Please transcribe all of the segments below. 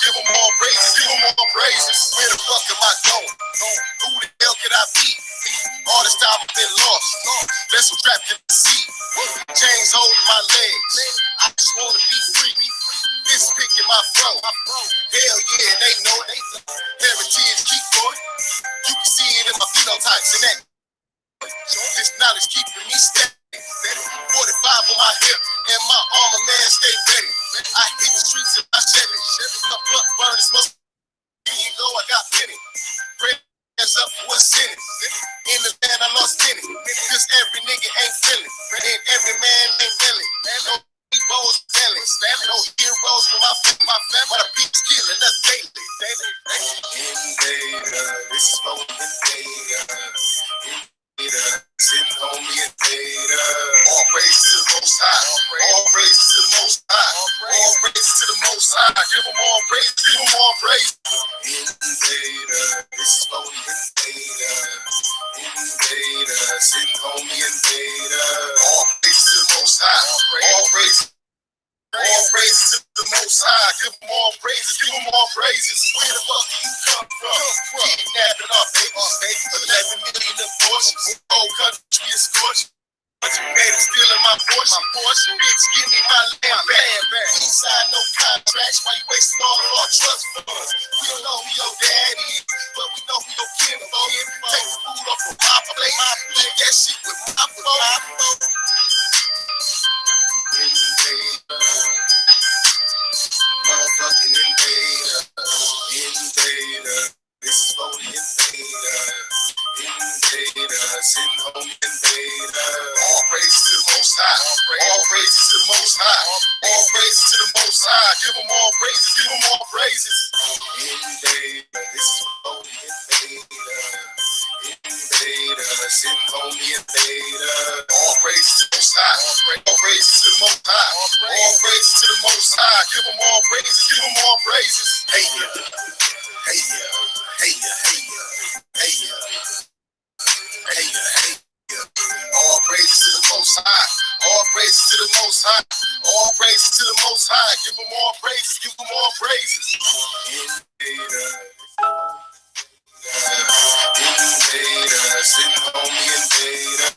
Give them all praises, give them all praises. Where the fuck am I going? Who the hell could I be? All this time I've been lost. Vessel trapped in the sea. Chains holding my legs. I just wanna be free. Fist picking my throat. Hell yeah, they know it. Heritage keep going. You can see it in my phenotypes and that. This knowledge keeping me steady. 45 on my hip and my armor man stay ready. I hit the streets in my Chevy. My blunt burn smoke. Here you go, I got plenty. Prayers up for what's in it. In the land I lost in it. Cause every nigga ain't feeling. And every man ain't willing. No heroes failing. No heroes for my family. But the people's killing us daily. Invader, this is for Invader. Sitting on me and Vader. All praise to the Most High. All praise to the Most High. All praise to the Most High. Give them all praise. Give them all praise. Invader. This is for the Invader. Invader. Sitting on me and Vader. All praise to the Most High. All praise. All praise to the Most High. Give them all praises. Give them all praises. Where the fuck do you come from? Kidnapping our babies. 11 million abortions. Whole country is scorched. Made him stealing my portion. Bitch, give me my land back. We ain't signed no contracts. Why you wasting all of our trust funds? We don't know who your daddy is, but we know who your kinfolk is. Take the food off of my plate. Eat that shit with my phone. Invader. Motherfucking invader. Invader. This is for the invader. Invader. Sitting home invader. All praise to the Most High. All praises to the Most High. All praises to the Most High. Give them all praises. Give them all praises. Invader. This is for the invader. Invader. Sitting home invader. All praises to the Most High. All praises to the Most High. All praises to the Most High. Give them all praises. Give them all praises. Hey yeah. Hey yeah. Hey yeah. Hey yeah. Hey yeah. Hey yeah. Hey yeah. All praises to the Most High. All praises to the Most High. All praises to the Most High. Give them all praises. Give them all praises. Invader. Invader. Sitting on me invader.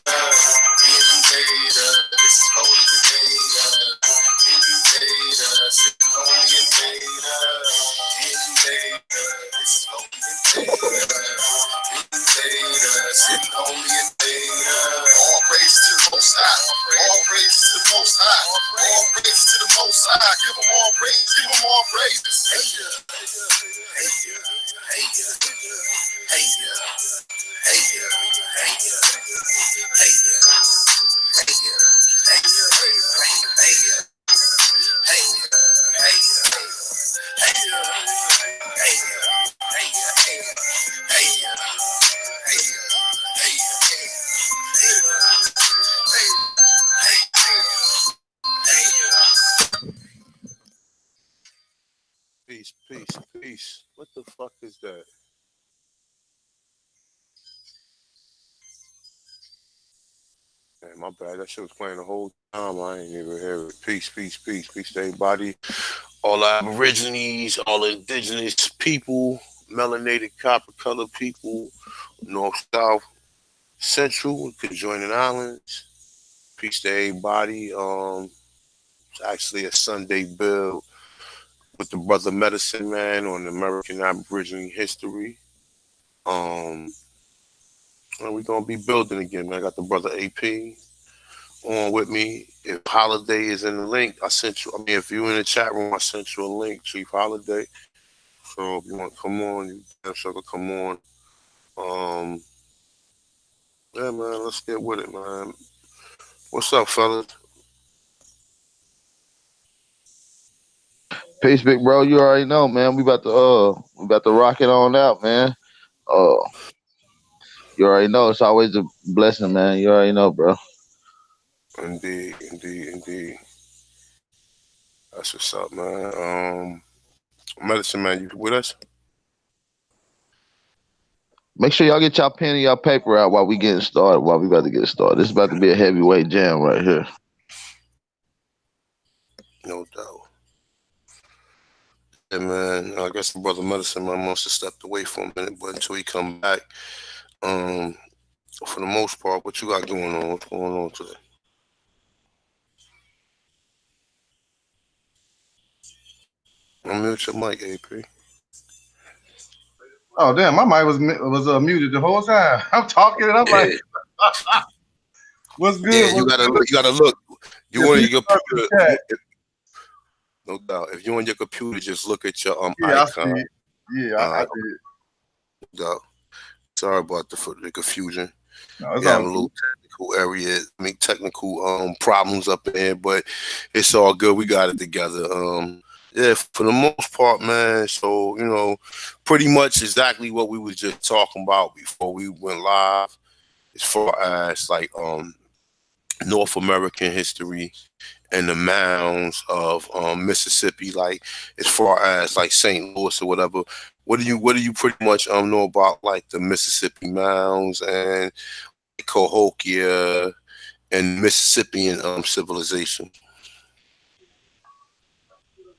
Invader. This is for the invader. Invader. Sitting on me invader. Invader. This is for the invader. Invader. Sitting on me invader. All praise to the Most High. All praise to the Most High. All praise to the Most High. Give them all praise. Give them all praises. Hey yeah. Hey yeah. Hey yeah. Hey yeah. Hey yeah. Hey yeah. Hey yeah. Hey yeah. Hey yeah. Hey yeah. Hey yeah. Hey yeah. Hey yeah. Hey yeah. Hey yeah. Hey yeah. Hey yeah. Peace, peace, peace. What the fuck is that? Man, my bad. That shit was playing the whole time. I ain't even hear it. Peace, peace, peace, peace to everybody. All the Aborigines, all the indigenous people, melanated copper colored people, North, South, Central, conjoining islands. Peace to everybody. It's actually a Sunday build with the brother Medicine Man on American Aboriginal history. Um, and we're gonna be building again, man. I got the brother AP on with me. If Holiday is in the link, I sent you. I mean, if you in the chat room, I sent you a link, Chief Holiday. So if you want to come on, you damn sure can come on. Um, yeah, man, let's get with it, man. What's up, fellas? Peace, big bro. You already know, man. We about to rock it on out, man. Uh, you already know. It's always a blessing, man. You already know, bro. Indeed, indeed, indeed. That's what's up, man. Medicine man, you with us? Make sure y'all get y'all pen and y'all paper out while we getting started. While we about to get started, this is about to be a heavyweight jam right here. No doubt. Yeah, man. I guess the brother medicine man must have stepped away for a minute, but until he come back, um, for the most part, what you got going on? What's going on today? Unmute your mic, AP. Oh damn, my mic was muted the whole time. I'm talking and I'm like, Yeah, what's yeah. good? You What's gotta good? look. You gotta look. You Yeah, on people your up in computer? the chat. No doubt. If you're on your computer, just look at your Yeah, I see icon. it. Yeah, I Uh, did. no doubt. Sorry about the confusion. No, it's We have all a good. little technical area, technical problems up in here, but it's all good. We got it together. Yeah, for the most part, man. So pretty much exactly what we was just talking about before we went live, as far as like North American history and the mounds of Mississippi, like as far as like St. Louis or whatever. What do you pretty much know about like the Mississippi mounds and Cahokia and Mississippian civilization?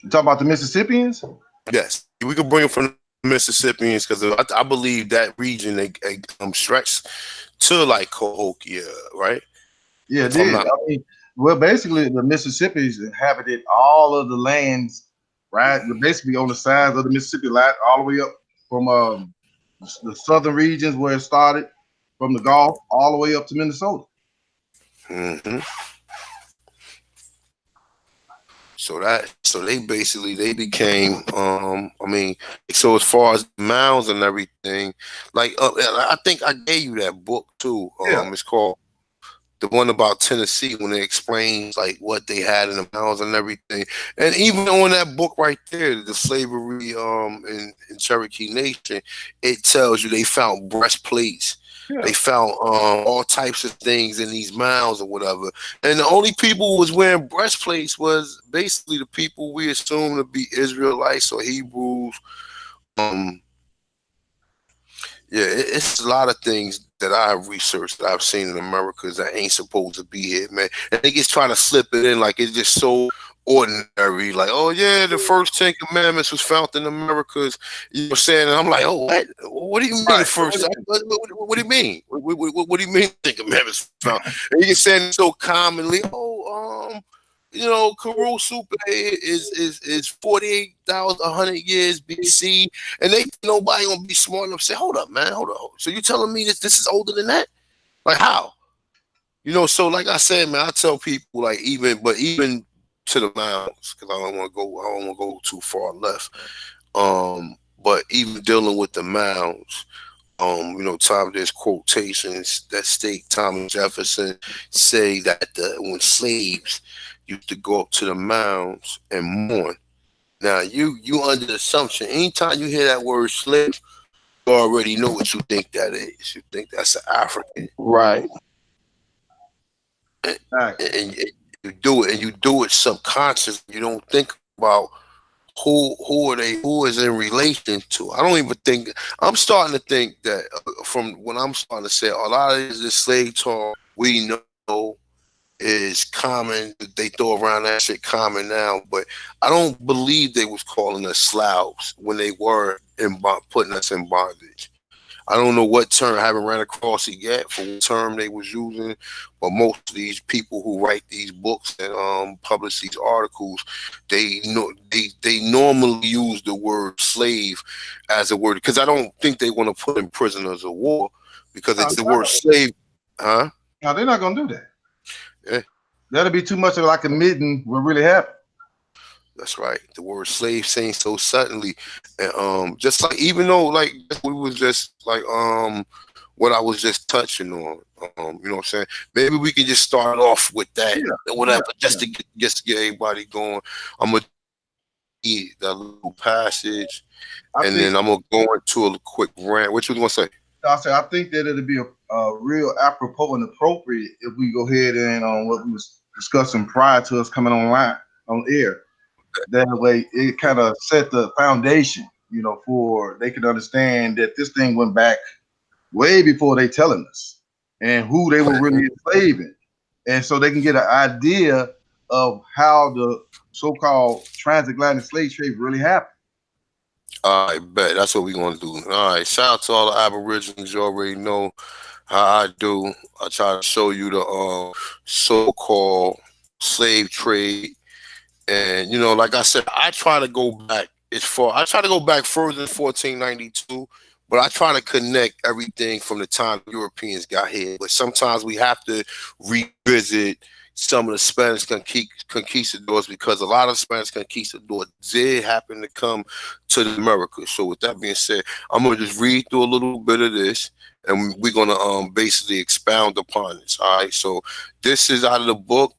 You talking about the Mississippians? Yes, we could bring it from the Mississippians because I believe that region they stretched to like Cahokia, right? Yeah, it If I'm did. not. I mean, well, basically, the Mississippi's inhabited all of the lands, right? Basically, on the sides of the Mississippi, like all the way up from the southern regions where it started, from the Gulf all the way up to Minnesota. Hmm. So they basically they became I mean, so as far as mounds and everything, like I think I gave you that book too. Yeah, It's called the one about Tennessee when it explains like what they had in the mounds and everything. And even on that book right there, the slavery in Cherokee Nation, it tells you they found breastplates. yeah. They found all types of things in these mounds or whatever. And the only people who was wearing breastplates was basically the people we assume to be Israelites or Hebrews. Um, yeah, it's a lot of things that I've researched that I've seen in Americas that ain't supposed to be here, man. And they just trying to slip it in like it's just so ordinary. Like, oh yeah, the first Ten Commandments was found in Americas. You know what I'm saying? And I'm like, oh, what? What do you mean the Right. first? What do you mean? What do you mean Ten Commandments found? And you saying it so commonly. Oh, Kuru Super is 48,000 100 years BC, and they nobody gonna be smart enough to say, hold up, man, hold up. So you telling me this is older than that? Like how? So like I said, man, I tell people like even to the mounds because I don't want to go too far left. But even dealing with the mounds, Tom, there's quotations that state Thomas Jefferson say that when slaves used to go up to the mounds and mourn. Now you under the assumption anytime you hear that word slave, you already know what you think that is. You think that's an African, Right. and, Exactly. and you do it subconsciously. You don't think about who is in relation to. I don't even think. I'm starting to think that from when I'm starting to say a lot of this slave talk we know is common. They throw around that shit common now, but I don't believe they was calling us sloughs when they were putting us in bondage. I don't know what term. I haven't ran across it yet for what term they was using, but most of these people who write these books and publish these articles, they normally use the word slave as a word because I don't think they want to put in prisoners of war because No, it's the word slave, huh? no, they're not gonna do that. Yeah, That'll be too much of like admitting what really happened. that's right. The word slave saying so suddenly, and just like even though like we was just like what I was just touching on, you know what I'm saying? Maybe we can just start off with that, Yeah, whatever, yeah, just to get everybody going. I'm gonna read that little passage, I and think then I'm gonna go into a quick rant. What you gonna say? I think that it'll be a real apropos and appropriate if we go ahead and on what we was discussing prior to us coming online on air. That way, it kind of set the foundation, for they could understand that this thing went back way before they telling us and who they were really enslaving, and so they can get an idea of how the so-called transatlantic slave trade really happened. All right, bet. That's what we're gonna do. All right. Shout out to all the Aborigines. You already know how I do. I try to show you the so-called slave trade. And like I said, I try to go back as far. I try to go back further than 1492, but I try to connect everything from the time Europeans got here. But sometimes we have to revisit some of the Spanish conquistadors because a lot of Spanish conquistadors did happen to come to the Americas. So with that being said, I'm gonna just read through a little bit of this, and we're gonna basically expound upon this. All right. So this is out of the book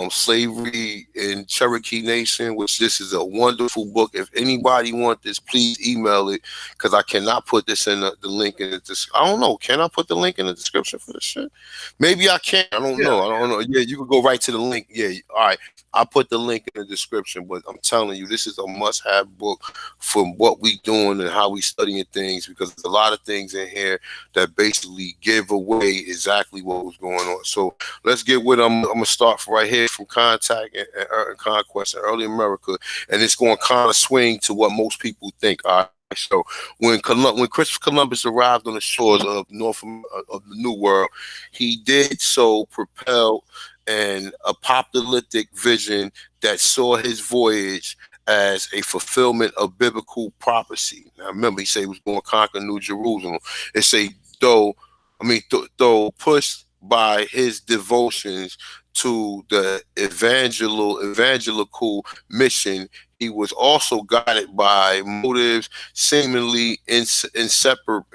Slavery in Cherokee Nation, which this is a wonderful book. If anybody want this, please email it because I cannot put this in the link in the I don't know. Can I put the link in the description for this shit? Maybe I can. I don't Yeah, know. I don't know. Yeah, you can go right to the link. Yeah, all right. I'll put the link in the description, but I'm telling you, this is a must-have book for what we doing and how we studying things because there's a lot of things in here that basically give away exactly what was going on. So let's get with I'm gonna start right here from Contact and Conquest in early America, and it's going to kind of swing to what most people think. All right. So when Christopher Columbus arrived on the shores of of the New World, he did so propelled an apocalyptic vision that saw his voyage as a fulfillment of biblical prophecy. Now remember, he said he was going to conquer New Jerusalem. It say though pushed by his devotions to the evangelical mission, he was also guided by motives seemingly inseparable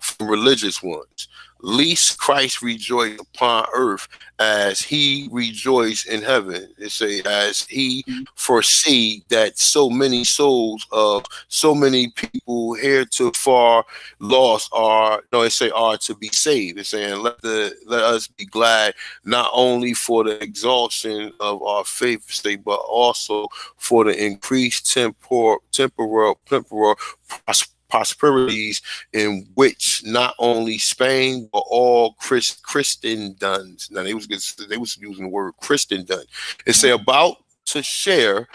from religious ones. Least Christ rejoiced upon earth as he rejoiced in heaven. It say as he foresee that so many souls of so many people heretofore lost are it say are to be saved. It's saying let us be glad not only for the exaltation of our faith state, but also for the increased temporal prosperities in which not only Spain but all Christendoms. Now they was using the word Christendom. It say about to share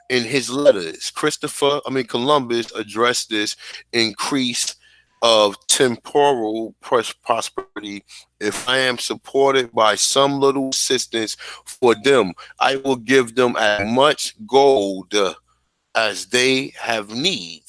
in his letters. Columbus addressed this increase of temporal prosperity. If I am supported by some little assistance for them, I will give them as much gold as they have need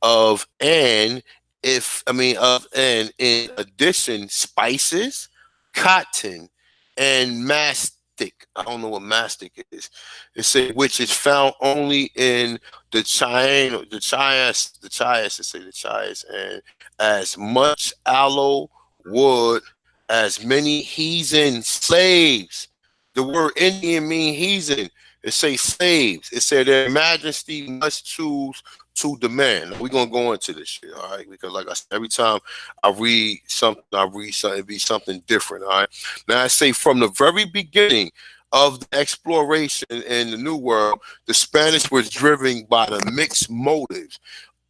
of, and in addition spices, cotton, and mastic. I don't know what mastic is. It say which is found only in the Cheyenne, it say the Chias, and as much aloe wood as many heathen slaves. The word Indian mean heathen. It say slaves. It said their majesty must choose to demand. Now, we're gonna go into this shit, all right? Because like I said, every time I read something, it be something different, all right? Now I say from the very beginning of the exploration in the New World, the Spanish was driven by the mixed motives.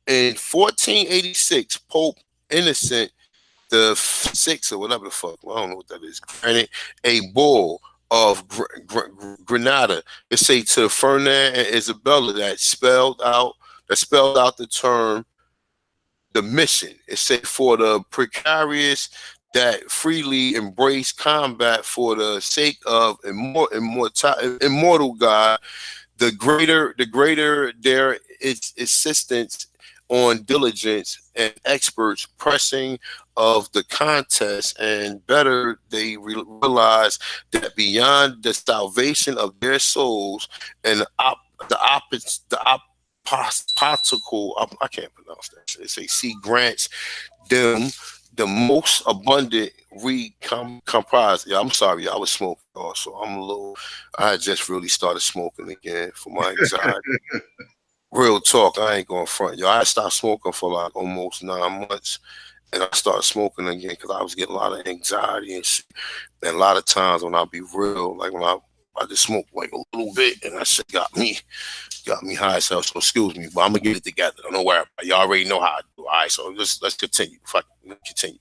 In 1486, Pope Innocent the six or whatever the fuck, I don't know what that is, granted a bull of Granada. It say to Ferdinand and Isabella that spelled out the term the mission. It said for the precarious that freely embrace combat for the sake of immortal God, the greater their its insistence on diligence and experts pressing of the contest, and better they realize that beyond the salvation of their souls and the particle, I can't pronounce that shit. They say, see grants them the most abundant comprised. Yeah, I'm sorry, I was smoking also. I just really started smoking again for my anxiety. Real talk, I ain't going front. Yo, I stopped smoking for like almost 9 months, and I started smoking again because I was getting a lot of anxiety and shit. And a lot of times when I be real, like when I just smoke like a little bit, and that shit got me high as hell. So excuse me, but I'm gonna get it together. Don't worry about it. You already know how I do. All right, so let's continue. Fuck, let's continue.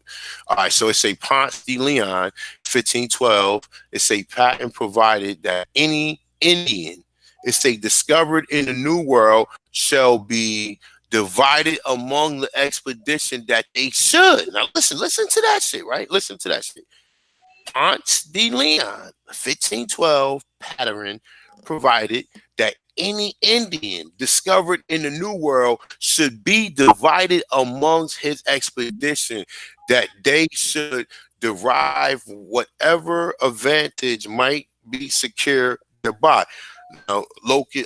All right, so it's a Ponce de Leon, 1512. It's a patent provided that any Indian, it's a discovered in the New World, shall be divided among the expedition that they should. Now listen to that shit, right? Listen to that shit. Ponce de Leon, 1512 pattern provided that any Indian discovered in the New World should be divided amongst his expedition, that they should derive whatever advantage might be secure thereby. Now, Lucas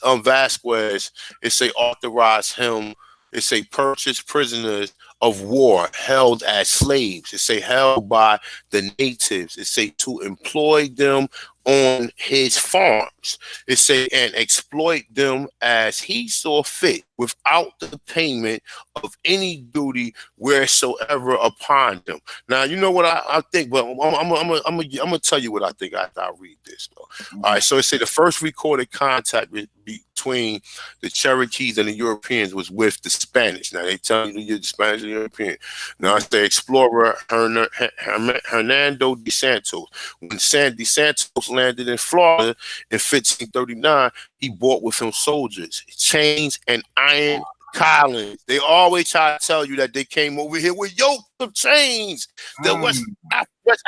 Vasquez, it say authorize him. It say purchase prisoners of war held as slaves. It say held by the natives. It say to employ them on his farms. It say and exploit them as he saw fit without the payment of any duty wheresoever upon them. Now you know what I think, but I'm gonna tell you what I think after I read this though. All right, so it say the first recorded contact between the Cherokees and the Europeans was with the Spanish. Now they tell you the Spanish and European. Now it's the explorer Hernando de Santos. When de Santos landed in Florida in 1539, he brought with him soldiers, chains, and iron collars. They always try to tell you that they came over here with yokes of chains. The West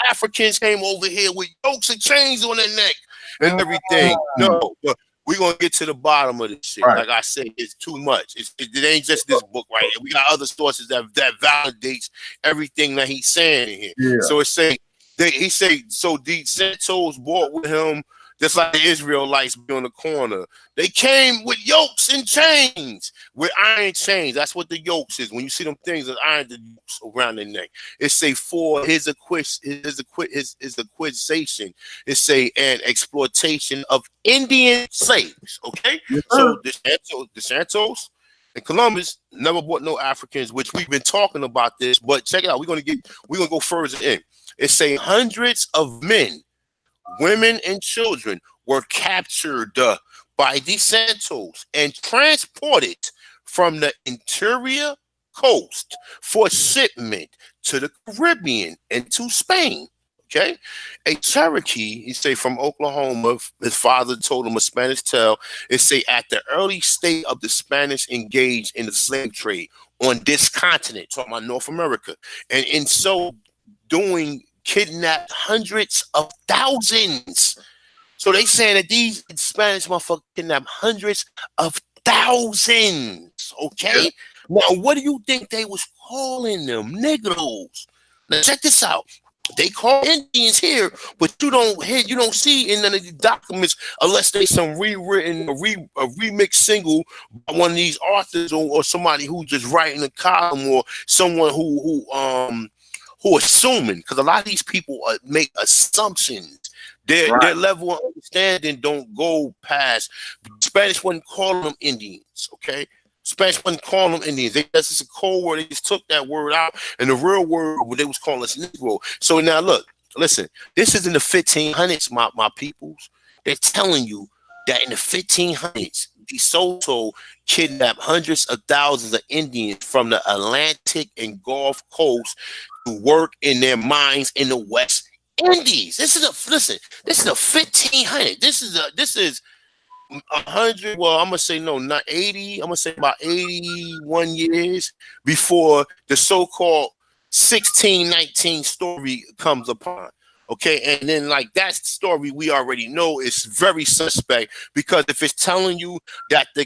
Africans came over here with yokes of chains on their neck and everything. No, but we're going to get to the bottom of this shit. Right. Like I said, it's too much. It ain't just this book right here. We got other sources that validates everything that he's saying in here. Yeah. So he say, so the Santos brought with him, just like the Israelites be on the corner. They came with yokes and chains, with iron chains. That's what the yokes is. When you see them things, the iron the yokes around their neck. It say for his acquisition. It say an exploitation of Indian slaves. Okay, so the Santos and Columbus never bought no Africans, which we've been talking about this. But check it out. We're gonna go further in. It say hundreds of men, women, and children were captured by the Santos and transported from the interior coast for shipment to the Caribbean and to Spain. Okay, a Cherokee, he say from Oklahoma, his father told him a Spanish tale. It say at the early state of the Spanish engaged in the slave trade on this continent, talking about North America, and in so doing kidnapped hundreds of thousands. So they saying that these Spanish motherfuckers kidnapped hundreds of thousands. Okay, now what do you think they was calling them? Negros. Now check this out. They call Indians here, but you don't see in none of the documents unless they some rewritten, a remix single by one of these authors or somebody who just writing a column or someone who assuming, because a lot of these people make assumptions. Their level of understanding don't go past. Spanish wasn't calling them Indians, okay? Spanish wasn't calling them Indians. That's just a cold word. They just took that word out, and the real word they was calling us Negro. So now look, listen. This is in the 1500s, my peoples. They're telling you that in the 1500s, De Soto kidnapped hundreds of thousands of Indians from the Atlantic and Gulf Coast to work in their mines in the West Indies. This is a 1500. This is 100. Well, I'm gonna say no, not 80. I'm gonna say about 81 years before the so-called 1619 story comes upon. Okay, and then like that story we already know is very suspect, because if it's telling you that the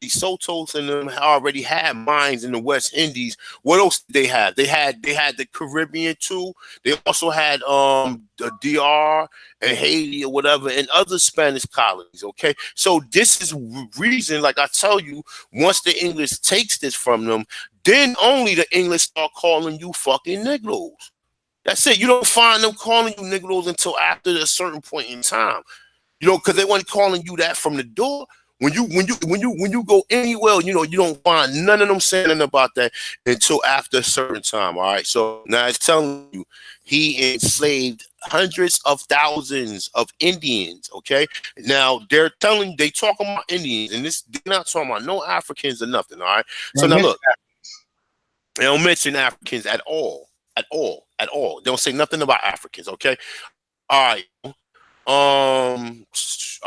Sotos and them already had mines in the West Indies, what else did they have? They had the Caribbean too. They also had the DR and Haiti or whatever, and other Spanish colonies. Okay, so this is reason, like I tell you, once the English takes this from them, then only the English start calling you fucking Negroes. That's it. You don't find them calling you Negroes until after a certain point in time. Because they weren't calling you that from the door. When you go anywhere, you don't find none of them saying nothing about that until after a certain time. All right. So now it's telling you he enslaved hundreds of thousands of Indians. Okay. Now they talking about Indians, and this they're not talking about no Africans or nothing. All right. So now look, they don't mention Africans at all. At all. At all. They don't say nothing about Africans. Okay. All right. All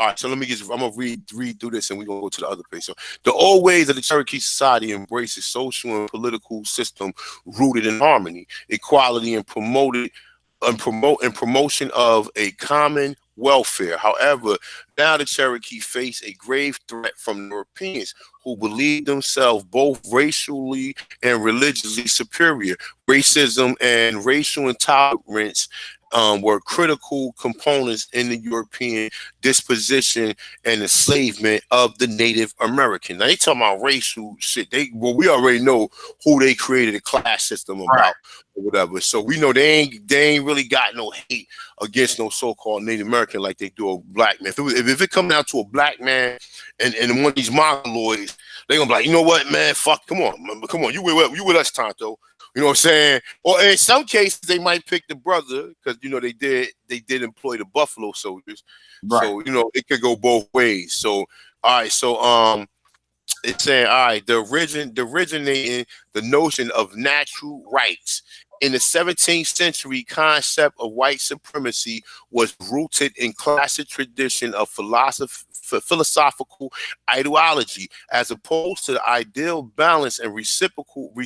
right, so I'm gonna read through this, and we're gonna go to the other page. So the old ways of the Cherokee society embraces social and political system rooted in harmony, equality, and promotion of a common welfare. However, now the Cherokee face a grave threat from Europeans who believe themselves both racially and religiously superior. Racism and racial intolerance were critical components in the European disposition and enslavement of the Native American. Now they talking about racial shit. We already know who they created a class system about or whatever. So we know they ain't really got no hate against no so-called Native American like they do a black man. If it come down to a black man and one of these mongoloids, they gonna be like, you know what, man, fuck, come on, you with us, Tonto. You know what I'm saying? Or in some cases, they might pick the brother because they did employ the Buffalo Soldiers. Right. So it could go both ways. So all right, so it's saying all right, the originating the notion of natural rights. In the 17th century, concept of white supremacy was rooted in classic tradition of philosophical ideology, as opposed to the ideal balance and reciprocity,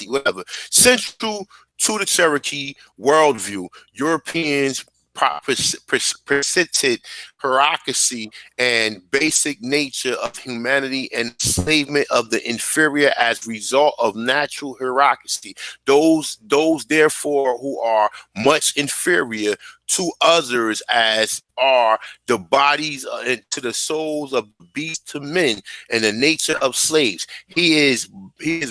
whatever. Central to the Cherokee worldview, Europeans persisted hierarchy and basic nature of humanity and enslavement of the inferior as result of natural hierarchy. Those therefore who are much inferior to others as are the bodies to the souls of beasts to men and the nature of slaves. He is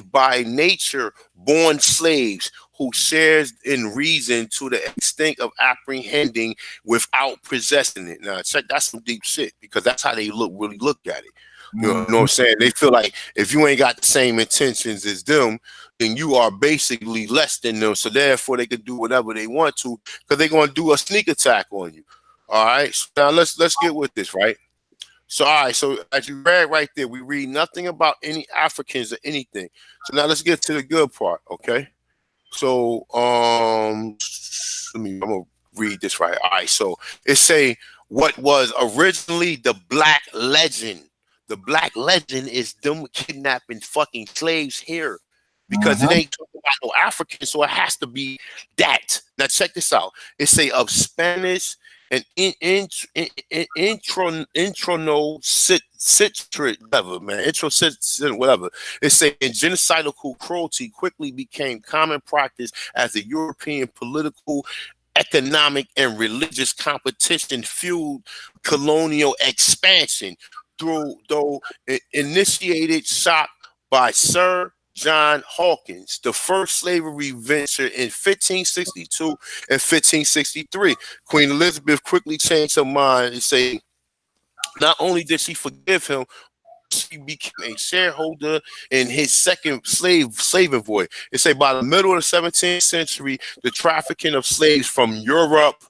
by nature born slaves who shares in reason to the extent of apprehending without possessing it. Now, check, that's some deep shit, because that's how they really look at it. You know what I'm saying? They feel like if you ain't got the same intentions as them, then you are basically less than them. So therefore, they could do whatever they want to, because they're going to do a sneak attack on you. All right. So now let's get with this, right? So all right. So as you read right there, we read nothing about any Africans or anything. So now let's get to the good part. Okay. So I'm gonna read this right. All right, so it say what was originally the Black Legend. The Black Legend is them kidnapping fucking slaves here, because it ain't talking about no African, so it has to be that. Now check this out. It say of Spanish and whatever. It say genocidal cruelty quickly became common practice as the European political, economic, and religious competition fueled colonial expansion though initiated shock by Sir John Hawkins, the first slavery venture in 1562 and 1563. Queen Elizabeth quickly changed her mind and say not only did she forgive him, she became a shareholder in his second slaving voyage. It say by the middle of the 17th century, the trafficking of slaves from Europe,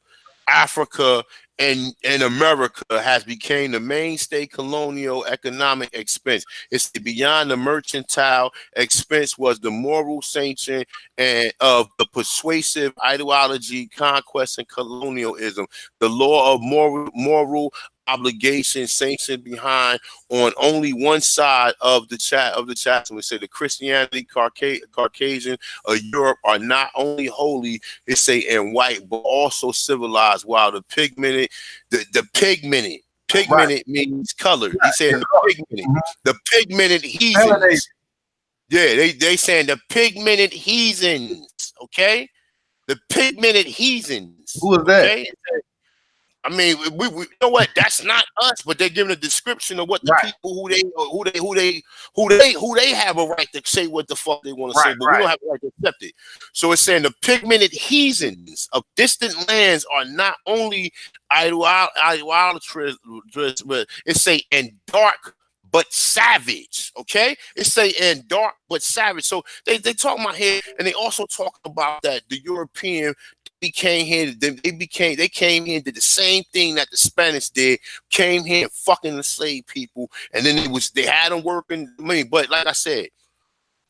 Africa, and America has become the mainstay colonial economic expense. It's beyond the mercantile expense was the moral sanction and of the persuasive ideology, conquest, and colonialism. The law of moral obligation sanctioned behind on only one side of the chat of the chasm. Say the Christianity, Caucasian, or Europe are not only holy, it say and white, but also civilized. While the Right. pigmented means colored. He Yeah, said mhm. the pigmented Melanated. heathens. Yeah, they saying the pigmented heathens. Okay, the pigmented heathens. Who is that? Okay, I mean, you know what? That's not us, but they're giving a description of what the Right, people who they have a right to say what the fuck they want to say, right, but we right, don't have a right to accept it. So it's saying the pigmented heathens of distant lands are not only idolatrous, but it say and dark but savage. Okay, it say and dark but savage. So they talk about here, and they also talk about that the European became here. They came here and did the same thing that the Spanish did. Came here and fucking enslaved people, and then they had them working. I mean, but like I said,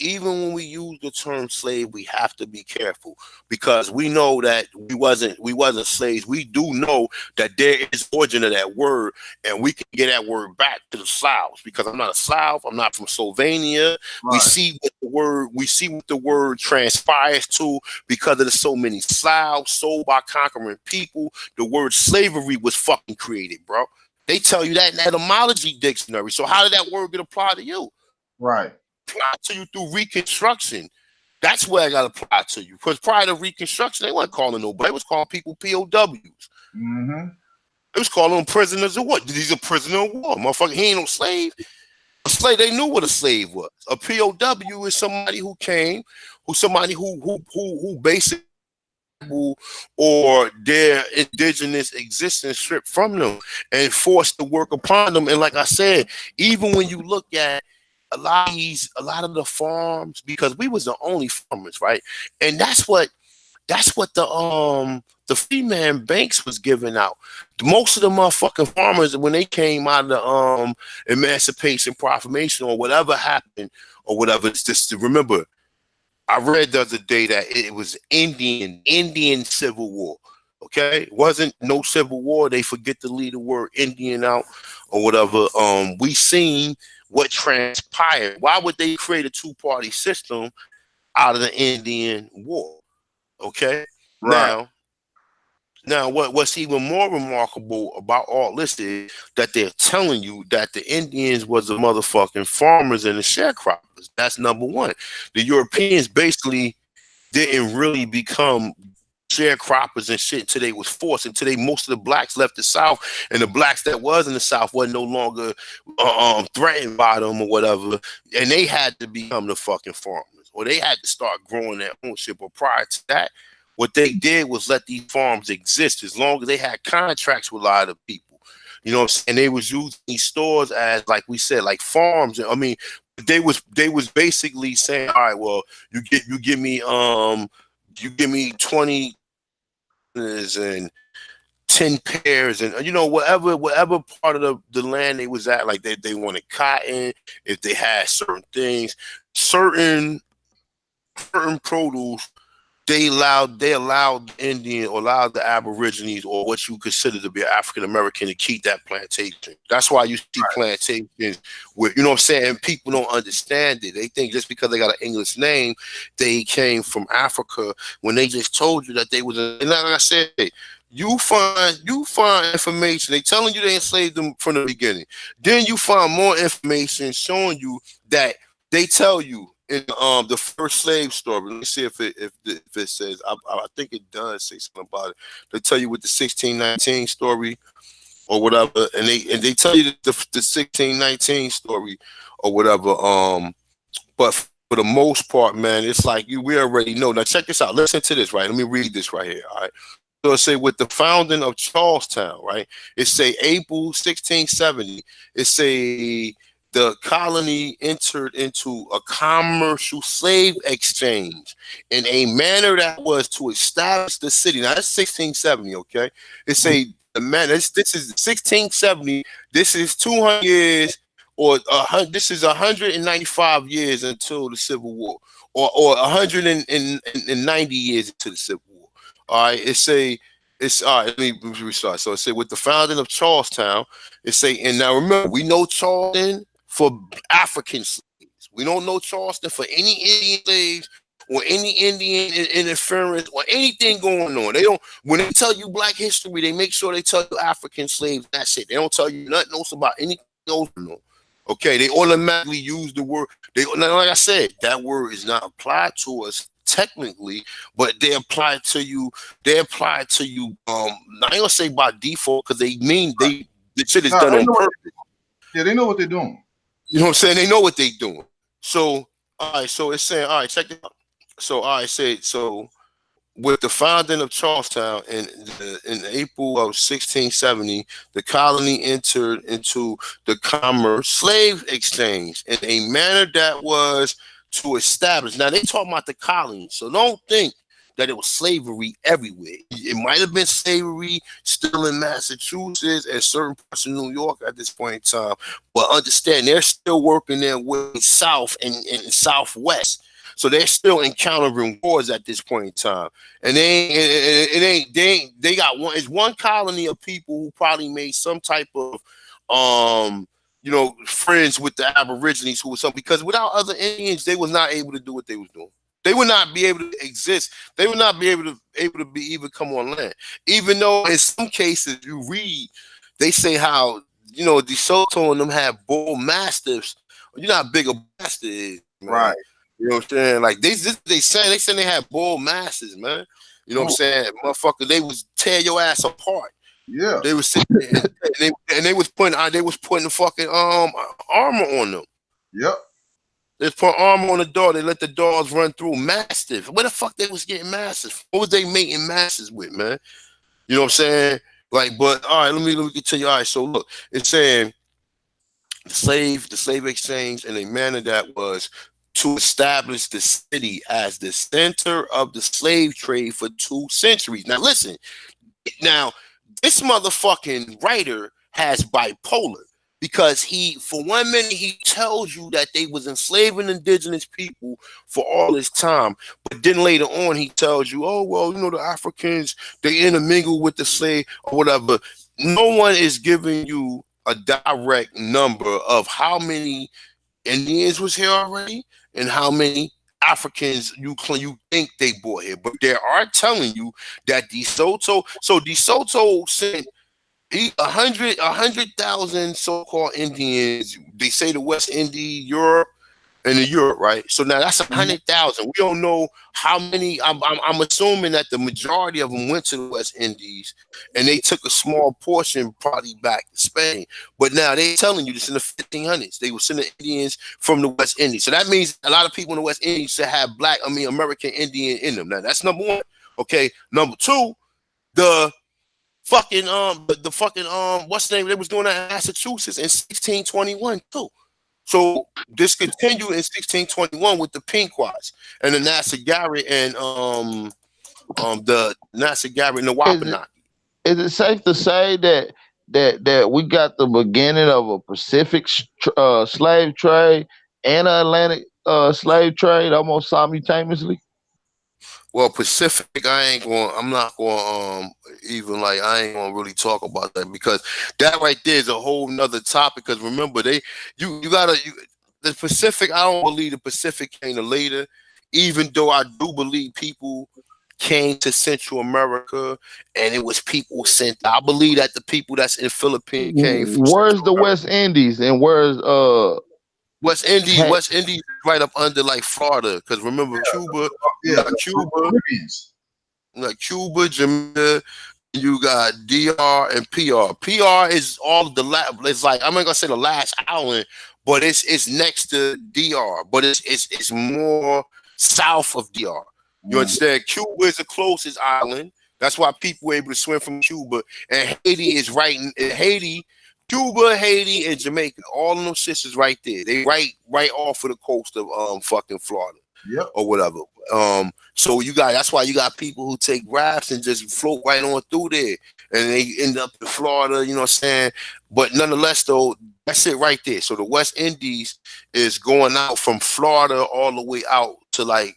even when we use the term slave, we have to be careful because we know that we wasn't slaves. We do know that there is origin of that word, and we can get that word back to the Slavs because I'm not a Slav. I'm not from Slovenia. right, We see what the word transpires to because of the so many Slavs sold by conquering people. The word slavery was fucking created, bro. They tell you that in the etymology dictionary. So how did that word get applied to you? right. Apply to you through Reconstruction. That's where I got to apply to you. Because prior to Reconstruction, they weren't calling nobody. They was calling people POWs. Mm-hmm. They was calling them prisoners of war. He's a prisoner of war. Motherfucker, he ain't no slave. A slave, they knew what a slave was. A POW is somebody who came, who basically or their indigenous existence stripped from them and forced to work upon them. And like I said, even when you look at a lot of the farms, because we was the only farmers, right? And that's what the Freeman Banks was giving out. Most of the motherfucking farmers when they came out of the Emancipation Proclamation or whatever happened or whatever, it's just to remember I read the other day that it was Indian Civil War. Okay, it wasn't no Civil War. They forget to leave the word Indian out or whatever. We seen what transpired. Why would they create a two-party system out of the Indian War? Okay, Right, now, what's even more remarkable about all this is that they're telling you that the Indians was the motherfucking farmers and the sharecroppers. That's number one. The Europeans basically didn't really become sharecroppers and shit until they was forced. Until most of the blacks left the South, and the blacks that was in the South wasn't no longer threatened by them or whatever, and they had to become the fucking farmers, or they had to start growing their own shit. But prior to that, what they did was let these farms exist as long as they had contracts with a lot of people. You know what I'm saying? They was using these stores as, like we said, like farms. I mean, they was basically saying, all right, well, you give me 20 and 10 pairs and whatever part of the land they was at, like they wanted cotton, if they had certain things, certain produce, they allowed the Indian or allowed the Aborigines or what you consider to be African American to keep that plantation. That's why you see plantations with, you know what I'm saying? People don't understand it. They think just because they got an English name, they came from Africa when they just told you that they was. And like I said, you find information. They telling you they enslaved them from the beginning. Then you find more information showing you that they tell you in the first slave story. Let me see if it says. I think it does say something about it. They tell you with the 1619 story or whatever, and they tell you the 1619 story or whatever. But for the most part, man, it's like we already know. Now check this out. Listen to this, right? Let me read this right here. All right. So it say with the founding of Charlestown, right? It say April 1670. It say the colony entered into a commercial slave exchange in a manner that was to establish the city. Now that's 1670, okay? It say the man. This is 1670. This is 200 years, or this is 195 years until the Civil War, or 190 years into the Civil War. All right, it say It's all right. Let me restart. So it said with the founding of Charlestown, it say, and now remember, we know Charleston for African slaves. We don't know Charleston for any Indian slaves or any Indian interference or anything going on. They don't. When they tell you Black history, they make sure they tell you African slaves. That's it. They don't tell you nothing else about anything else. No. Okay, they automatically use the word. They like I said, that word is not applied to us technically, but they apply to you. They apply to you. I ain't gonna say by default because they mean they the shit is Nah, done they on know what, purpose. yeah, they know what they're doing. You know what I'm saying? They know what they doing. So all right, so it's saying all right, check it out. So all right, say so with the founding of Charlestown in April of 1670, the colony entered into the commerce slave exchange in a manner that was to establish. Now they talking about the colony, so don't think that it was slavery everywhere. It might have been slavery still in Massachusetts and certain parts of New York at this point in time, but understand they're still working their way south and southwest. So they're still encountering wars at this point in time, and they got one. It's one colony of people who probably made some type of friends with the Aborigines who was some because without other Indians they was not able to do what they was doing. They would not be able to exist. They would not be able to be even come on land. Even though in some cases you read, they say how DeSoto and them have bull mastiffs. You know how big a mastiff is, man. Right. You know what I'm saying? Like they say they had bull masses, man. You know what I'm saying? Motherfucker, they was tear your ass apart. Yeah. They was sitting there and they was putting the fucking armor on them. Yep. They put armor on the door. They let the dogs run through. Mastiff. Where the fuck they was getting mastiff? What was they making masses with, man? You know what I'm saying? Like, but all right, let me continue. All right, so look, it's saying the slave exchange in a manner that was to establish the city as the center of the slave trade for 2 centuries. Now listen, now this motherfucking writer has bipolar because he, for 1 minute, he tells you that they was enslaving indigenous people for all this time, but then later on he tells you, oh well, the Africans they intermingle with the slave or whatever. No one is giving you a direct number of how many Indians was here already and how many Africans you think they brought here, but they are telling you that DeSoto sent 100,000 so-called Indians. They say the West Indies, Europe, and the Europe, right? So now that's 100,000. We don't know how many. I'm assuming that the majority of them went to the West Indies, and they took a small portion probably back to Spain. But now they're telling you this in the 1500s. They were sending Indians from the West Indies. So that means a lot of people in the West Indies should have American Indian in them. Now that's number one. Okay, number two, the fucking what's the name? They was doing that in Massachusetts in 1621 too. So this continued in 1621 with the Pequots and the Nassagari and the Nassagari and the Wampanoag. Is it safe to say that we got the beginning of a Pacific slave trade and an Atlantic slave trade almost simultaneously? Well, Pacific, I'm not going even like I ain't gonna really talk about that because that right there is a whole nother topic. Because remember, the Pacific. I don't believe the Pacific came to later, even though I do believe people came to Central America and it was people sent. I believe that the people that's in Philippines came from Where's Central the America. West Indies and where's West Indies? West Indies is right up under like Florida. Because remember Cuba, Cuba, Jamaica. You got DR and PR. PR is all of the it's like I'm not gonna say the last island, but it's next to DR, but it's more south of DR. You understand? Cuba is the closest island. That's why people were able to swim from Cuba, and Haiti is right in Haiti. Cuba, Haiti, and Jamaica, all of them sisters right there. They right off of the coast of fucking Florida. Yep. Or whatever. So that's why you got people who take rafts and just float right on through there and they end up in Florida, you know what I'm saying? But nonetheless though, that's it right there. So the West Indies is going out from Florida all the way out to like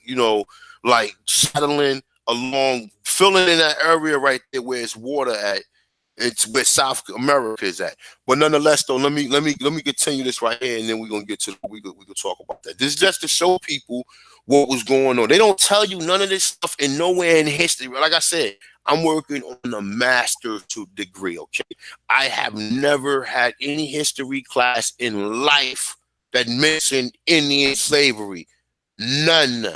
settling along filling in that area right there where it's water at. It's where South America is at. But nonetheless, though, let me continue this right here, and then we're gonna get to we could talk about that. This is just to show people what was going on. They don't tell you none of this stuff and nowhere in history. Like I said, I'm working on a master's degree. Okay, I have never had any history class in life that mentioned Indian slavery. None.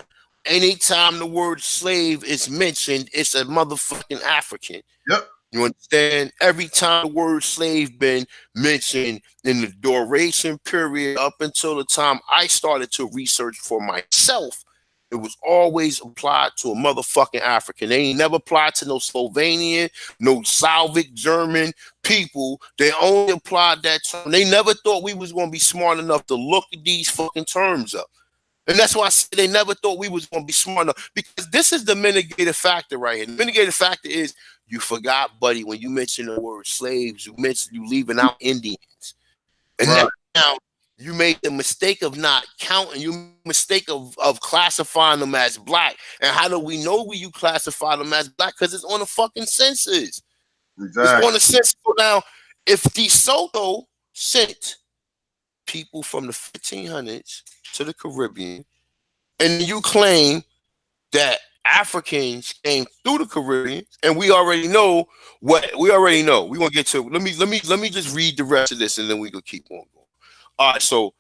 Anytime the word slave is mentioned, it's a motherfucking African. Yep. You understand? Every time the word slave been mentioned in the duration period up until the time I started to research for myself, it was always applied to a motherfucking African. They ain't never applied to no Slovenian, no Slavic, German people. They only applied that term. They never thought we was going to be smart enough to look at these fucking terms up. And that's why I said they never thought we was going to be smart enough, because this is the mitigating factor right here. The mitigating factor is you forgot, buddy, when you mentioned the word slaves, you leaving out Indians. And Right. now you made the mistake of not counting. You mistake of classifying them as black. And how do we know you classify them as black? Because it's on the fucking census. It's Exactly. on the census. So now, if DeSoto sent people from the 1500s to the Caribbean, and you claim that Africans came through the Caribbean, and we already know what we already know. We're gonna get to. Let me just read the rest of this, and then we can keep on going. All right, so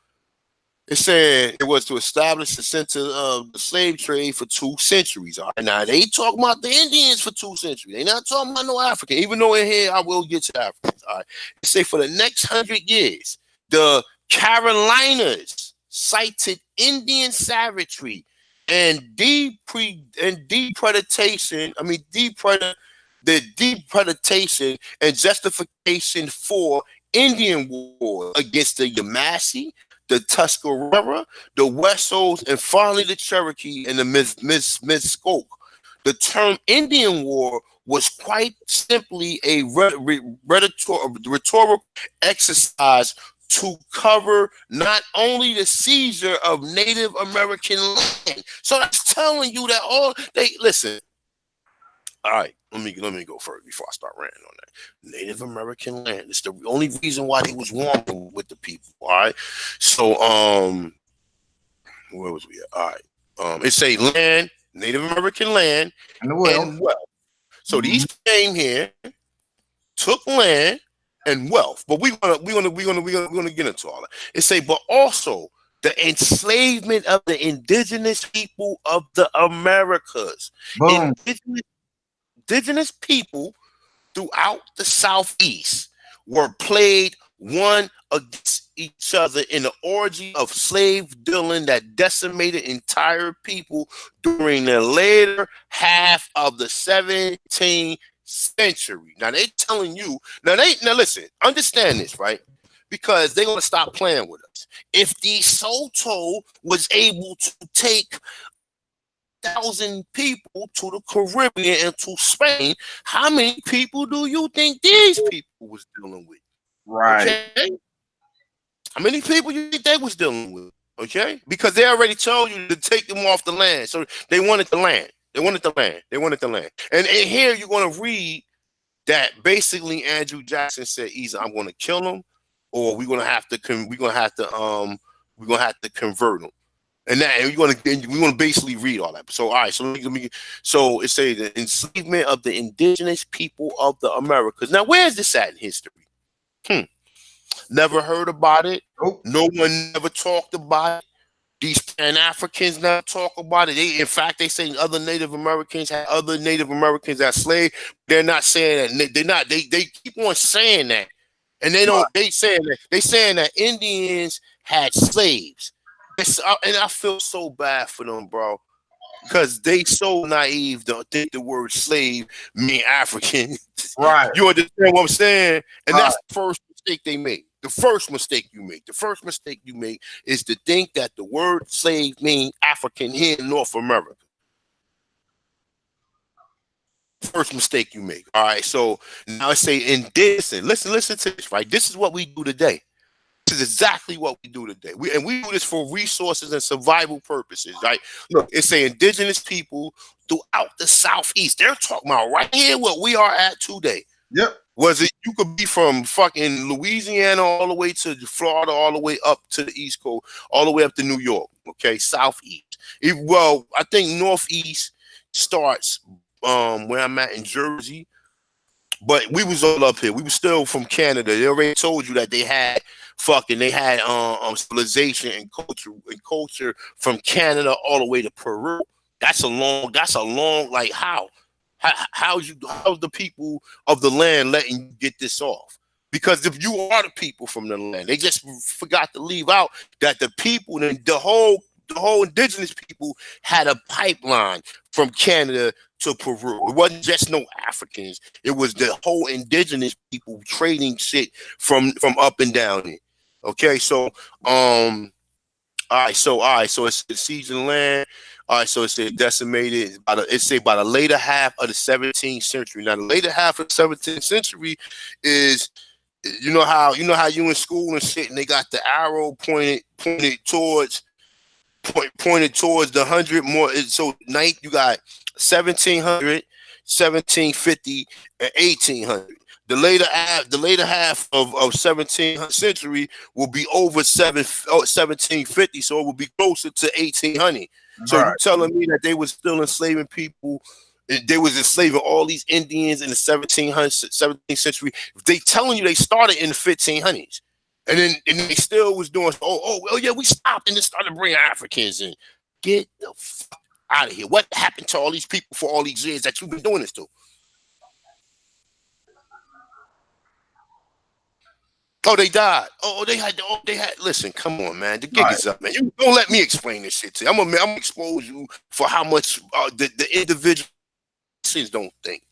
it said it was to establish the center of the slave trade for 2 centuries. All right, now they talking about the Indians for 2 centuries. They not talking about no African, even though in here I will get to Africans. All right, it say for the next 100 years, the Carolinas cited Indian savagery and depredation. I mean, the depredation and justification for Indian war against the Yamasee, the Tuscarora, the Wessos, and finally the Cherokee and the Muskoke. The term Indian War was quite simply a rhetorical exercise to cover not only the seizure of Native American land. So that's telling you that all they listen. All right, let me go first before I start ranting on that. Native American land. It's the only reason why they was warming with the people. All right. So where was we at? All right. It say land, Native American land, And the wealth. and wealth. So these came here, took land and wealth. But we're gonna get into all that. It say, but also the enslavement of the indigenous people of the Americas. Boom. Indigenous people throughout the Southeast were played one against each other in the orgy of slave dealing that decimated entire people during the later half of the 17th century. Now they telling you, now listen, understand this, right? Because they're gonna stop playing with us. If DeSoto was able to take 1,000 people to the Caribbean and to Spain, how many people do you think these people was dealing with? Right. Okay, how many people you think they was dealing with? Okay, because they already told you to take them off the land, so they wanted the land. They wanted the land. They wanted the land. And here you're going to read that basically Andrew Jackson said either I'm going to kill him, or we're going to have to convert him. And we're going to basically read all that. So all right, so so it says the enslavement of the indigenous people of the Americas. Now, where is this at in history? Never heard about it. Nope. No one never talked about it. These Pan-Africans never talk about it. In fact, they say other Native Americans had other Native Americans that slave. They're not saying that. They're not. They keep on saying that, and they don't. They saying that Indians had slaves. And I feel so bad for them, bro, because they so naive to think the word slave mean African. Right. You understand what I'm saying? And Right. that's the first mistake they make. The first mistake you make is to think that the word slave means African here in North America. First mistake you make. All right. So now I say indigenous. Listen to this, right? This is what we do today. is exactly what we do today. We do this for resources and survival purposes, right? Look, it's a indigenous people throughout the Southeast. They're talking about right here where we are at today. Yep. Was it you could be from fucking Louisiana all the way to Florida, all the way up to the East Coast, all the way up to New York, okay, Southeast. Well, I think Northeast starts where I'm at in Jersey, but we was all up here. We was still from Canada. They already told you that they had civilization and culture from Canada all the way to Peru. That's a long like how's the people of the land letting you get this off? Because if you are the people from the land, they just forgot to leave out that the people and the whole indigenous people had a pipeline from Canada to Peru. It wasn't just no Africans. It was the whole indigenous people trading shit from up and down here. Okay, so all right, so it's the siege of the land. All right, so it's decimated by the later half of the 17th century. Now, the later half of the 17th century is you in school and shit, and they got the arrow pointed towards the 100 more. So night you got 1700, 1750, and 1800. The later half of 17th century will be over 1750, so it will be closer to 1800. So you Right. telling me that they was still enslaving people? They was enslaving all these Indians in the 17th century. They telling you they started in the 1500s, and they still was doing. Oh yeah, we stopped and then started bringing Africans in. Get the fuck out of here! What happened to all these people for all these years that you've been doing this to? Oh, they died. They had. Listen, come on, man. The gig Right. is up, man. You don't let me explain this shit to you. I'm gonna expose you for how much the individual citizens don't think.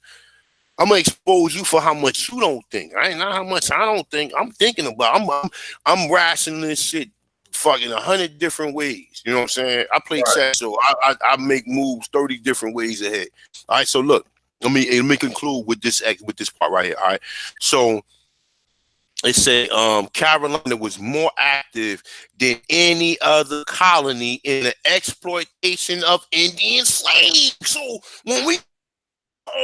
I'm gonna expose you for how much you don't think. I ain't not how much I don't think. I'm thinking about. I'm rationing this shit fucking 100 different ways. You know what I'm saying? I play Right. chess, so I make moves 30 different ways ahead. All right, so look, let me conclude with this part right here. All right, so it said Carolina was more active than any other colony in the exploitation of Indian slaves. So when we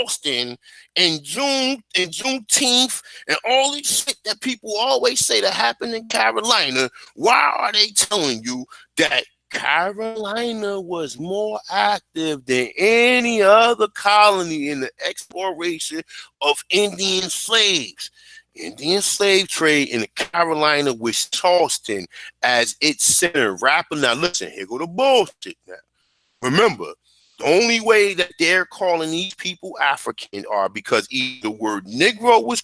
Austin and Juneteenth and all this shit that people always say that happened in Carolina, why are they telling you that Carolina was more active than any other colony in the exploration of Indian slaves? Indian slave trade in the Carolina with Charleston as its center. Rapper, now listen, here go the bullshit now. Remember, the only way that they're calling these people African are because either the word Negro was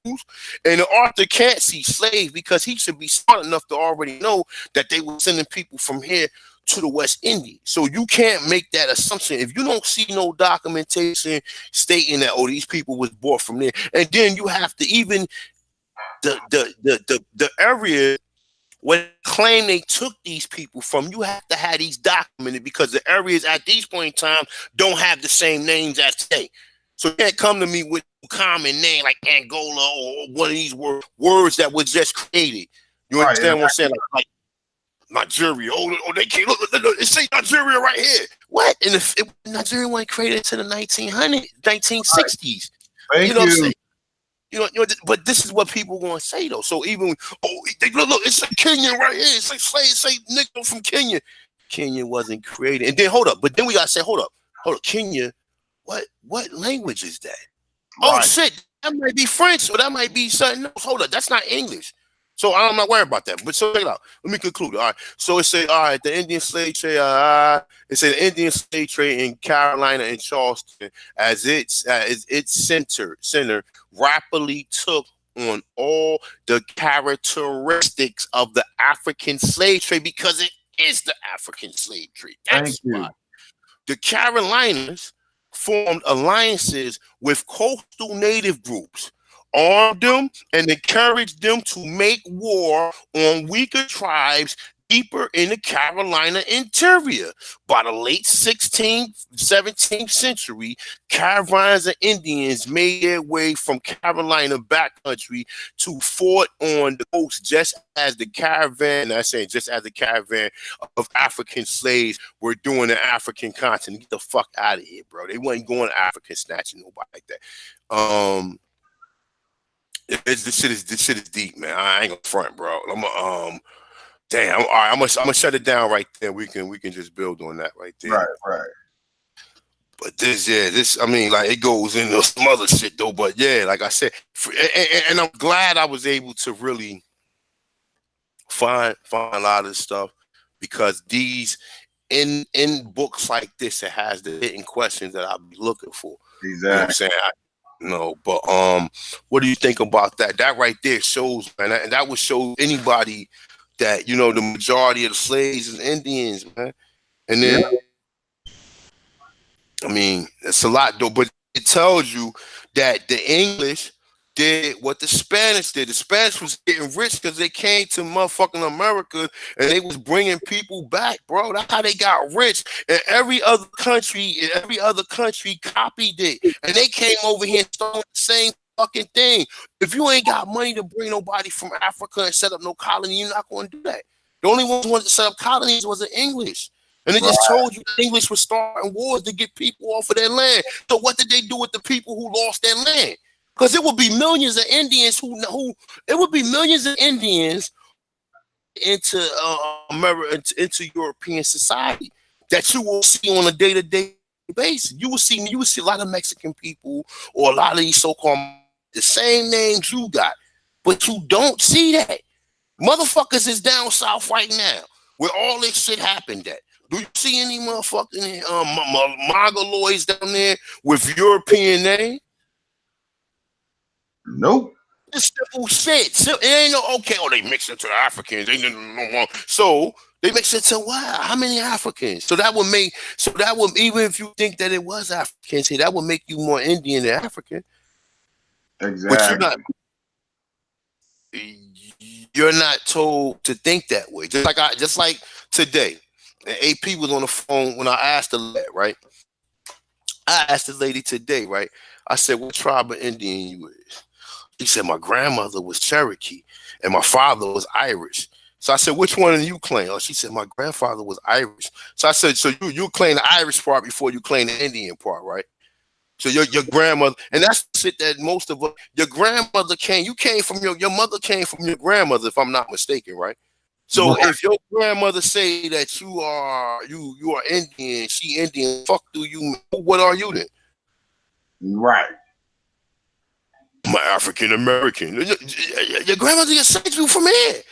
used, and the author can't see slave because he should be smart enough to already know that they were sending people from here to the West Indies. So you can't make that assumption if you don't see no documentation stating that these people was brought from there, and then you have to even the area when they claim they took these people from, you have to have these documented because the areas at these point in time don't have the same names as today. So you can't come to me with a common name like Angola or one of these words that was just created. You Right. understand what I'm saying? Like Nigeria. They can't look. It say Nigeria right here. What? And if Nigeria wasn't created to the 1960s. Thank You know what I'm you. saying? But this is what people gonna say though. So even they look, it's like Kenya right here. It's like say nigga from Kenya. Kenya wasn't created. And then hold up. But then we gotta say, hold up, Kenya. What language is that? Oh Right. shit, that might be French or that might be something else. Hold up, that's not English. So I'm not worried about that. But so check it out. Let me conclude. All right. So it say, all right, the Indian slave trade. It said the Indian slave trade in Carolina and Charleston as its center rapidly took on all the characteristics of the African slave trade because it is the African slave trade. Thank That's you. why the Carolinas formed alliances with coastal native groups, armed them, and encouraged them to make war on weaker tribes deeper in the Carolina interior. By the late 16th, 17th century, caravans of Indians made their way from Carolina backcountry to fort on the coast, just as the caravan, I say just as the caravan of African slaves were doing the African continent. Get the fuck out of here, bro. They wasn't going African snatching nobody like that. This shit is deep, man. I ain't gonna front, bro. Damn. All right, I'm gonna shut it down right there. We can just build on that right there. Right, right. But this, I mean, like it goes into some other shit though. But yeah, like I said, and I'm glad I was able to really find a lot of this stuff because these in books like this, it has the hidden questions that I'll be looking for. You know what I'm Exactly. saying? No, but what do you think about that? That right there shows, man, and that would show anybody that the majority of the slaves is Indians, man. And Yeah. then I mean, it's a lot though, but it tells you that the English did what the Spanish did. The Spanish was getting rich because they came to motherfucking America and they was bringing people back, bro. That's how they got rich. And every other country copied it, and they came over here and started the same fucking thing. If you ain't got money to bring nobody from Africa and set up no colony, you're not going to do that. The only ones who wanted to set up colonies was the English. And it Right. just told you the English was starting wars to get people off of their land. So what did they do with the people who lost their land? Because it would be millions of Indians who it would be millions of Indians into America, into European society that you will see on a day-to-day basis. You will see a lot of Mexican people or a lot of these so-called the same names you got, but you don't see that. Motherfuckers is down south right now where all this shit happened at. Do you see any motherfucking Mongoloids down there with European names? Nope. This simple shit. It ain't no okay. Oh, they mix into the Africans. They didn't no more. So they mix into what? How many Africans? So that would make. So that would even if you think that it was Africans, that would make you more Indian than African. But you're not. Exactly. You're not told to think that way. Just like today, and AP was on the phone when I asked the right. I asked the lady today, right? I said, "What tribe of Indian you is?" He said, "My grandmother was Cherokee, and my father was Irish." So I said, "Which one do you claim?" Oh, she said, "My grandfather was Irish." So I said, "So you claim the Irish part before you claim the Indian part, right?" So your grandmother, and that's the shit that most of us, your grandmother came. You came from your mother came from your grandmother, if I'm not mistaken, right? So Right. if your grandmother say that you are Indian, she Indian, fuck do you? What are you then? Right. My African American. Your grandmother just sent you from here.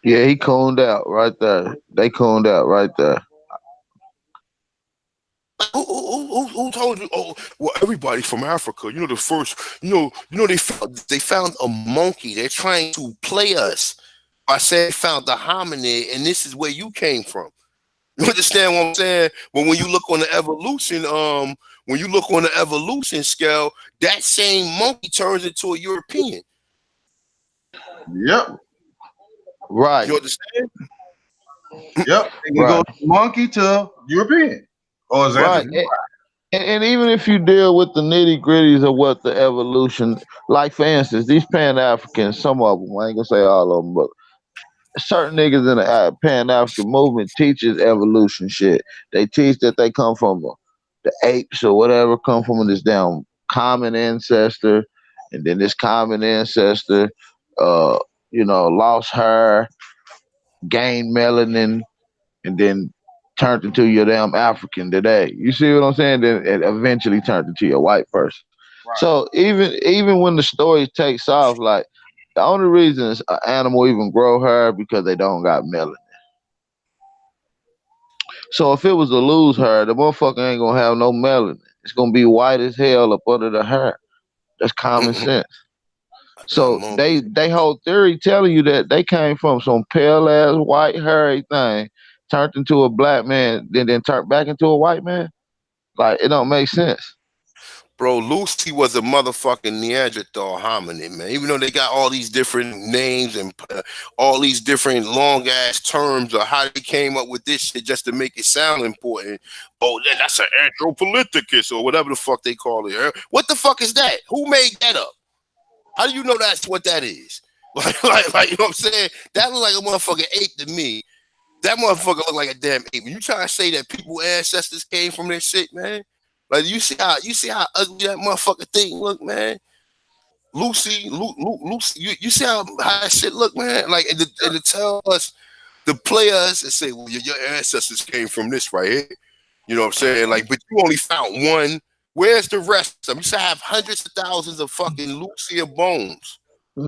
Yeah, he cooned out right there. They cooned out right there. Who told you? Oh, well, everybody from Africa. The first. They found a monkey. They're trying to play us. I said they found the hominid, and this is where you came from. You understand what I'm saying? But when you look on the evolution scale, that same monkey turns into a European. Yep. Right, You understand? Yep. It goes right, monkey to European. Or is that right. just And even if you deal with the nitty gritties of what the evolution, like for instance, these Pan Africans, some of them, I ain't gonna say all of them, but certain niggas in the Pan African movement teaches evolution shit. They teach that they come from the apes or whatever, come from this damn common ancestor, and then this common ancestor, uh, lost hair, gained melanin, and then turned into your damn African today. You see what I'm saying? Then it eventually turned into your white person. right? So even when the story takes off, like the only reason an animal even grow hair because they don't got melanin. So if it was a lose hair, the motherfucker ain't gonna have no melanin. It's gonna be white as hell up under the hair. That's common Mm-mm. sense. That So monkey. they whole theory telling you that they came from some pale ass white hairy thing, turned into a black man, then turned back into a white man. Like it don't make sense. Bro, Lucy was a motherfucking Neanderthal hominid, man. Even though they got all these different names and all these different long ass terms of how they came up with this shit just to make it sound important. Oh, that's an anthropolithecus or whatever the fuck they call it. What the fuck is that? Who made that up? How do you know that's what that is? Like, you know what I'm saying? That look like a motherfucking ape to me. That motherfucker look like a damn ape. When you trying to say that people ancestors came from this shit, man. Like you see how ugly that motherfucker thing look, man. Lucy, you see how that shit look, man. Like and to tell us the players and say, well, your ancestors came from this right here. You know what I'm saying? Like, but you only found one. Where's the rest of them? You should have hundreds of thousands of fucking Lucia bones.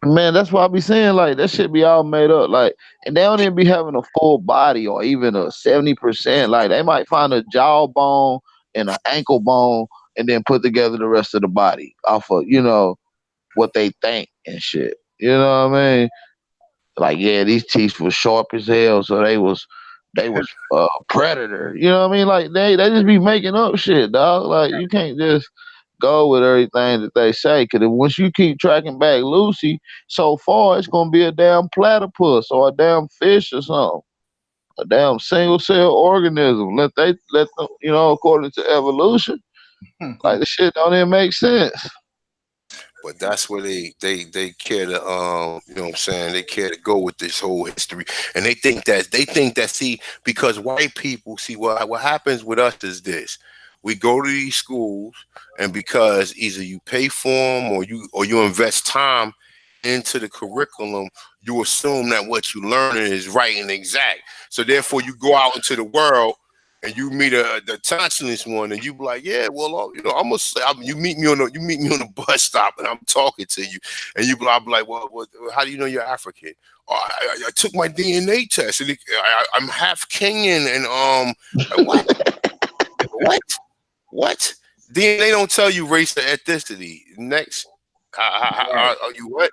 Man, that's why I be saying like that shit be all made up. Like, and they don't even be having a full body or even a 70%. Like, they might find a jawbone and an ankle bone, and then put together the rest of the body off of what they think and shit. You know what I mean? Like, yeah, these teeth was sharp as hell, so they was predator. You know what I mean? Like, they just be making up shit, dog. Like, you can't just go with everything that they say, because once you keep tracking back Lucy, so far it's gonna be a damn platypus or a damn fish or something, a damn single cell organism. Let them, according to evolution, like the shit don't even make sense. But that's where they care to you know what I'm saying, they care to go with this whole history. And they think that see, because white people see what happens with us is this. We go to these schools, and because either you pay for them or you invest time into the curriculum, you assume that what you learn is right and exact. So therefore you go out into the world and you meet the touchless one, and you be like, yeah, well, I'm gonna say, you meet me on the bus stop, and I'm talking to you, and I'm like, well, how do you know you're African? Oh, I took my DNA test, and I'm half Kenyan, and what, what, what? DNA don't tell you race or ethnicity. Next, are you what?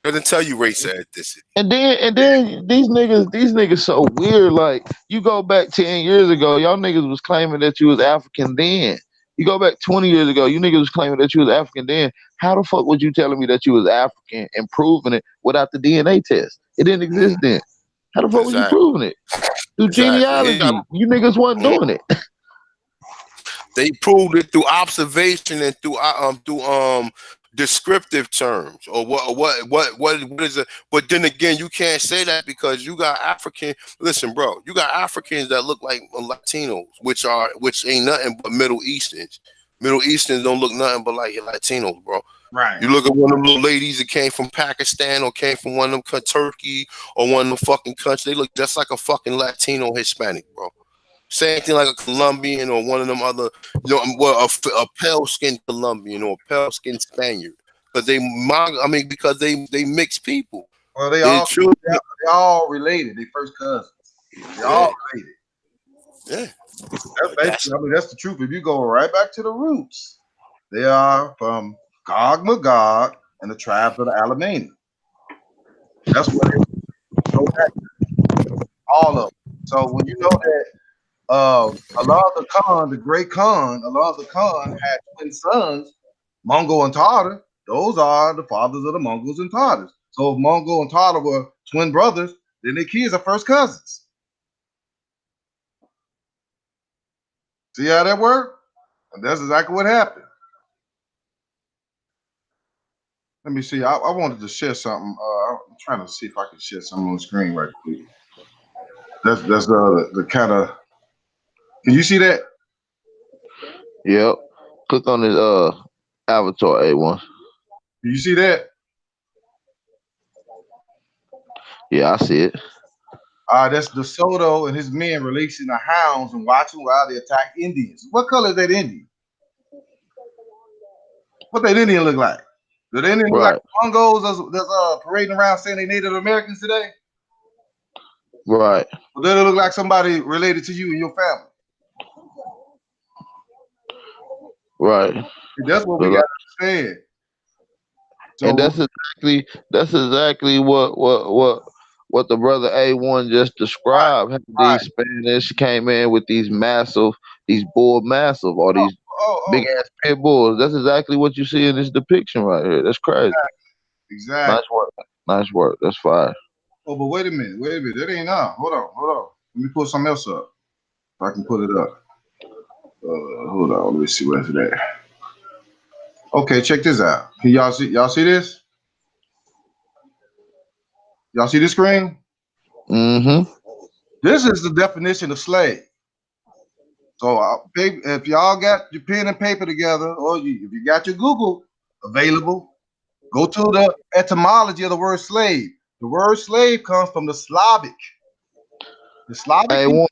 Doesn't tell you race or ethnicity. And then these niggas so weird. Like, you go back 10 years ago, y'all niggas was claiming that you was African then. You go back 20 years ago, you niggas was claiming that you was African then. How the fuck was you telling me that you was African and proving it without the DNA test? It didn't exist then. How the fuck was you Exactly. proving it? Through Exactly. genealogy. You niggas wasn't doing it. They proved it through observation and through descriptive terms, or what is it? But then again, you can't say that because you got African. Listen, bro, you got Africans that look like Latinos, which ain't nothing but Middle Easterns. Middle Easterns don't look nothing but like Latinos, bro. Right. You look at one of them little ladies that came from Pakistan or came from one of them Turkey or one of them fucking countries. They look just like a fucking Latino Hispanic, bro. Same thing like a Colombian or one of them other, well, a pale skinned Colombian or a pale skinned Spaniard, because because they mix people. Well, They truly, they all related. They first cousins. They all yeah, related. yeah. That's basically, I mean, that's the truth. If you go right back to the roots, they are from Gog Magog and the tribes of the Alamein. That's where they go back, all of them. So when you know that Allah the Khan, the great Khan, Allah the Khan had twin sons, Mongol and Tartar. Those are the fathers of the Mongols and Tartars. So if Mongol and Tartar were twin brothers, then their kids are first cousins. See how that worked? And that's exactly what happened. Let me see. I wanted to share something. I'm trying to see if I can share something on the screen right quick. That's the kind of. Can you see that? Yep. Click on this avatar A1. Can you see that? Yeah, I see it. That's De Soto and his men releasing the hounds and watching while they attack Indians. What color is that Indian? What that Indian look like? Do the Indian look like Right. Mongos that's parading around saying they Native Americans today? Right. Or do they look like somebody related to you and your family? Right. And that's what we Look got like- to understand. And So that's exactly what the brother A1 just right, described. How right. these Spanish came in with these bull massive, or these Big oh. ass pit bulls. That's exactly what you see in this depiction right here. That's crazy. Exactly. Nice work. Nice work. That's fire. Oh, but wait a minute. Wait a minute. That ain't enough. Hold on. Let me pull something else up. If I can pull it up. Hold on. Let me see where's it at. Okay, check this out. Can y'all see? Y'all see this? Y'all see this screen? Mm-hmm. This is the definition of slave. So, if y'all got your pen and paper together, or if you got your Google available, go to the etymology of the word slave. The word slave comes from the Slavic. The Slavic Hey, people one.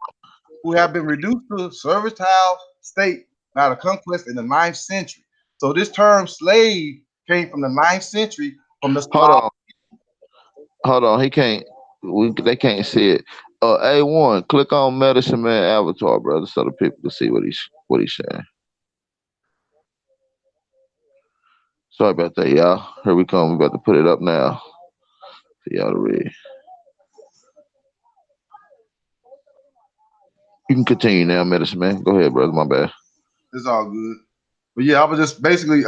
who have been reduced to a servile state by the conquest in the ninth century. So this term slave came from the ninth century from the Hold Slav. on. Hold on. He can't. They can't see it. A1. Click on Medicine Man avatar, brother, so the people can see what he's saying. Sorry about that, y'all. Here we come. We about to put it up now for y'all to read. You can continue now, Medicine Man. Go ahead, brother. My bad. It's all good. But yeah, I was just basically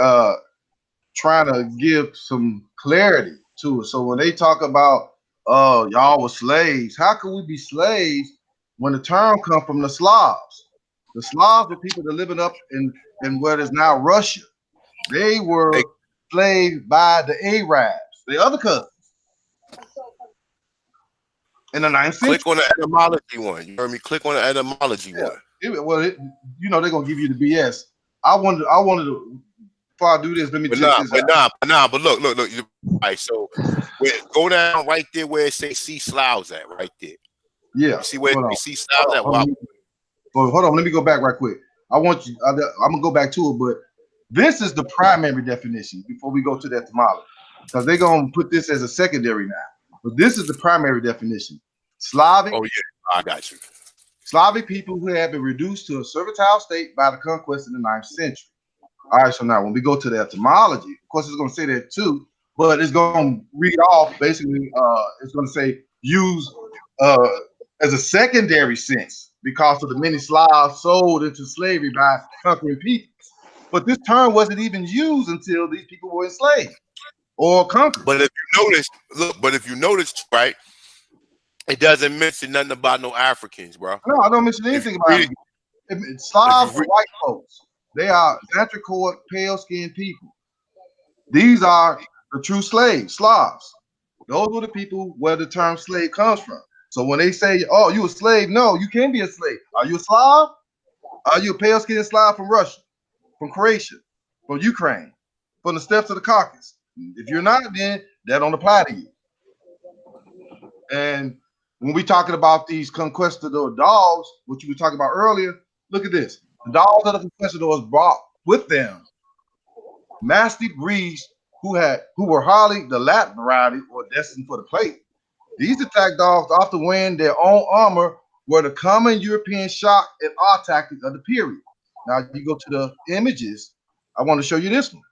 trying to give some clarity to it. So when they talk about y'all were slaves, how could we be slaves when the term come from the Slavs? The Slavs were people that living up in what is now Russia. They Hey, were enslaved by the Arabs, the other cousins, in the ninth century. click on the etymology one. You heard me? Click on the etymology Yeah. one. They're gonna give you the BS. I wanted to. Before I do this, let me But check nah, this but out. nah, but nah, but look. All right, so go down right there where it says see sloughs at, right there. Yeah, You see where hold you on, see sloughs at? Wow. hold on. Let me go back right quick. I want you. I'm gonna go back to it, but this is the primary definition before we go to the etymology, because they're gonna put this as a secondary now. But this is the primary definition: Slavic Oh yeah, I got you. Slavic people who had been reduced to a servile state by the conquest in the ninth century. All right, so now when we go to the etymology, of course, it's going to say that too, but it's going to read off basically, it's going to say use uh, as a secondary sense because of the many Slavs sold into slavery by conquering peoples. But this term wasn't even used until these people were enslaved or conquered. But if you notice, look, but if you notice, right, it doesn't mention nothing about no Africans, bro. No, I don't mention If you anything about read it, it. if you Slavs are read, white folks. They are anthropoid, pale-skinned people. These are the true slaves, Slavs. Those were the people where the term slave comes from. So when they say, "Oh, you a slave?" No, you can be a slave. Are you a Slav? Are you a pale-skinned Slav from Russia, from Croatia, from Ukraine, from the steppes of the Caucasus? If you're not, then that don't apply to you. And when we talking about these conquistador dogs, what you were talking about earlier, look at this. The dogs of the conquistadors brought with them mastiff breeds who were hardly the Latin variety or destined for the plate. These attack dogs often wearing their own armor were the common European shock and awe tactic of the period. Now you go to the images. I want to show you this one.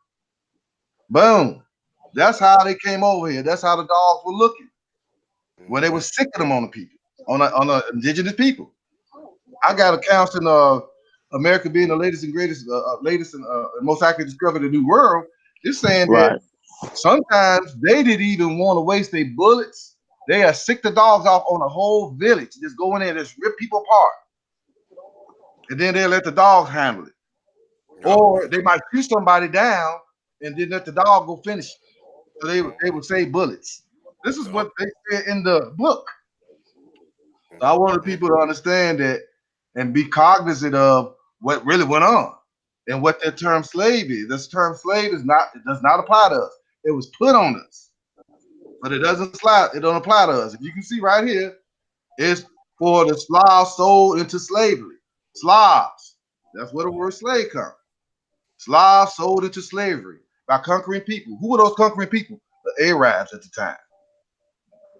Boom. That's how they came over here. That's how the dogs were looking when they were sick of them on the people, on the indigenous people. I got accounts in America being the latest and greatest, latest and most accurate discovery of the new world. It's saying that Right. sometimes they didn't even want to waste their bullets. They are sick the dogs off on a whole village. Just go in there and just rip people apart. And then they let the dogs handle it. yup. Or they might shoot somebody down and then let the dog go finish it. So they would save bullets. This is Yup. what they said in the book. So I wanted Mhm. people to understand that and be cognizant of what really went on and what that term slave is. This term slave is not, it does not apply to us. It was put on us, but it doesn't slide, it don't apply to us. If you can see right here, it's for the Slavs sold into slavery. Slavs. That's where the word slave comes. Slavs sold into slavery by conquering people. Who were those conquering people? The Arabs at the time.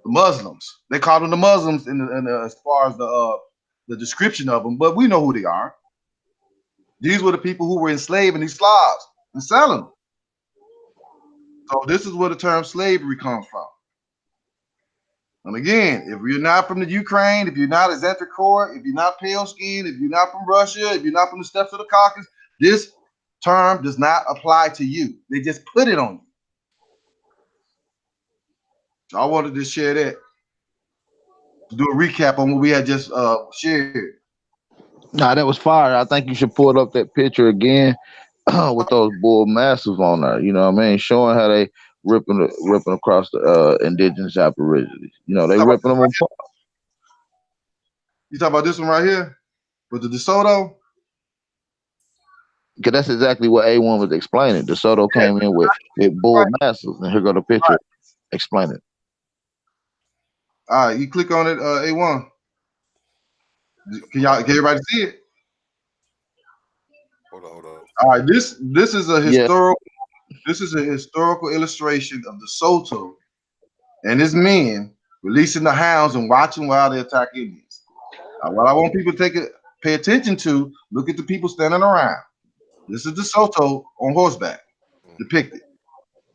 The Muslims. They called them the Muslims as far as the description of them, but we know who they are. These were the people who were enslaving these Slavs and selling them. So this is where the term slavery comes from. And again, if you're not from the Ukraine, if you're not a Zentricor, if you're not pale skinned, if you're not from Russia, if you're not from the steppes of the Caucasus, This term does not apply to you. They just put it on you. So I wanted to share that to do a recap on what we had just shared. Nah, that was fire. I think you should pull up that picture again with those bull massive on there. You know what I mean? Showing how they ripping across the indigenous aborigines. You know, You they talk about ripping this them right apart. here? You talk about this one right here with the DeSoto? Cause that's exactly what A1 was explaining. De Soto Yeah, came in with bull right, massive, and here go the picture right. explaining. All right, you click on it, A1. Can everybody see it? Hold up. All right, Yeah, this is a historical illustration of the Soto and his men releasing the hounds and watching while they attack Indians. What I want people to pay attention to, look at the people standing around. This is the Soto on horseback depicted.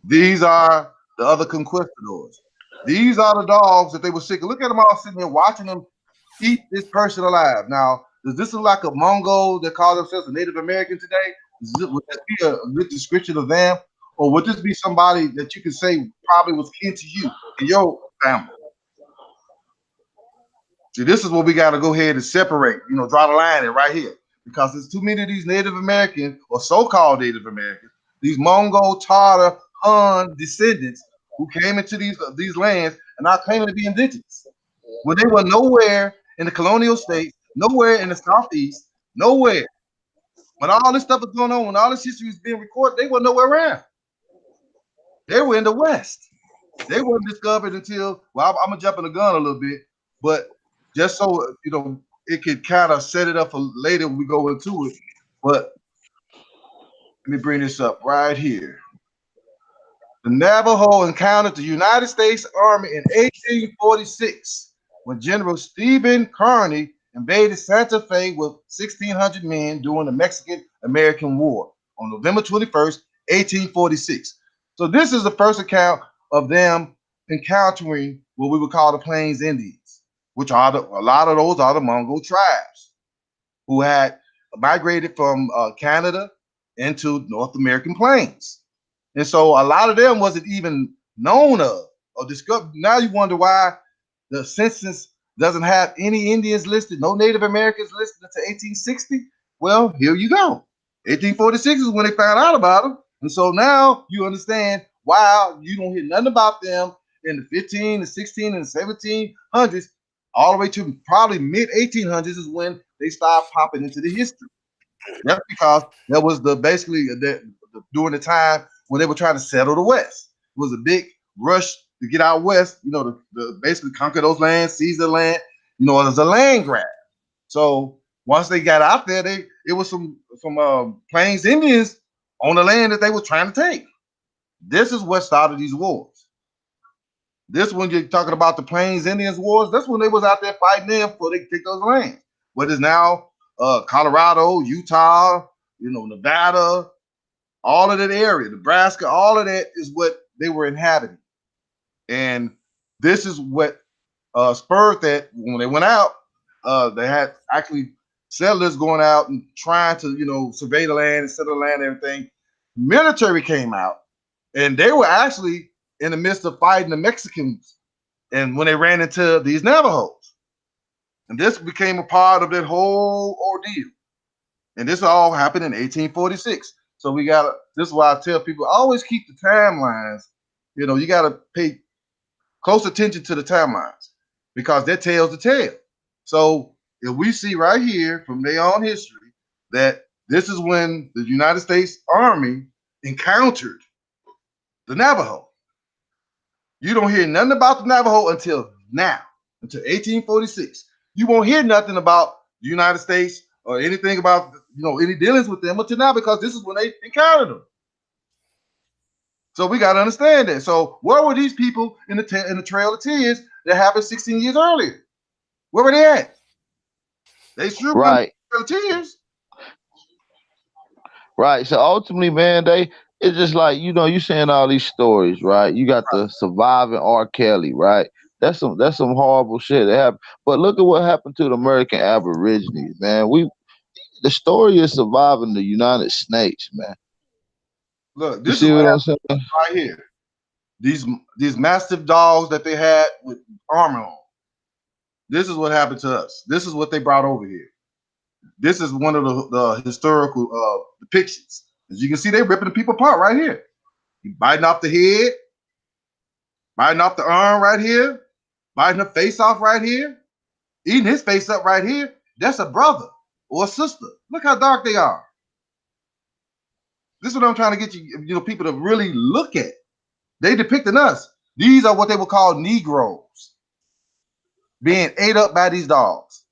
These are the other conquistadors. These are the dogs that they were sick. Look at them all sitting here watching them eat this person alive. Now, does this look like a Mongol that call themselves a Native American today? Would this be a good description of them? Or would this be somebody that you could say probably was kin to you and your family? See, this is what we got to go ahead and separate, draw the line in right here. Because there's too many of these Native American or so-called Native Americans, these Mongol, Tartar, Han descendants who came into these lands and are claiming to be indigenous. When they were nowhere in the colonial states, nowhere in the southeast, nowhere. When all this stuff was going on, when all this history was being recorded, they were nowhere around. They were in the West. They weren't discovered until, well, I'm gonna jump in the gun a little bit, but just so it could kind of set it up for later when we go into it. But let me bring this up right here. The Navajo encountered the United States Army in 1846 when General Stephen Kearny invaded Santa Fe with 1,600 men during the Mexican-American War on November 21st, 1846. So this is the first account of them encountering what we would call the Plains Indians, which are a lot of those are the Mongol tribes who had migrated from Canada into North American plains. And so a lot of them wasn't even known of or discovered. Now you wonder why the census doesn't have any Indians listed, no Native Americans listed until 1860. Well, here you go. 1846 is when they found out about them. And so now you understand why you don't hear nothing about them in the 15, the 16, and the 1700s, all the way to probably mid 1800s is when they start popping into the history. That's because that was during the time when they were trying to settle the West. It was a big rush to get out west, to basically conquer those lands, seize the land. It was a land grab. So once they got out there, it was some Plains Indians on the land that they were trying to take. This is what started these wars. This when you're talking about the Plains Indians wars, that's when they was out there fighting them before they take those lands. What is now Colorado, Utah, Nevada, all of that area, Nebraska, all of that is what they were inhabiting. And this is what spurred that when they went out, they had actually settlers going out and trying to, survey the land and settle the land and everything. Military came out and they were actually in the midst of fighting the Mexicans and when they ran into these Navajos. And this became a part of that whole ordeal. And this all happened in 1846. So this is why I tell people always keep the timelines. You got to pay close attention to the timelines because that tells the tale. So if we see right here from their own history that this is when the United States Army encountered the Navajo. You don't hear nothing about the Navajo until now, until 1846. You won't hear nothing about the United States or anything about any dealings with them until now because this is when they encountered them. So we got to understand that. So where were these people in the Trail of Tears that happened 16 years earlier? Where were they at? They sure were in right, the Trail of Tears. right. So ultimately, man, it's just like you saying all these stories, right? You got the surviving R. Kelly, right? That's some horrible shit that happened. But look at what happened to the American Aborigines, man. the story is surviving the United States, man. Look, You this is see what what I'm happened saying? right here. These massive dogs that they had with armor on. This is what happened to us. This is what they brought over here. This is one of the historical depictions. As you can see, they ripping the people apart right here. He biting off the head, biting off the arm right here, biting the face off right here, eating his face up right here. That's a brother or a sister. Look how dark they are. This is what I'm trying to get people to really look at. They depicting us. These are what they would call Negroes being ate up by these dogs.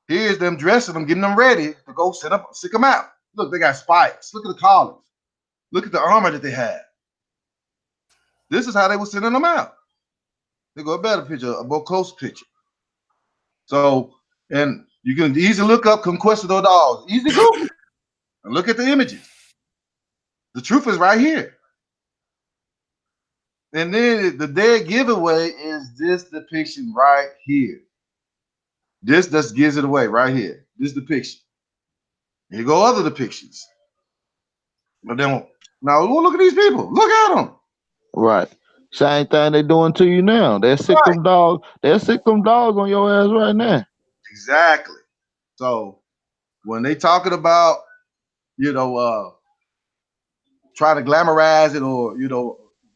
Here's them dressing them, getting them ready to go sick them out. Look, they got spikes. Look at the collars. Look at the armor that they have. This is how they were sending them out. They go a better picture, a more close picture. So, and you can easily look up conquistador dogs. Easy Google and look at the images. The truth is right here. And then the dead giveaway is this depiction right here. This just gives it away right here. This depiction. Here go other depictions. But then now look at these people. Look at them. Right. Same thing they doing to you now. They'll sick Right. them dogs. They'll sick them dogs on your ass right now. Exactly. So when they talking about, you know, try to glamorize it or,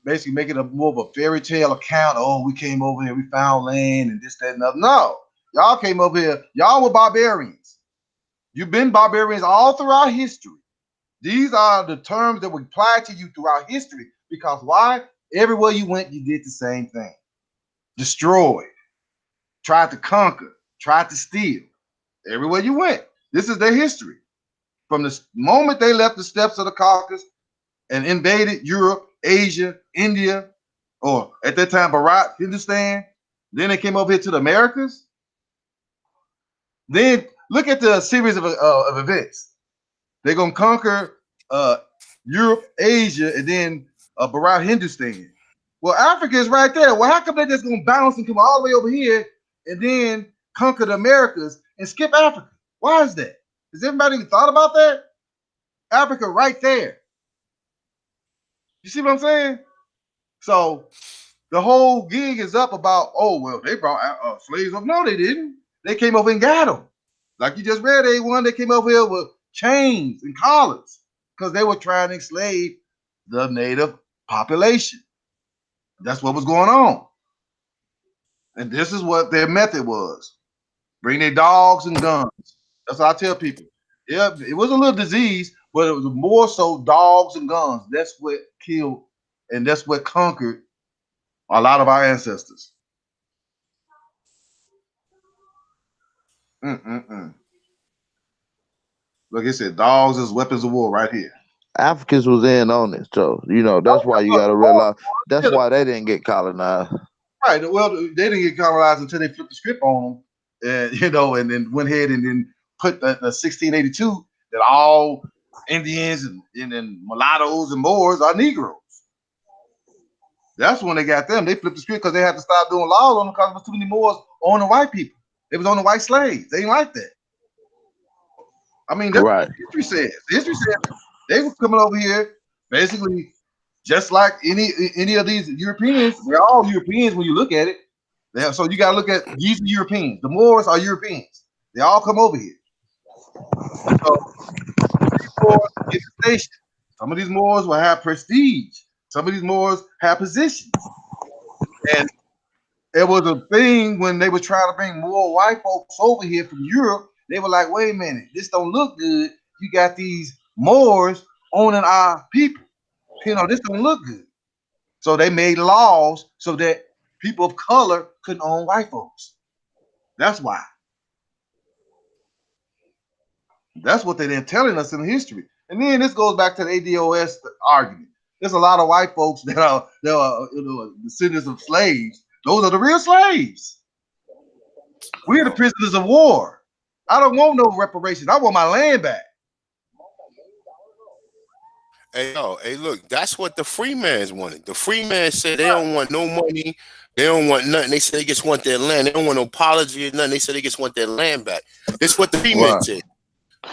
basically make it a more of a fairy tale account. Oh, we came over here, we found land and this, that, and other. No, y'all came over here. Y'all were barbarians. You've been barbarians all throughout history. These are the terms that were applied to you throughout history because why? Everywhere you went, you did the same thing. Destroyed, tried to conquer, tried to steal. Everywhere you went. This is their history. From the moment they left the steppes of the Caucasus and invaded Europe, Asia, India, or at that time, Bharat, Hindustan. Then they came over here to the Americas. Then look at the series of events. They're going to conquer Europe, Asia, and then Bharat, Hindustan. Well, Africa is right there. Well, how come they just going to bounce and come all the way over here and then conquer the Americas and skip Africa? Why is that? Has everybody thought about that? Africa right there. You see what I'm saying? So the whole gig is up about, oh, well, they brought slaves up. No, they didn't. They came over and got them. Like you just read, they came over here with chains and collars because they were trying to enslave the native population. That's what was going on. And this is what their method was. Bring their dogs and guns. That's what I tell people. Yeah, it was a little disease, but it was more so dogs and guns. That's what killed and that's what conquered a lot of our ancestors. Mm-mm-mm. Like I said, dogs as weapons of war right here. Africans was in on it, so that's why you got to realize that's why they didn't get colonized. Right. Well, they didn't get colonized until they flipped the script on them, and and then went ahead and then put the 1682 that all Indians and mulattoes and Moors are Negroes. That's when they got them. They flipped the script because they had to stop doing laws on them because there was too many Moors owning white people. They was on the white slaves. They didn't like that. I mean, that's Right. what history says. History says they were coming over here basically just like any of these Europeans. They're all Europeans when you look at it. So you got to look at these Europeans. The Moors are Europeans. They all come over here. So these Moors get the station. Some of these Moors will have prestige. Some of these Moors have positions. And it was a thing when they were trying to bring more white folks over here from Europe. They were like, wait a minute, this don't look good. You got these Moors owning our people. This don't look good. So they made laws so that people of color couldn't own white folks. That's why. That's what they're telling us in history. And then this goes back to the ADOS argument. There's a lot of white folks that are descendants of slaves. Those are the real slaves. We're the prisoners of war. I don't want no reparations. I want my land back. Hey yo, hey look, that's what the free mans wanted. The free man said they don't want no money, they don't want nothing. They said they just want their land. They don't want no apology or nothing. They said they just want their land back. This is what the free men Right, said.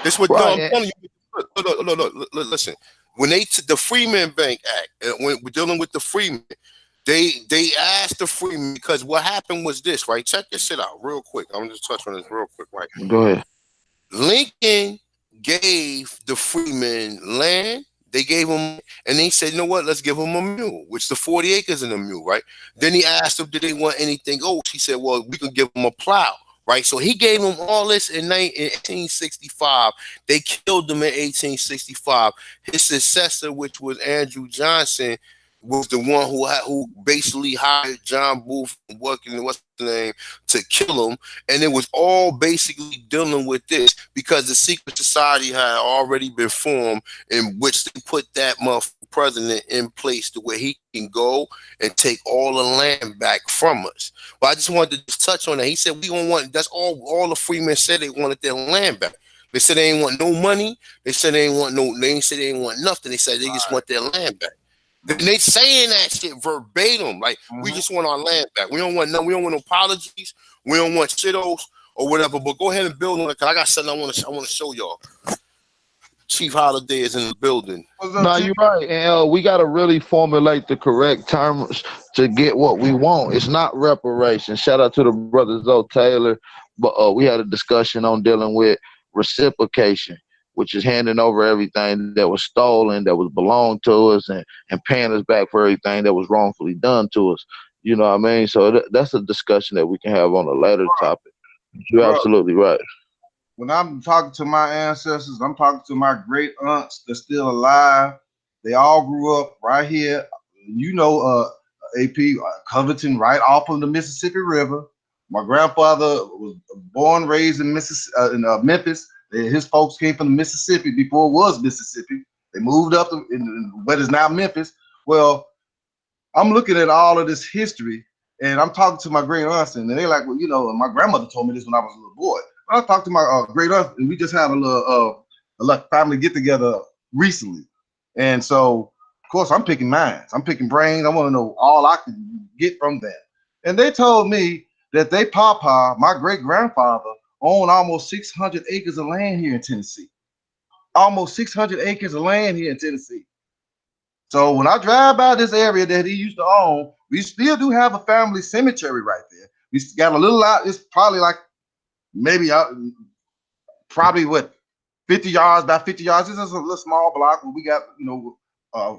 This what no, right. I'm telling you. Look, listen. When they took the Freeman Bank Act, when we're dealing with the freemen, they asked the freemen because what happened was this, right? Check this shit out real quick. I'm just touch on this real quick, right? Go ahead. Lincoln gave the freemen land. They gave them, and they said, you know what? Let's give them a mule, which the 40 acres in a mule, right? Then he asked them, did they want anything else? He said, well, we can give them a plow, right? So he gave them all this in 1865. They killed them in 1865. His successor, which was Andrew Johnson, was the one who basically hired John Booth working what's the name to kill him, and it was all basically dealing with this because the secret society had already been formed in which they put that president in place to where he can go and take all the land back from us. But I just wanted to just touch on that. He said we don't want. That's all the freemen said they wanted their land back. They said they ain't want no money. They said they ain't want no. They ain't said they ain't want nothing. They said they just want their land back. And they saying that shit verbatim. Like we just want our land back. We don't want no. We don't want no apologies. We don't want shittos or whatever. But go ahead and build on it. Cause I got something I want to show y'all. Chief Holiday is in the building. No, you're right, and we got to really formulate the correct terms to get what we want. It's not reparations. Shout out to the brother Zoe Taylor, but we had a discussion on dealing with reciprocation, which is handing over everything that was stolen, that was belonged to us, and paying us back for everything that was wrongfully done to us. You know what I mean? So that's a discussion that we can have on a later topic. You're Bro, absolutely right. when I'm talking to my ancestors, I'm talking to my great aunts that's still alive. They all grew up right here. You know, AP Covington, right off of the Mississippi River. My grandfather was born, raised in Memphis. His folks came from Mississippi before it was Mississippi. They moved up in what is now Memphis. Well, I'm looking at all of this history, and I'm talking to my great aunts, and they're like, well, you know, and my grandmother told me this when I was a little boy. I talked to my great aunt, and we just had a little family get together recently, and so of course I'm picking minds, I'm picking brains. I want to know all I can get from them, and they told me that they papa, my great grandfather, owned almost 600 acres of land here in Tennessee. Almost 600 acres of land here in Tennessee. So when I drive by this area that he used to own, we still do have a family cemetery right there. We got a little out. It's probably like maybe probably what 50 yards, about 50 yards. This is a little small block where we got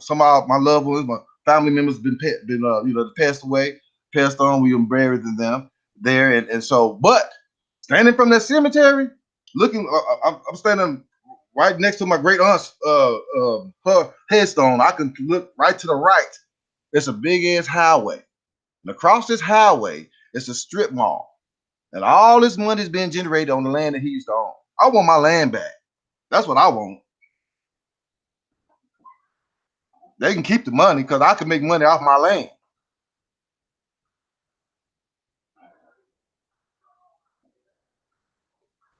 some of my loved ones, my family members been passed away, passed on. We buried them there, and so but standing from that cemetery, looking, I'm standing right next to my great aunt's her headstone. I can look right to the right. It's a big ass highway, and across this highway, it's a strip mall, and all this money is being generated on the land that he used to own. I want my land back. That's what I want. They can keep the money because I can make money off my land.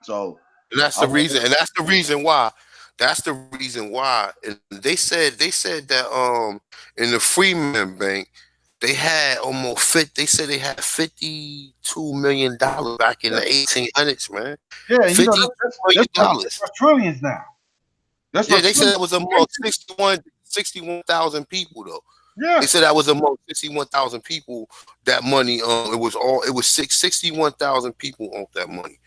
So And that's I the want. reason. And that's the reason why. That's the reason why. And they said that in the Freeman Bank they had almost fit. They said they had $52 million back in Yeah, the 1800s, man. yeah, you know Fifty million that's dollars. worth trillions now. That's Yeah, worth they said that trillions. was among 61,000 people though. They Yeah, said that was among 61,000 people. That money, it was 61,000 people on that money.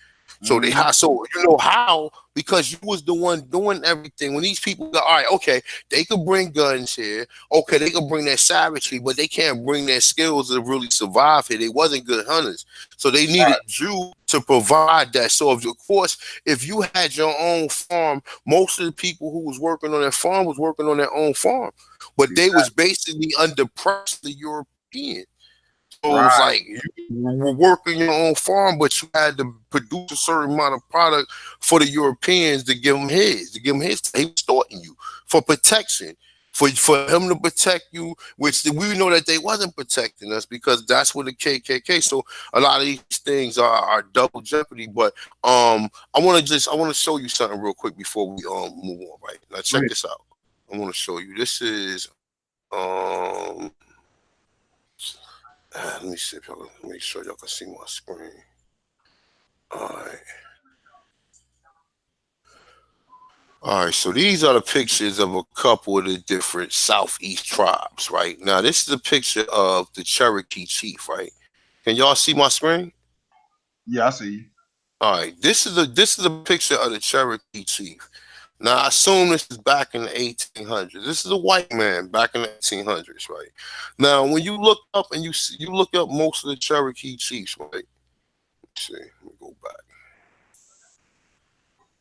So mhm. so you know how, because you was the one doing everything. When these people go, all right, okay, they could bring guns here, okay, they could bring their savagery, but they can't bring their skills to really survive here. They wasn't good hunters, so they needed you to provide that. So of course, if you had your own farm, most of the people who was working on that farm was working on their own farm, but they was basically under pressure the European. So it was Right. like you were working your own farm, but you had to produce a certain amount of product for the Europeans to give him his, He was extorting you for protection, for him to protect you, which we know that they wasn't protecting us because that's what the KKK. So a lot of these things are double jeopardy. But I want to show you something real quick before we move on. Right now, check Great. this out. I want to show you. This is um. Let me see if y'all can make sure y'all can see my screen. All right. All right, so these are the pictures of a couple of the different Southeast tribes, right? Now, this is a picture of the Cherokee chief, right? Can y'all see my screen? Yeah, I see you. All right, this is a picture of the Cherokee chief. Now, I assume this is back in the 1800s. This is a white man back in the 1800s, right? Now, when you look up and you look up most of the Cherokee chiefs, right? Let's see, let me go back.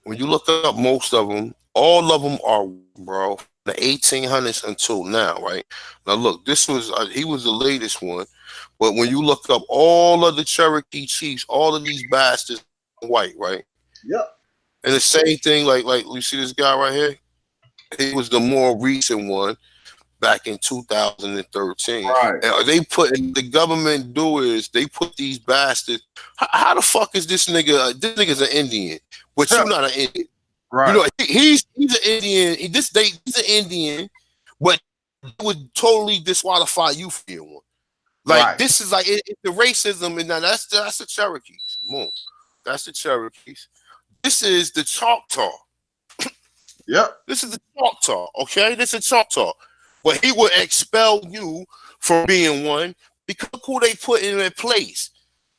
When you look up most of them, all of them are, bro, the 1800s until now, right? Now, look, this was he was the latest one, but when you look up all of the Cherokee chiefs, all of these bastards are white, right? Yep. And the same thing, like you see this guy right here. He was the more recent one back in 2013. Right. And they put the government do is they put these bastards. How the fuck is this nigga? This nigga's an Indian, but you not an Indian. You Right. know, he's an Indian. He's an Indian, but it would totally disqualify you for being one. Like Right. this is like the racism, and now that's the Cherokees. Boom, that's the Cherokees. This is the Choctaw. Yep. This is the Choctaw, okay? This is Choctaw. But he will expel you from being one because look who they put in their place.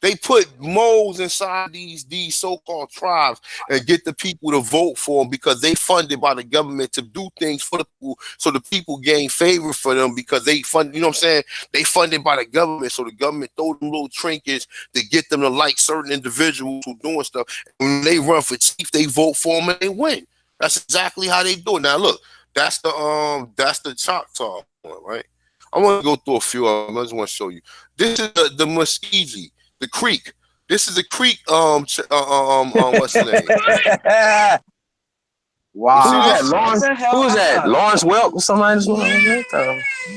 They put moles inside these so-called tribes and get the people to vote for them because they funded by the government to do things for the people, so the people gain favor for them because they fund. You know what I'm saying? They funded by the government, so the government throw them little trinkets to get them to like certain individuals who doing stuff. And when they run for chief, they vote for them and they win. That's exactly how they do it. Now look, that's the Choctaw one, right? I want to go through a few of them. I just want to show you. This is the Muskegee, the Creek. This is the Creek. What's the name? Wow. You see Who's that? this? Lawrence? Who's that? Lawrence Welk or somebody?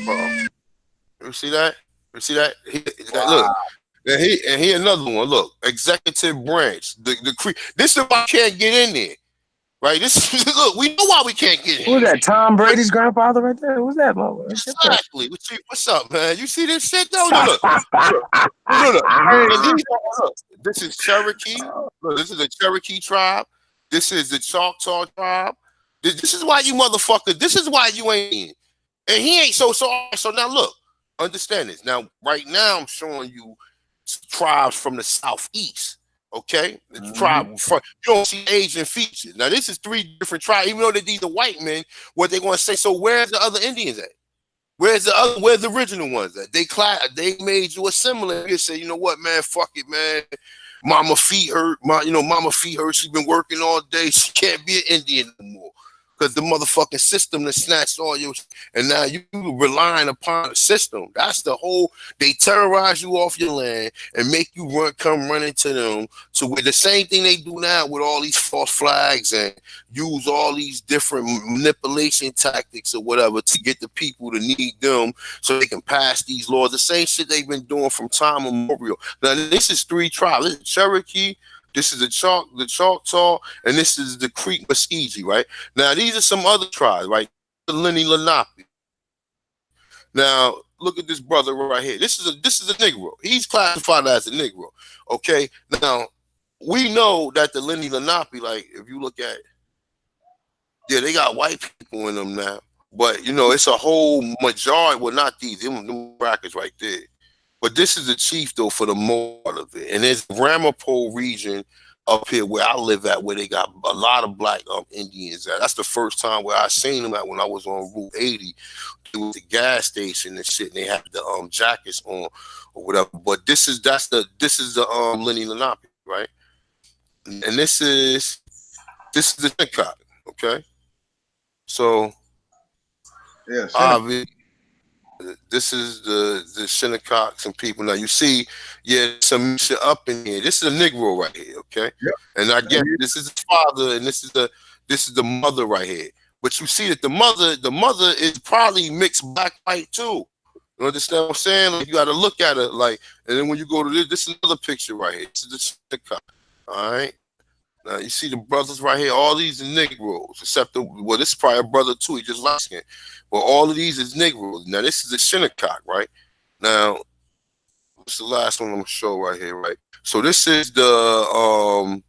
Bro, you see that? You see that? Wow. Look, and he another one. Look, executive branch, the Creek. This is why I can't get in there. Right, this look. We know why we can't get in. Who's that? Tom Brady's grandfather right there. Who's that, mother? Exactly. What's up, man? You see this shit though? Look. And look, this is Cherokee. Look, this is the Cherokee tribe. This is the Choctaw tribe. This is why you motherfucker. This is why you ain't in. And he ain't so. So now look, understand this. Now, right now, I'm showing you tribes from the southeast. Okay, the tribe. You don't see Asian features. Now, this is three different tribes. Even though that these are white men, what they going to say? So where's the other Indians at? Where's the original ones at? They made you assimilate. You say, you know what, man, fuck it, man. Mama feet hurt. Mama feet hurt. She's been working all day. She can't be an Indian no more. Because the motherfucking system that snatched all your and now you relying upon the system. That's the whole. They terrorize you off your land and make you come running to them. So with the same thing they do now with all these false flags and use all these different manipulation tactics or whatever to get the people to need them so they can pass these laws. The same shit they've been doing from time immemorial. Now this is three tribes. This is Cherokee. This is the Choctaw, and this is the Creek Muskegee, right? Now, these are some other tribes, right? The Lenni Lenape. Now, look at this brother right here. This is a Negro. He's classified as a Negro, okay? Now, we know that the Lenni Lenape, like, if you look at, yeah, they got white people in them now, but, it's a whole majority, well, not these, them brackets right there. But this is the chief, though, for the most part of it. And there's Ramapo region up here where I live at, where they got a lot of black Indians at. That's the first time where I seen them at when I was on Route 80. It was the gas station and shit, and they had the jackets on or whatever. But this is the Lenni Lenape, right? And this is the Shinnecock, okay? So Yeah. this is the Shinnecocks and people. Now you see, some shit up in here. This is a Negro right here, okay? Yep. And I guess this is his father, and this is the mother right here. But you see that the mother is probably mixed black white too. You understand what I'm saying? Like, you got to look at it like, and then when you go to this is another picture right here. This is the Shinnecock. All right. Now you see the brothers right here. All these are Negroes, except well, this is probably a brother too. He just light skinned. Well, all of these is Negroes. Now this is a Shinnecock, right? Now what's the last one I'm gonna show right here, right? So this is the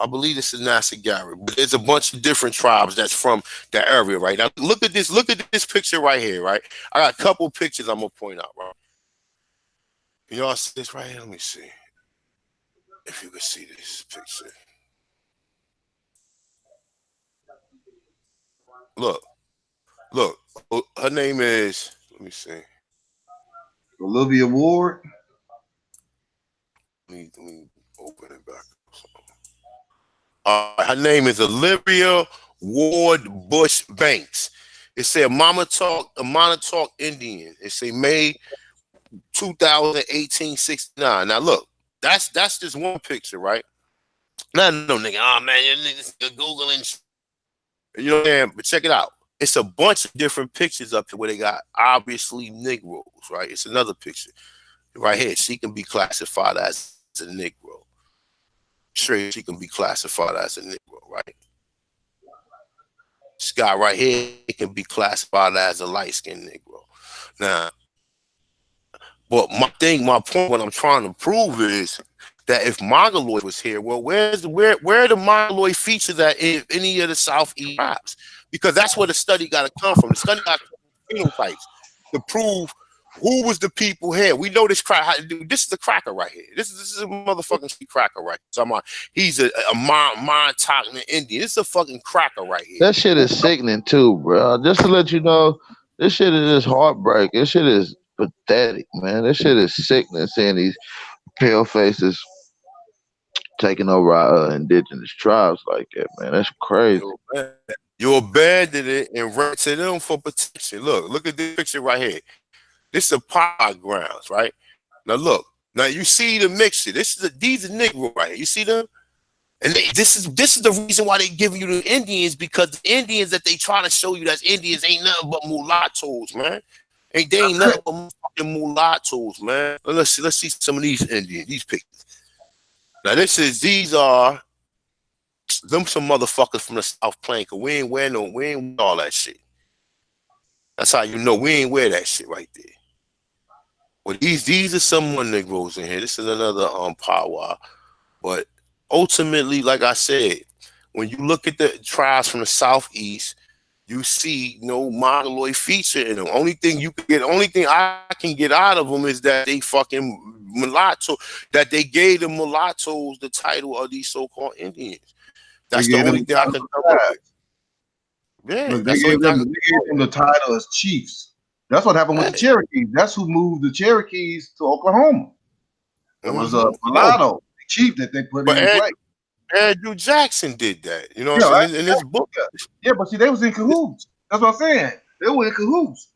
I believe this is Nassagari, but there's a bunch of different tribes that's from that area, right? Now look at this. Look at this picture right here, right? I got a couple pictures I'm gonna point out, right? Can y'all see this right here? Let me see if you can see this picture. Look, look. Her name is. Let me see. Olivia Ward. Let me open it back. Her name is Olivia Ward Bush Banks. It said a Montauk Indian. It say May 2018 69. Now look, that's just one picture, right? Now no nigga, oh man, you niggas Googling, you know what I'm saying? But check it out. It's a bunch of different pictures up here where they got obviously Negroes, right? It's another picture right here. She can be classified as a Negro. Straight, she can be classified as a Negro, right? This guy right here can be classified as a light-skinned Negro. Now, but my point, what I'm trying to prove is that if Mongoloid was here, well, where are the Mongoloid features at in any of the Southeast tribes? Because that's where the study got to come from. The study got to come from phenotypes to prove who was the people here. We know this crack. This is a cracker right here. This is a motherfucking street cracker right here. So he's a Montauk Indian. This is a fucking cracker right here. That shit is sickening too, bro. Just to let you know, this shit is just heartbreaking. This shit is pathetic, man. This shit is sickening. Seeing these pale faces taking over our indigenous tribes like that, man. That's crazy. You abandoned it and ran to them for protection. Look at this picture right here. This is a power grounds, right? Now look, now you see the mixture. These are Negro right here. You see them? And this is the reason why they give you the Indians, because the Indians that they try to show you that's Indians ain't nothing but mulattoes, man. They ain't nothing but fucking mulattoes, man. Let's see some of these Indians, these pictures. Now these are them some motherfuckers from the South Plain, cause we ain't wear all that shit. That's how you know we ain't wear that shit right there. Well, these are some more Negroes in here. This is another powwow. But ultimately, like I said, when you look at the tribes from the Southeast, you see no Mongoloid feature in them. Only thing I can get out of them is that they fucking mulatto, that they gave the mulattoes the title of these so-called Indians. That's the only thing I can cover. Yeah, look, they gave them the title as chiefs. That's what happened with the Cherokees. That's who moved the Cherokees to Oklahoma. It was a mulatto chief that they put in place. Andrew Jackson did that. You know what I'm saying? In his book. Yeah, but see, they was in cahoots. That's what I'm saying. They were in cahoots.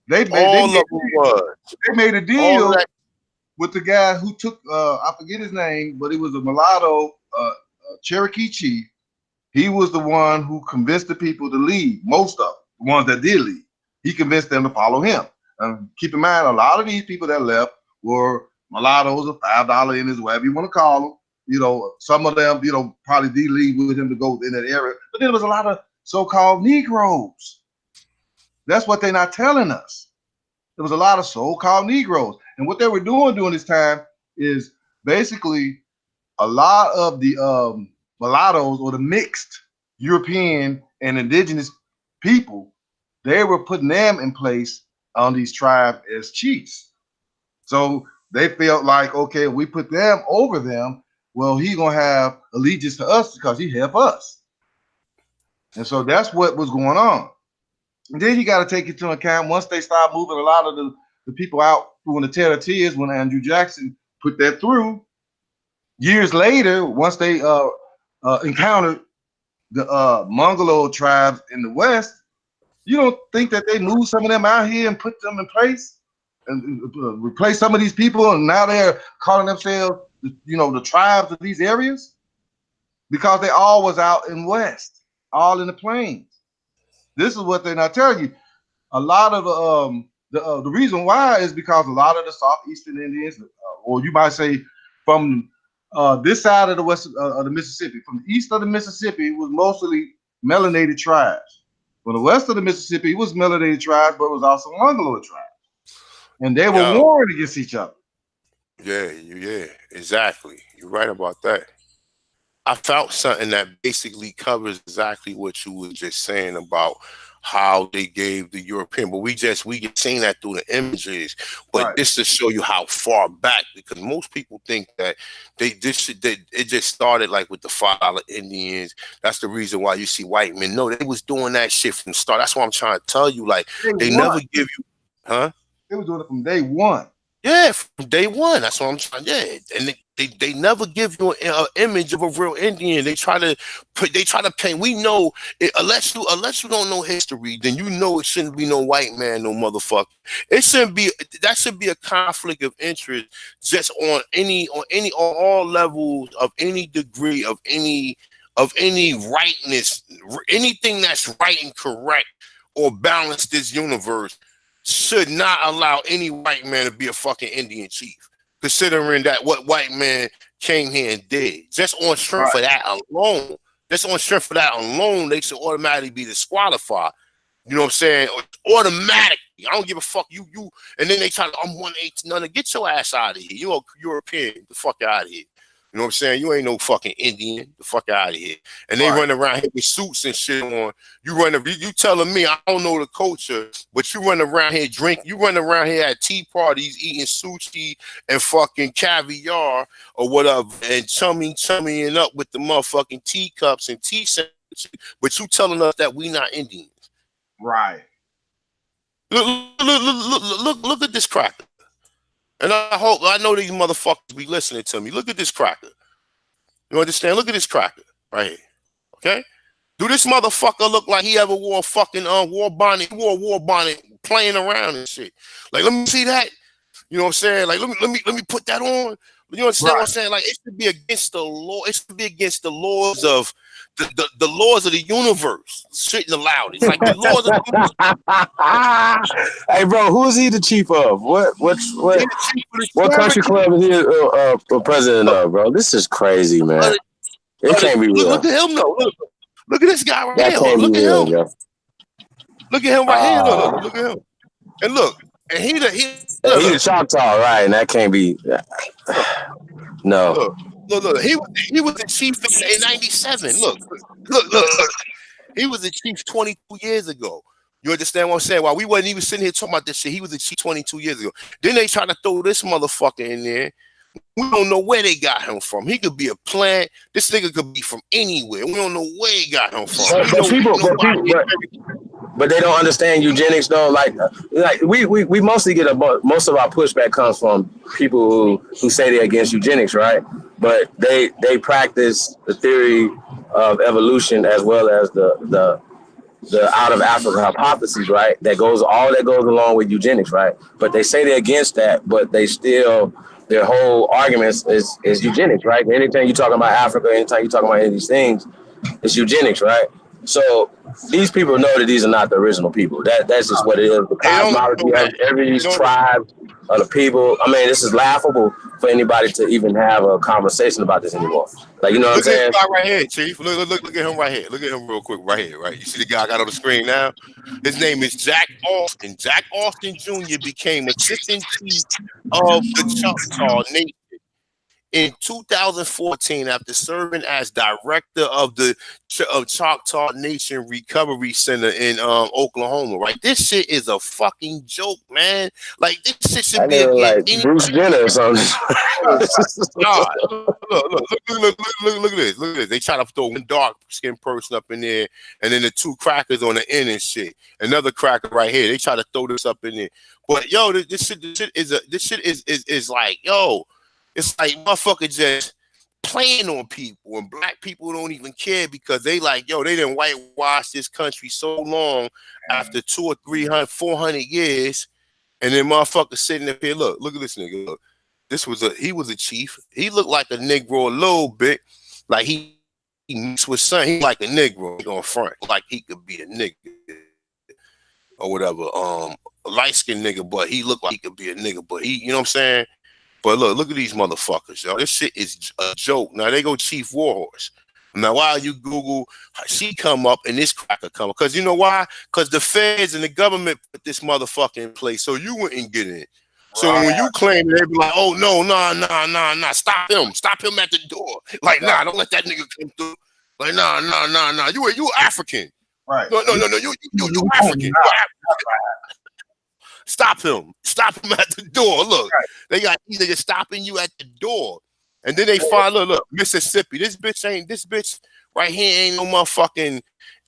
They made a deal with the guy who took I forget his name, but he was a mulatto Cherokee chief. He was the one who convinced the people to leave. Most of the ones that did leave, he convinced them to follow him. And keep in mind, a lot of these people that left were mulattoes, or $5 in his, whatever you want to call them. You know, some of them, you know, probably did leave with him to go in that area. But there was a lot of so-called Negroes. That's what they're not telling us. There was a lot of so-called Negroes. And what they were doing during this time is basically a lot of the mulattoes, or the mixed European and indigenous people, they were putting them in place on these tribes as chiefs. So they felt like, okay, we put them over them, well, he's gonna have allegiance to us because he helped us. And so that's what was going on. And then you got to take into account, once they start moving a lot of the people out during the Terror Tears, when Andrew Jackson put that through, years later, once they encountered the Mongoloid tribes in the West, you don't think that they moved some of them out here and put them in place and replace some of these people, and now they're calling themselves, you know, the tribes of these areas? Because they all was out in West, all in the plains. This is what they're not telling you. A lot of the reason why is because a lot of the Southeastern Indians, or you might say from This side of the west of the Mississippi, from the east of the Mississippi, was mostly melanated tribes. From the west of the Mississippi, it was melanated tribes, but it was also Mongoloid tribes, and they were Yo, warring against each other. yeah, exactly. You're right about that. I found something that basically covers exactly what you were just saying about how they gave the European, but we get seen that through the images. But Right, this to show you how far back, because most people think that it just started like with the $5 Indians. That's the reason why you see white men. No, they was doing that shit from the start. That's what I'm trying to tell you. Like day they one. never give you, huh? They were doing it from day one. Yeah, from day one. That's what I'm trying. Yeah, and they never give you an image of a real Indian. They try to paint. We know it, unless you don't know history, then you know it shouldn't be no white man, no motherfucker. It shouldn't be. That should be a conflict of interest just on all levels of any degree of any rightness, anything that's right and correct or balance this universe should not allow any white man to be a fucking Indian chief, considering that what white man came here and did. Just on strength Right, of that alone, they should automatically be disqualified. You know what I'm saying? Automatically. I don't give a fuck. You, and then they try to, I'm 1/8 none of get your ass out of here. You're a European. The fuck out of here. You know what I'm saying? You ain't no fucking Indian. The fuck out of here. And they right. run around here with suits and shit on. You telling me I don't know the culture, but you run around here you run around here at tea parties eating sushi and fucking caviar or whatever and chumming up with the motherfucking teacups and tea sets, but you telling us that we not Indians. Right. Look at this cracker. And I know these motherfuckers be listening to me. Look at this cracker. You understand? Look at this cracker right here. Okay? Do this motherfucker look like he ever wore a fucking war bonnet? He wore a war bonnet playing around and shit. Like, let me see that. You know what I'm saying? Like, let me put that on. You understand what I'm Right. saying? Like, it should be against the law. It should be against the laws of the laws of the universe. Shouldn't allow it. It's like the laws of the universe. Hey, bro, who is he the chief of? What country Cherokee. club is he president of, bro? This is crazy, man. It can't be Look real. at him though. Look at this guy right That here. can't be Look at real, him. bro. Look at him right here. Look at him. And look, and he He's a Choctaw, right? And that can't be. No. Look. He was the chief in '97. Look. He was the chief 22 years ago. You understand what I'm saying? While we wasn't even sitting here talking about this shit, he was the chief 22 years ago. Then they try to throw this motherfucker in there. We don't know where they got him from. He could be a plant. This nigga could be from anywhere. We don't know where he got him from. But they don't understand eugenics, though. Like we mostly get most of our pushback comes from people who say they're against eugenics, right? But they practice the theory of evolution as well as the out of Africa hypothesis, right? That goes along with eugenics, right? But they say they're against that, but they still their whole arguments is eugenics, right? Anytime you're talking about Africa, anytime you're talking about any of these things, it's eugenics, right? So these people know that these are not the original people. That's just what it is. The cosmology of every tribe of the people. I mean, this is laughable for anybody to even have a conversation about this anymore. Like, you know what I'm saying? Look at this guy right here, Chief. Look at him right here. Look at him real quick right here, right? You see the guy I got on the screen now? His name is Jack Austin. Jack Austin Jr. became assistant chief of the Choctaw Nation in 2014 after serving as director of the Choctaw Nation Recovery Center in Oklahoma. Right, this shit is a fucking joke, man. Like this shit should be like Bruce Jenner or something. God, look at this. Look at this. They try to throw one dark skinned person up in there, and then the two crackers on the end and shit. Another cracker right here. They try to throw this up in there, but yo, this shit is like, yo. It's like motherfucker just playing on people, and black people don't even care because they like, yo, they didn't whitewash this country so long after 200 or 300, 400 years, and then motherfucker sitting up here. Look at this nigga. Look, he was a chief. He looked like a Negro a little bit, like he mixed with son. He like a Negro on front, like he could be a nigga or whatever. A light skinned nigga, but he looked like he could be a nigga, but he, you know what I'm saying? But look at these motherfuckers, yo. This shit is a joke. Now they go Chief Warhorse. Now while you Google, she come up and this cracker come up. Because you know why? Because the feds and the government put this motherfucker in place so you wouldn't get in. So when you claim it, they be like, oh no, nah, stop him at the door. Like, nah, don't let that nigga come through. Like, nah, you African. Right. No, you African. Stop him at the door. Look, they got these niggas stopping you at the door. And then they find, look, Mississippi. This bitch right here ain't no motherfucking,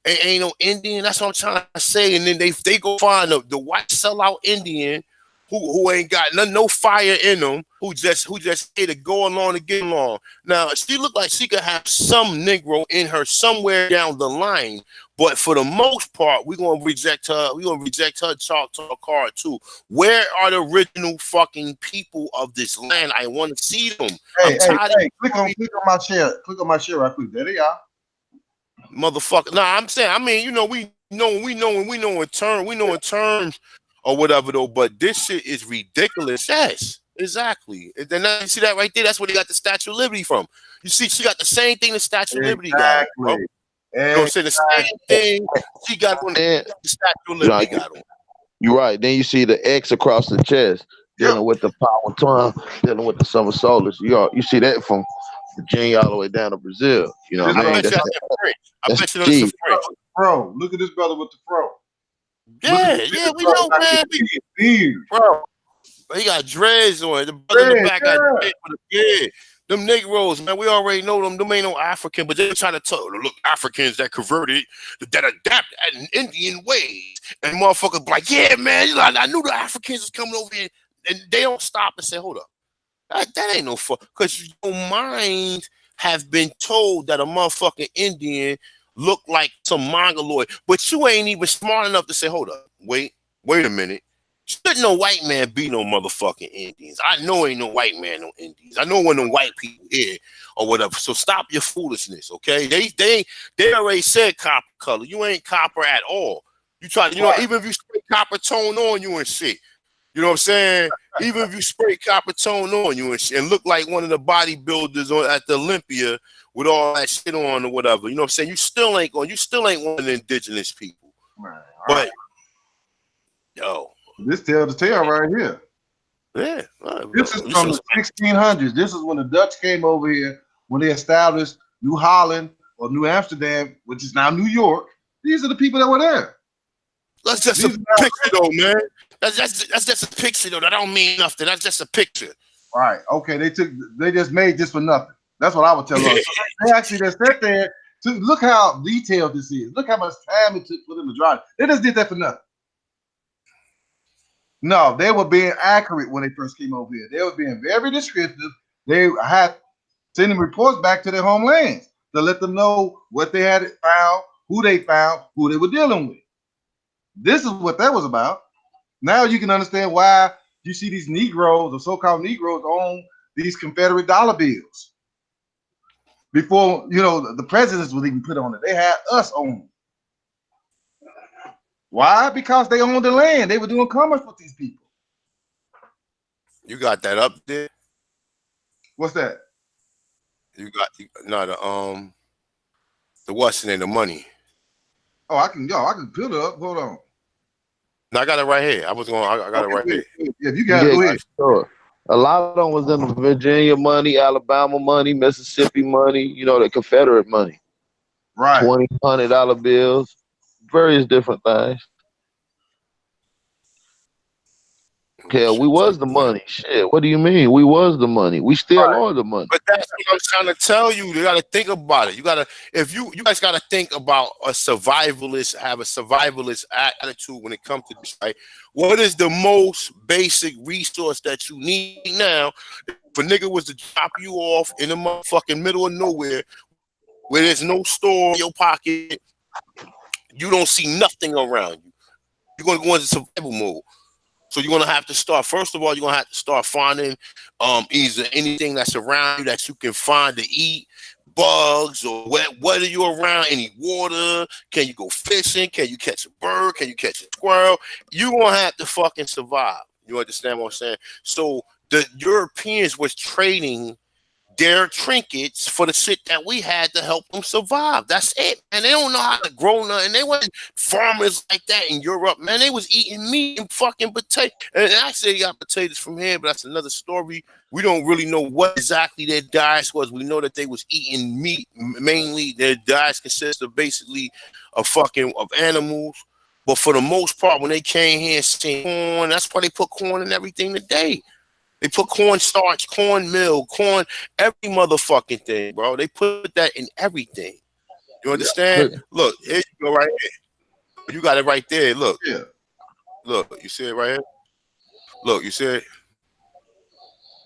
ain't no Indian. That's what I'm trying to say. And then they go find the white sellout Indian who ain't got no fire in them, who just here to go along to get along. Now, she look like she could have some Negro in her somewhere down the line, but for the most part, we're gonna reject her. We're gonna reject her Choctaw card too. Where are the original fucking people of this land? I want to see them. Hey, click on my share. Click on my share right quick. There they are. Motherfucker. Nah, I'm saying, I mean, we know in terms or whatever though, but this shit is ridiculous. Yes, exactly. And then you see that right there? That's where they got the Statue of Liberty from. You see, she got the same thing the Statue of Liberty got. Bro. You know what I'm saying? The same thing she got on the Statue of Liberty got on. You're right. Then you see the X across the chest, dealing with the power tongue, dealing with the summer solstice. You see that from Virginia all the way down to Brazil. You know what I mean? That's deep. Bro, look at this brother with the fro. Yeah, we know, man. Bro, he got dreads on. The brother in the back got dreads on the beard. Them Negroes, man, we already know them. Them ain't no African, but they try to talk. Look, Africans that converted, that adapt in Indian ways. And motherfuckers like, yeah, man, I knew the Africans was coming over here. And they don't stop and say, hold up. That ain't no fuck. Because your mind have been told that a motherfucking Indian look like some mongoloid, but you ain't even smart enough to say, hold up, wait a minute. Shouldn't no white man be no motherfucking Indians? I know ain't no white man, no Indians. I know when no white people here or whatever. So stop your foolishness, okay? They already said copper color. You ain't copper at all. You try, even if you spray copper tone on, you ain't shit. You know what I'm saying? Even if you spray copper tone on you and look like one of the bodybuilders at the Olympia with all that shit on or whatever, you know what I'm saying? You still ain't one of the indigenous people. Right. But yo, this tells the tale right here. Yeah. This is from the 1600s. This is when the Dutch came over here, when they established New Holland or New Amsterdam, which is now New York. These are the people that were there. That's just a picture, though, man. That's just a picture, though. That don't mean nothing. That's just a picture. Right. Okay. They just made this for nothing. That's what I would tell them. So they actually just sat there to look how detailed this is. Look how much time it took for them to draw it. They just did that for nothing. No, they were being accurate when they first came over here. They were being very descriptive. They had sending reports back to their homelands to let them know what they had found, who they were dealing with. This is what that was about. Now you can understand why you see these Negroes or so-called Negroes on these Confederate dollar bills. Before, the presidents would even put on it. They had us on them. Why? Because they owned the land. They were doing commerce with these people. You got that up there? What's that? You got the what's the name, the money. Oh, I can put it up. Hold on. No, I got it right here. I got it right here. Yeah, you got it. Go ahead. Sure. A lot of them was in the Virginia money, Alabama money, Mississippi money, the Confederate money. Right. $20, $100 bills, various different things. Hell, we was the money. Shit, what do you mean? We was the money. We still are the money. But that's what I'm trying to tell you. You got to think about it. You guys got to think about have a survivalist attitude when it comes to this, right? What is the most basic resource that you need now? If a nigga was to drop you off in the motherfucking middle of nowhere where there's no store in your pocket, you don't see nothing around you. You're going to go into survival mode. So you're gonna have to start. First of all, you're gonna have to start finding either anything that's around you that you can find to eat, bugs or whether you're around any water. Can you go fishing? Can you catch a bird? Can you catch a squirrel? You're gonna have to fucking survive. You understand what I'm saying? So the Europeans was trading their trinkets for the shit that we had to help them survive. That's it. And they don't know how to grow nothing. They wasn't farmers like that in Europe, man. They was eating meat and fucking potato. And I say they got potatoes from here, but that's another story. We don't really know what exactly their diets was. We know that they was eating meat. Mainly their diets consist of basically of animals. But for the most part, when they came here and seen corn, that's why they put corn in everything today. They put cornstarch, cornmeal, corn, every motherfucking thing, bro. They put that in everything. You understand? Look, Look, here you go right here. You got it right there. Look. Yeah. Look, you see it right here? Look, you see it?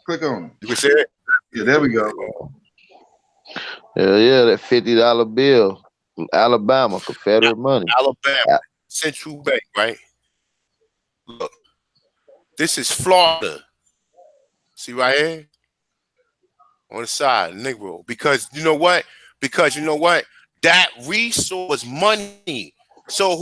Click on it. You can see it? Yeah, there we go. yeah, that $50 bill from Alabama, Confederate money. Alabama, Central Bank, right? Look, this is Florida. See right here? On the side, Negro. Because you know what? That resource money. So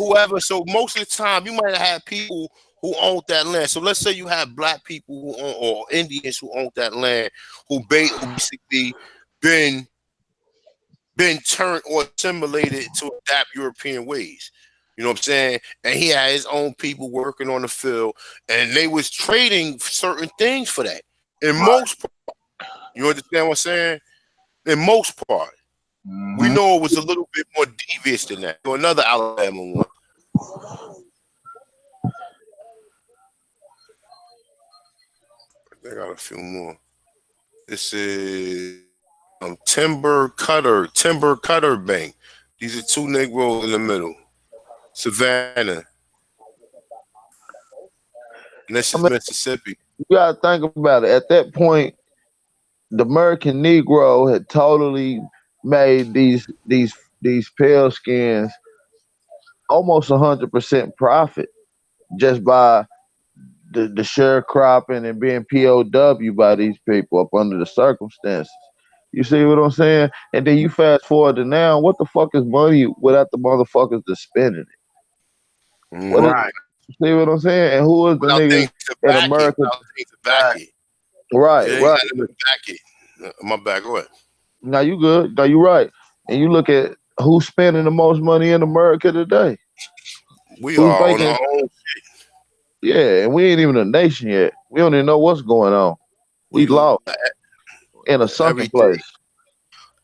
most of the time you might have had people who owned that land. So let's say you have black people who own, or Indians who owned that land, who basically been turned or assimilated to adapt European ways. You know what I'm saying? And he had his own people working on the field, and they was trading certain things for that. In most part, you understand what I'm saying? In most part, we know it was a little bit more devious than that. So another Alabama one. I got a few more. This is Timber Cutter Bank. These are two Negroes in the middle. Savannah. And this is Mississippi. You gotta think about it. At that point, the American Negro had totally made these pale skins almost 100% profit just by the sharecropping and being POW by these people up under the circumstances. You see what I'm saying? And then you fast forward to now, what the fuck is money without the motherfuckers to spending it? Right. You see what I'm saying? And who is the niggas in America? Right. Back it. My bad, go ahead. Now you good. Now you right. And you look at who's spending the most money in America today. We are on our own shit. Yeah, and we ain't even a nation yet. We don't even know what's going on. We lost in a sunken place.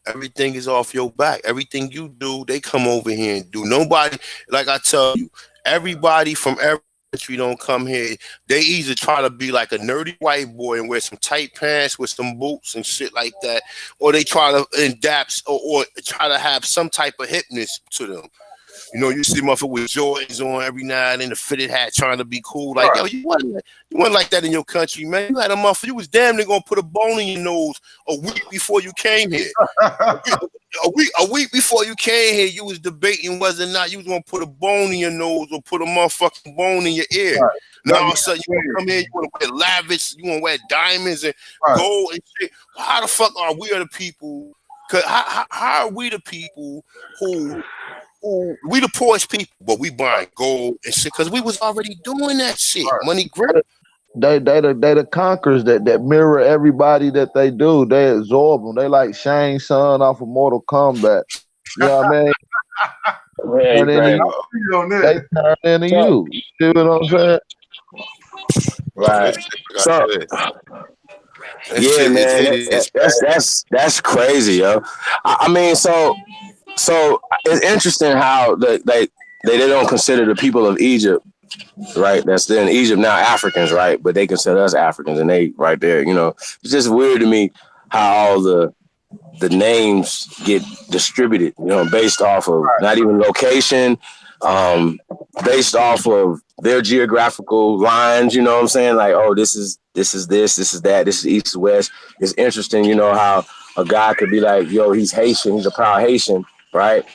Everything is off your back. Everything you do, they come over here and do. Nobody, like I tell you, everybody from every country don't come here. They either try to be like a nerdy white boy and wear some tight pants with some boots and shit like that, or they try to adapt or try to have some type of hipness to them. You know, you see motherfucker with Jordans on every now and then, a fitted hat, trying to be cool. Like, yo, you wasn't like that in your country, man. You had a motherfucker, you was damn near gonna put a bone in your nose a week before you came here. a week before you came here, you was debating whether or not you was gonna put a bone in your nose or put a motherfucking bone in your ear. Right. Now all of a sudden you wanna come here, you wanna wear lavish, you wanna wear diamonds and gold and shit. How the fuck are we the people? Cause how are we the people who we the poorest people, but we buying gold and shit because we was already doing that shit. Right. Money grip. They the conquerors that mirror everybody that they do. They absorb them. They like Shang Tsung off of Mortal Kombat. You know what I mean? And then they turn into you. See what I'm saying? Right. So, yeah, man, that's crazy, yo. I mean, so it's interesting how they don't consider the people of Egypt, right? That's in Egypt now Africans, right? But they consider us Africans, and they right there. You know, it's just weird to me how all the names get distributed. You know, based off of not even location, based off of their geographical lines. You know what I'm saying? Like, oh, this is this is that, this is east, west. It's interesting, you know, how a guy could be like, yo, he's Haitian, he's a proud Haitian. Right.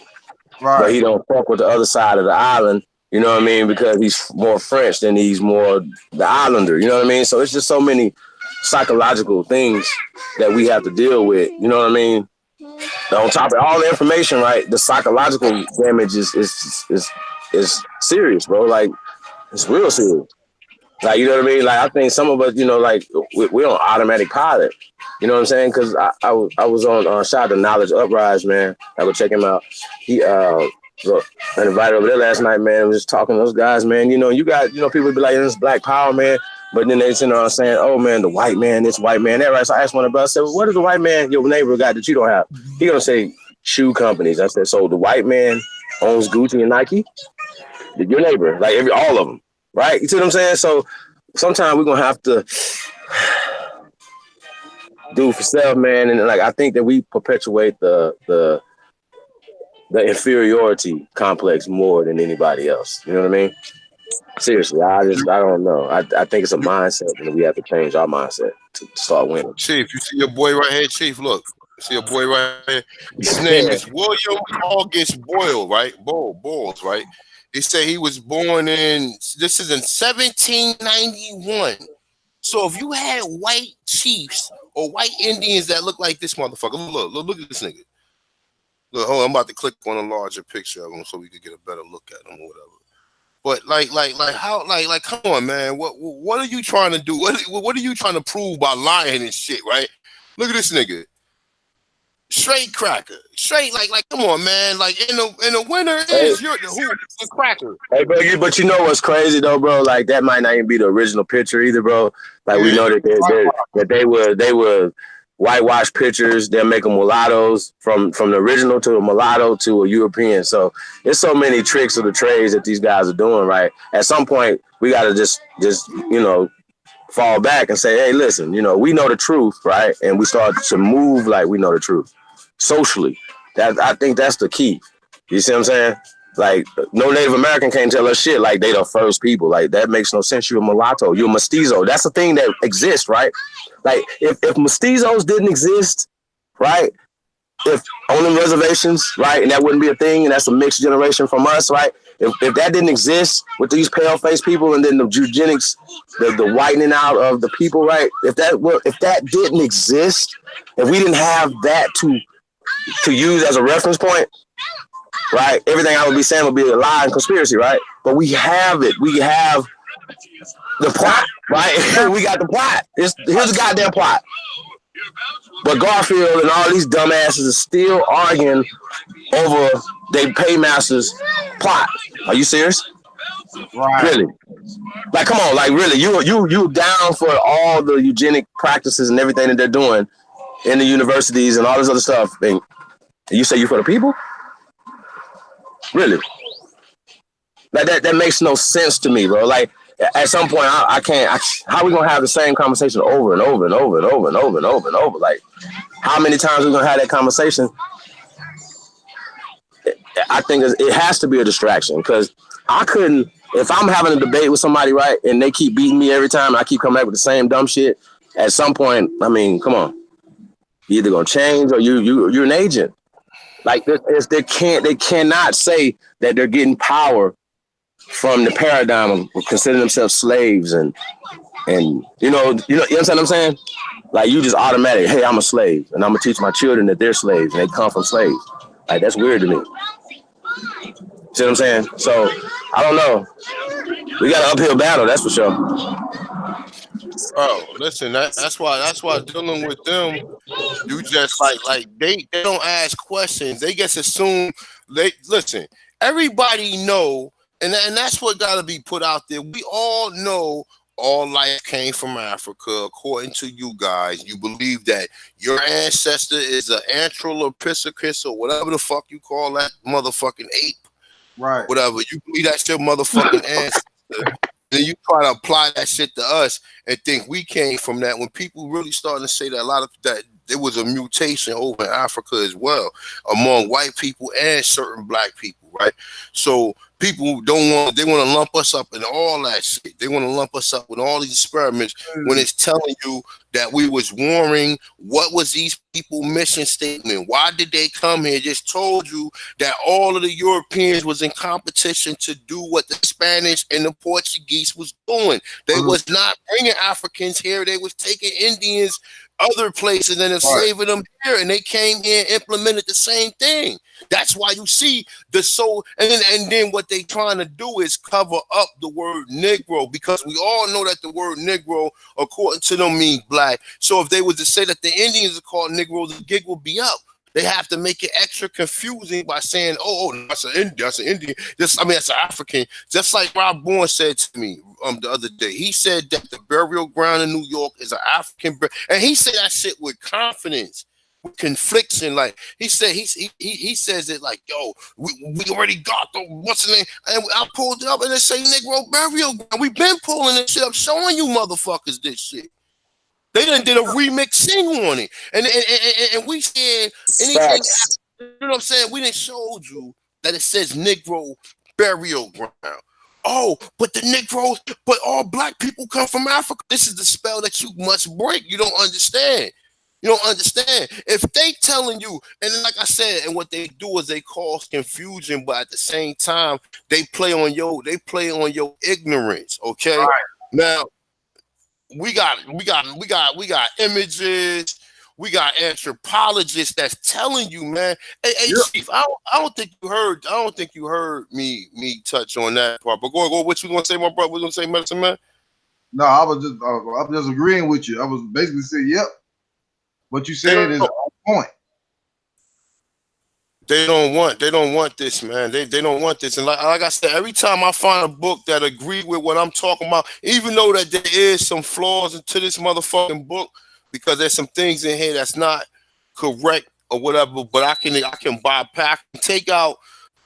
But he don't fuck with the other side of the island, you know what I mean? Because he's more French than he's more the islander, you know what I mean? So it's just so many psychological things that we have to deal with, you know what I mean? On top of all the information, right? The psychological damage is serious, bro. Like, it's real serious. Like, you know what I mean? Like, I think some of us, you know, like we're on automatic pilot. You know what I'm saying? Because I was on shout out to Knowledge Uprise, man. I would check him out. He look, I invited over there last night, man. I was just talking to those guys, man. You know, you got, you know, people be like, this Black Power, man. But then they sitting around saying, oh man, the white man, this white man, that, right? So I asked one of the brothers, I said, well, what does the white man, your neighbor got that you don't have? He gonna say shoe companies. I said, so the white man owns Gucci and Nike? Your neighbor, like all of them, right? You see what I'm saying? So sometimes we're gonna have to do for self, man. And like I think that we perpetuate the inferiority complex more than anybody else. You know what I mean? Seriously, I don't know. I think it's a mindset, and we have to change our mindset to start winning. Chief, you see your boy right here, Chief. Look, see your boy right here. His name Yeah. is William August Boyle, right? Bowles, right? They say he was born in. This is in 1791. So if you had white chiefs or white Indians that look like this motherfucker, look at this nigga. Look, hold on, I'm about to click on a larger picture of him so we could get a better look at him or whatever. But how come on, man? What are you trying to do? What are you trying to prove by lying and shit, right? Look at this nigga. Straight cracker. Straight like come on, man. Like in the winter is the cracker. Hey, bro, but you know what's crazy though, bro? Like that might not even be the original picture either, bro. Like we know that they were whitewashed pictures. They'll make them mulattoes from the original to a mulatto to a European. So there's so many tricks of the trades that these guys are doing, right? At some point, we got to just you know, fall back and say, hey, listen, you know, we know the truth, right? And we start to move like we know the truth socially. I think that's the key. You see what I'm saying? Like, no Native American can't tell us shit like they the first people. Like, that makes no sense. You're a mulatto. You're a mestizo. That's a thing that exists, right? Like, if mestizos didn't exist, right? If on the reservations, right, and that wouldn't be a thing, and that's a mixed generation from us, right? If that didn't exist with these pale-faced people, and then the eugenics, the whitening out of the people, right? If that didn't exist, if we didn't have that to use as a reference point, right? Everything I would be saying would be a lie and conspiracy, right? But we have it. We have the plot, right? We got the plot. Here's the goddamn plot. But Garfield and all these dumbasses are still arguing over their paymasters' plot. Are you serious? Right. Really? Like, come on, like really, you down for all the eugenic practices and everything that they're doing in the universities and all this other stuff, and you say you for the people? Really? Like that makes no sense to me, bro. Like at some point, I can't. How are we gonna have the same conversation over and over and over and over and over and over and over? Like, how many times are we gonna have that conversation? I think it has to be a distraction because I couldn't. If I'm having a debate with somebody, right, and they keep beating me every time, and I keep coming back with the same dumb shit. At some point, I mean, come on, you either gonna change or you're an agent. Like they cannot say that they're getting power from the paradigm of considering themselves slaves and you know what I'm saying? Like you just automatic, hey, I'm a slave and I'm gonna teach my children that they're slaves and they come from slaves. Like that's weird to me. See what I'm saying? So I don't know. We got an uphill battle, that's for sure. Oh, listen, that's why dealing with them, you just like they don't ask questions. They just assume they listen. Everybody know, and that's what got to be put out there. We all know all life came from Africa. According to you guys, you believe that your ancestor is an Anthropopithecus or whatever the fuck you call that motherfucking ape. Right. Whatever. You believe that's your motherfucking ancestor. Then you try to apply that shit to us and think we came from that when people really starting to say that a lot of that there was a mutation over in Africa as well among white people and certain black people, right? So people want to lump us up in all that shit. They want to lump us up with all these experiments when it's telling you that we was warring. What was these people mission statement? Why did they come here? Just told you that all of the Europeans was in competition to do what the Spanish and the Portuguese was doing. They was not bringing Africans here. They was taking Indians other places and enslaving them here, and they came here and implemented the same thing. That's why you see the soul, and then what they trying to do is cover up the word Negro, because we all know that the word Negro, according to them, means black. So if they was to say that the Indians are called Negroes, the gig would be up. They have to make it extra confusing by saying, "Oh, that's an Indian. That's an Indian. That's an African." Just like Rob Bourne said to me the other day. He said that the burial ground in New York is an African, and he said that shit with confidence, with confliction. Like he said, he says it like, "Yo, we already got the what's the name?" And I pulled it up and it say Negro burial ground. We've been pulling this shit up, showing you motherfuckers this shit. They done did a remix sing on it, and we said anything. You know what I'm saying? We didn't showed you that it says Negro burial ground. Oh, but the Negroes, but all black people come from Africa. This is the spell that you must break. You don't understand. You don't understand. If they telling you, and like I said, and what they do is they cause confusion, but at the same time they play on your ignorance. Okay, right. Now. We got images. We got anthropologists that's telling you, man. Hey, Chief, I don't think you heard me touch on that part. But go. What you gonna say, my brother? What you gonna say, Medicine Man? No, I'm just agreeing with you. I was basically saying, yep. What you said is on point. They don't want this, man. They don't want this. And like I said, every time I find a book that agree with what I'm talking about, even though that there is some flaws into this motherfucking book, because there's some things in here that's not correct or whatever, but I can bypass,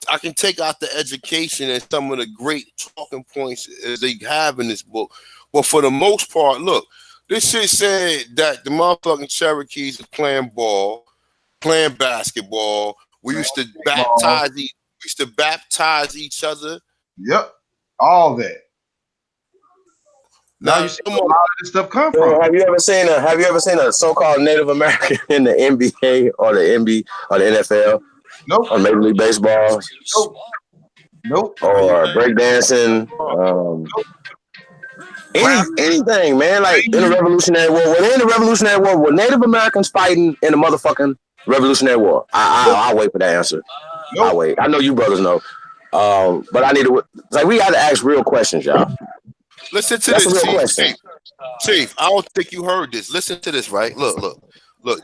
I can take out the education and some of the great talking points as they have in this book. But for the most part, look, this shit said that the motherfucking Cherokees are playing ball, playing basketball. We used to baptize each other. Yep, all that. Now you see where a lot of this stuff come from. Have you ever seen a so-called Native American in the NBA or the NFL? Nope. Or Major League Baseball? Nope. Or breakdancing? Anything, man. Like in the Revolutionary War. Were they in the Revolutionary War? Were Native Americans fighting in the motherfucking Revolutionary War? I'll wait for that answer. Nope. I'll wait. I know you brothers know. But I need to, like, we got to ask real questions, y'all. Listen to this, Chief. I don't think you heard this. Listen to this, right? Look.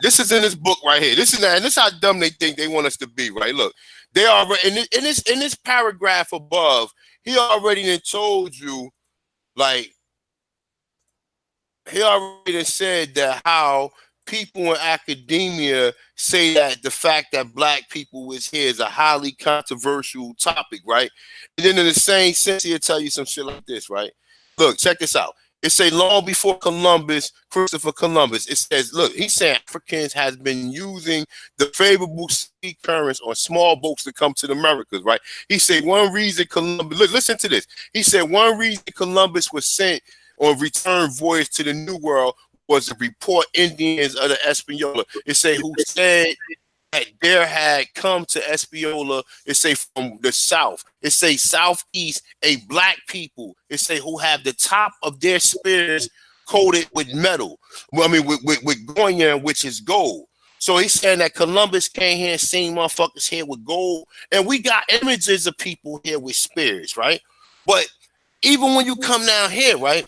This is in this book right here. This is how dumb they think they want us to be, right? Look, they already in this paragraph above. He already told you, like, he already said that how people in academia say that the fact that black people is here is a highly controversial topic, right? And then in the same sense, he'll tell you some shit like this, right? Look, check this out. It say long before Christopher Columbus, it says, look, he's saying Africans has been using the favorable sea currents on small boats to come to the Americas, right? He said one reason Columbus, listen to this. He said one reason Columbus was sent on return voyage to the New World was to report Indians of the Espanola. It say who said that there had come to Espanola, it say from the south. It say southeast, a black people. It say who have the top of their spears coated with metal. Well, I mean, with goyan, which is gold. So he's saying that Columbus came here and seen motherfuckers here with gold. And we got images of people here with spears, right? But even when you come down here, right?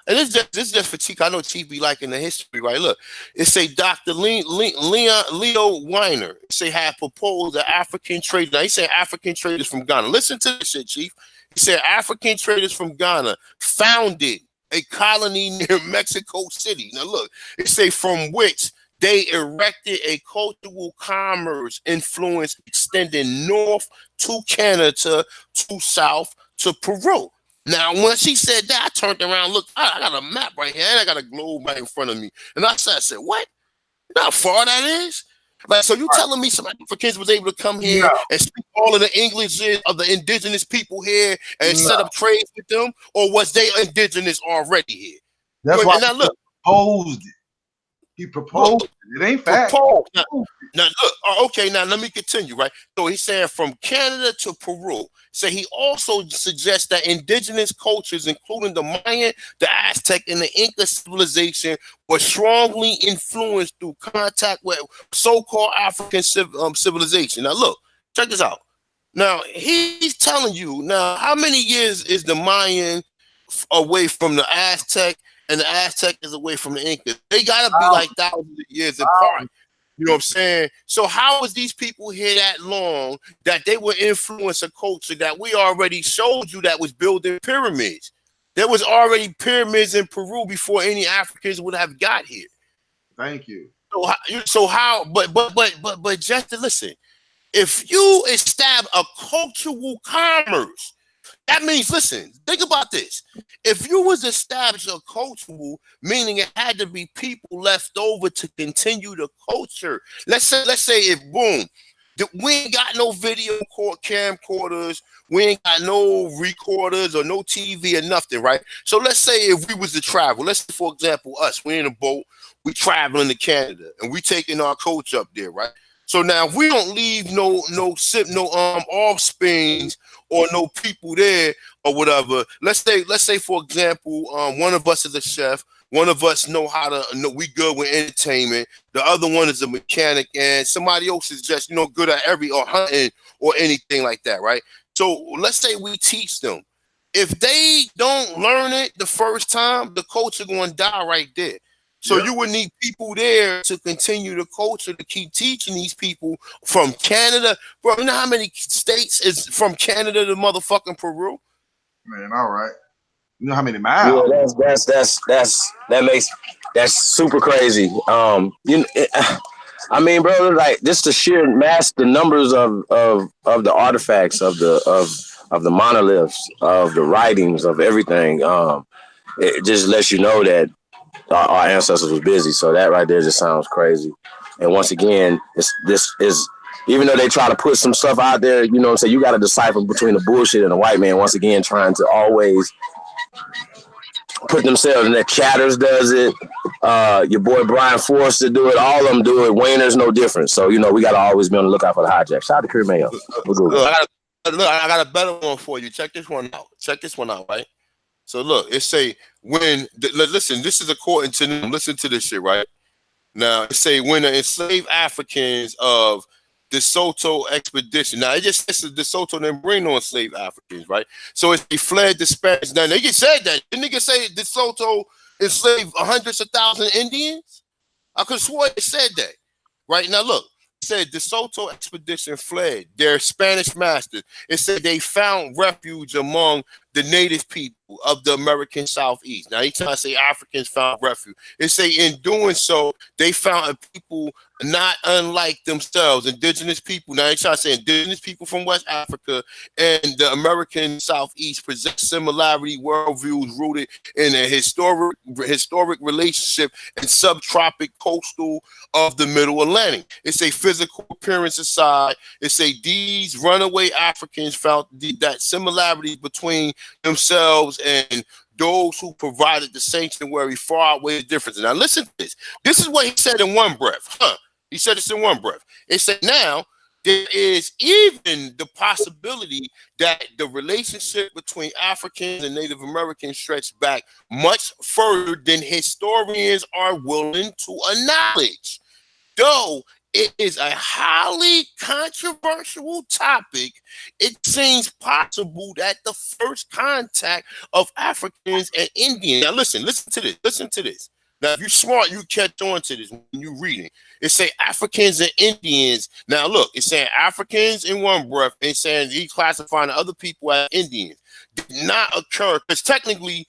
And this is just for Chief. I know Chief be liking the history, right? Look, it say Dr. Leo Weiner. It say have proposed an African trader. Now, he said African traders from Ghana. Listen to this shit, Chief. He said African traders from Ghana founded a colony near Mexico City. Now look, it say from which they erected a cultural commerce influence extending north to Canada to south to Peru. Now, when she said that, I turned around, looked, I got a map right here, and I got a globe right in front of me. And I said, what? You know how far that is? Like, so you telling me some Africans was able to come here and speak all of the English of the indigenous people here and set up trades with them? Or was they indigenous already here? That's why I look, opposed it. He proposed. It ain't fact. Proposed. Now look, okay, now let me continue, right? So he's saying from Canada to Peru. So he also suggests that indigenous cultures, including the Mayan, the Aztec, and the Inca civilization, were strongly influenced through contact with so-called African civilization. Now look, check this out. Now he's telling you now how many years is the Mayan away from the Aztec, and the Aztec is away from the Inca? They gotta be like thousands of years apart. You know what I'm saying? So how is these people here that long that they would influence a culture that we already showed you that was building pyramids? There was already pyramids in Peru before any Africans would have got here. Thank you. So how? But just to listen, if you establish a cultural commerce, that means, listen, think about this. If you was established a cultural, meaning it had to be people left over to continue the culture. Let's say if boom, we ain't got no video camcorders, we ain't got no recorders or no TV or nothing, right? So let's say if we was to travel, let's say for example us, we in a boat, we traveling to Canada, and we taking our coach up there, right? So now if we don't leave no offsprings or no people there or whatever. Let's say for example, one of us is a chef, one of us we good with entertainment, the other one is a mechanic, and somebody else is just good at or hunting or anything like that, right? So let's say we teach them. If they don't learn it the first time, the culture going to die right there. So you would need people there to continue the culture, to keep teaching these people from Canada. Bro, you know how many states is from Canada to motherfucking Peru? Man, all right. You know how many miles? Yeah, that's super crazy. I mean, bro, like just the sheer mass, the numbers of the artifacts, of the monoliths, of the writings, of everything. It just lets you know that our ancestors was busy. So that right there just sounds crazy. And once again, this is even though they try to put some stuff out there, so you got to decipher between the bullshit and the white man. Once again, trying to always put themselves in that. Chatters does it. Your boy Brian Forster do it. All of them do it. Wayner's no different. So we got to always be on the lookout for the hijack. Shout out to Chris Mayo. I got a better one for you. Check this one out. Right. So look, it say listen, this is according to them. Listen to this shit, right? Now it say when the enslaved Africans of De Soto expedition. Now it just says De Soto didn't bring no enslaved Africans, right? So if they fled the Spanish. Now nigga said that. The nigga say De Soto enslaved hundreds of thousands of Indians. I could swear it said that. Right now, look. Said De Soto expedition fled their Spanish masters. It said they found refuge among the native people of the American Southeast. Now, each time I say Africans found refuge, it say in doing so, they found a people not unlike themselves, indigenous people. Now, each time I say indigenous people from West Africa and the American Southeast possess similarity worldviews rooted in a historic relationship and subtropic coastal of the Middle Atlantic. It's a physical appearance aside. It's a these runaway Africans found that similarity between themselves and those who provided the sanctuary far outweigh the difference. Now listen to this. This is what he said in one breath. He said this in one breath. It said now there is even the possibility that the relationship between Africans and Native Americans stretched back much further than historians are willing to acknowledge. Though it is a highly controversial topic, it seems possible that the first contact of Africans and Indians. Now listen to this. Now, if you're smart, you catch on to this when you're reading. It say Africans and Indians. Now look, it's saying Africans in one breath and saying he classifying other people as Indians. Did not occur because technically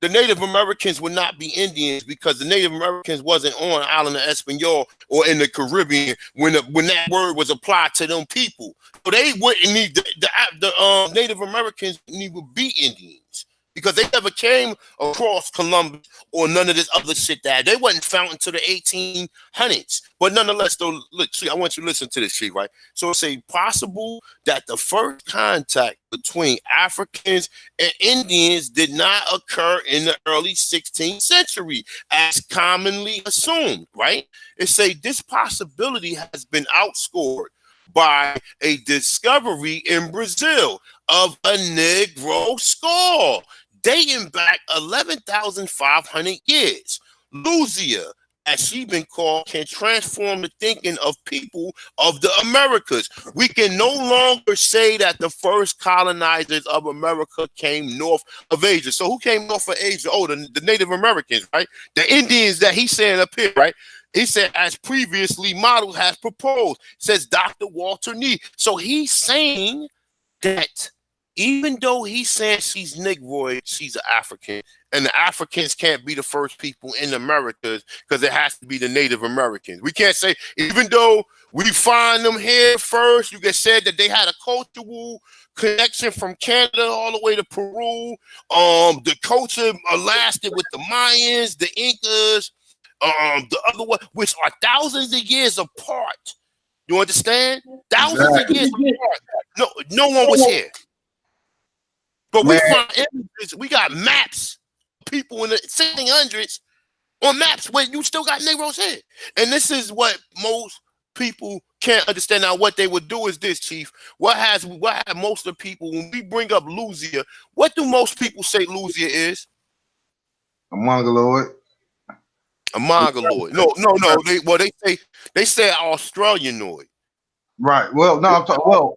the Native Americans would not be Indians because the Native Americans wasn't on the island of Espanol or in the Caribbean when that word was applied to them people. So they wouldn't need the Native Americans wouldn't even be Indians because they never came across Columbus or none of this other shit that they wasn't found until the 1800s. But nonetheless, though, look, see, I want you to listen to this shit, right? So it's a possible that the first contact between Africans and Indians did not occur in the early 16th century, as commonly assumed, right? It say this possibility has been outscored by a discovery in Brazil of a Negro skull dating back 11,500 years. Lucia, as she been called, can transform the thinking of people of the Americas. We can no longer say that the first colonizers of America came north of Asia. So who came north of Asia? Oh, the Native Americans, right? The Indians that he's saying up here, right? He said, as previously model has proposed, says Dr. Walter Nee. So he's saying that even though he's saying she's Negroid, she's an African, and the Africans can't be the first people in the Americas because it has to be the Native Americans. We can't say, even though we find them here first, you get said that they had a cultural connection from Canada all the way to Peru. The culture lasted with the Mayans, the Incas, the other one, which are thousands of years apart. You understand? Thousands of years apart. No one was here. But we find images, we got maps of people in the 1600s on maps where you still got Negroes here. And this is what most people can't understand. Now, what they would do is this, Chief. What have most of the people, when we bring up Lucia, what do most people say Lucia is? A Mongoloid. A Mongoloid. No. They say Australianoid. Right. Well, no, I'm talking.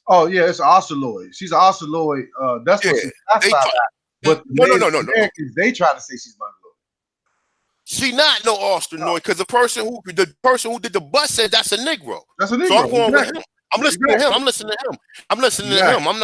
Well, yeah, it's an Australoid. She's an Australoid. That's what she's classified at. But no. Americans, they try to say she's Mongoloid. She not no Australoid because the person who did the bus said that's a Negro. That's a Negro. So I'm going with him. I'm listening to him. I'm listening to him. I'm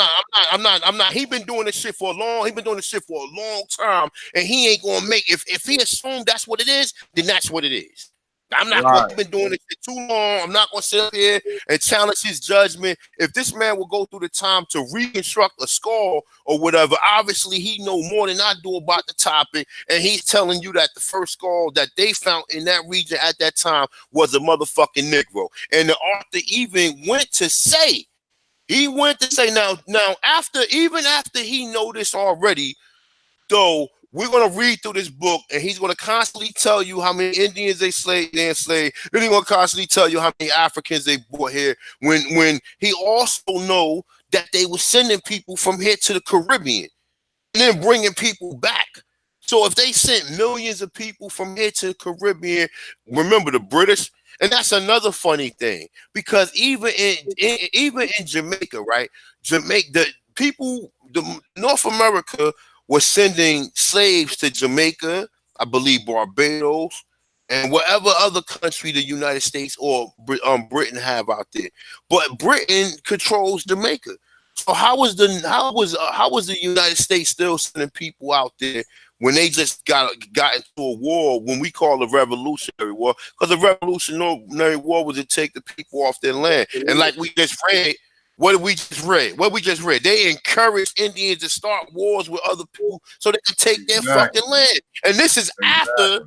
not. He been doing this shit for a long time, and he ain't gonna make. If he assumed that's what it is, then that's what it is. I'm not going to be doing this shit too long. I'm not going to sit up here and challenge his judgment. If this man will go through the time to reconstruct a skull or whatever, obviously he know more than I do about the topic, and he's telling you that the first skull that they found in that region at that time was a motherfucking Negro. And the author even went to say now after he noticed already, though, we're going to read through this book, and he's going to constantly tell you how many Indians they enslaved. Then he's going to constantly tell you how many Africans they brought here. When he also know that they were sending people from here to the Caribbean and then bringing people back. So if they sent millions of people from here to the Caribbean, remember the British, and that's another funny thing, because even in Jamaica, right? The North America was sending slaves to Jamaica, I believe Barbados, and whatever other country the United States or Britain have out there. But Britain controls Jamaica. So how was the United States still sending people out there when they just got into a war, when we call a revolutionary war? Because the revolutionary war was to take the people off their land. And like we just read, what we just read, they encouraged Indians to start wars with other people so they can take their fucking land. And this is after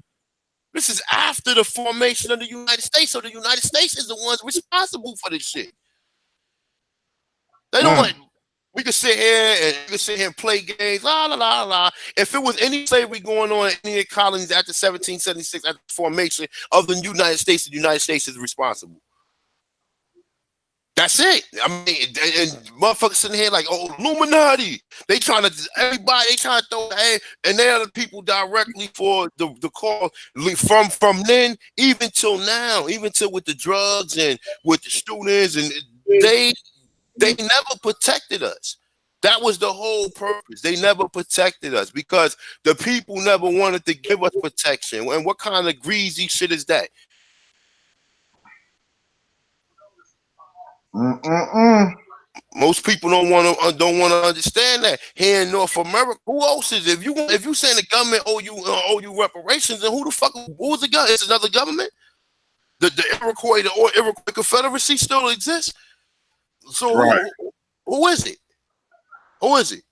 the formation of the United States. So the United States is the ones responsible for this shit. They don't want. We could sit here and play games, la la la la. If it was any slavery going on in any colonies after 1776, after the formation of the United States, the United States is responsible. That's it. I mean, and motherfuckers sitting here like, oh, Illuminati. They trying to throw, hey, and they're the people directly for the cause from then even till now, even till with the drugs and with the students, and they never protected us. That was the whole purpose. They never protected us because the people never wanted to give us protection. And what kind of greasy shit is that? Most people don't want to understand that. Here in North America, who else is it? If you saying the government owe you reparations, then who was the government? It's another government. The Iroquois Confederacy still exists. So who is it? Who is it?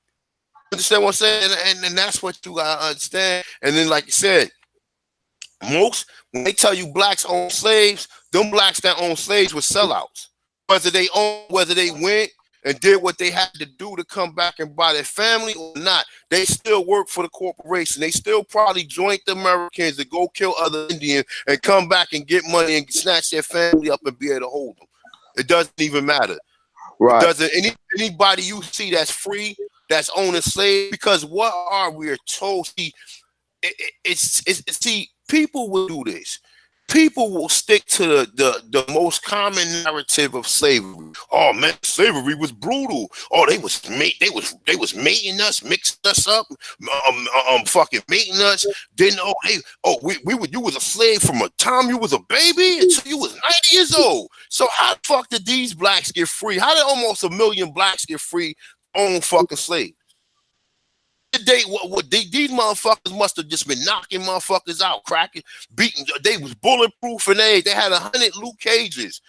understand what I'm saying? And that's what you gotta understand. And then, like you said, most when they tell you blacks own slaves, them blacks that own slaves were sellouts. Whether they went and did what they had to do to come back and buy their family or not, they still work for the corporation. They still probably joined the Americans to go kill other Indians and come back and get money and snatch their family up and be able to hold them. It doesn't even matter. Right. It doesn't anybody you see that's free, that's owning slaves, because what are we told? See, see, people will do this. People will stick to the most common narrative of slavery. Oh man, slavery was brutal. Oh, they was mating us, mixing us up, fucking mating us. Then you was a slave from a time you was a baby until you was 90 years old. So how the fuck did these blacks get free? How did almost 1 million blacks get free on fucking slaves? These motherfuckers must have just been knocking motherfuckers out, cracking, beating. They was bulletproof and they had 100 Luke Cages.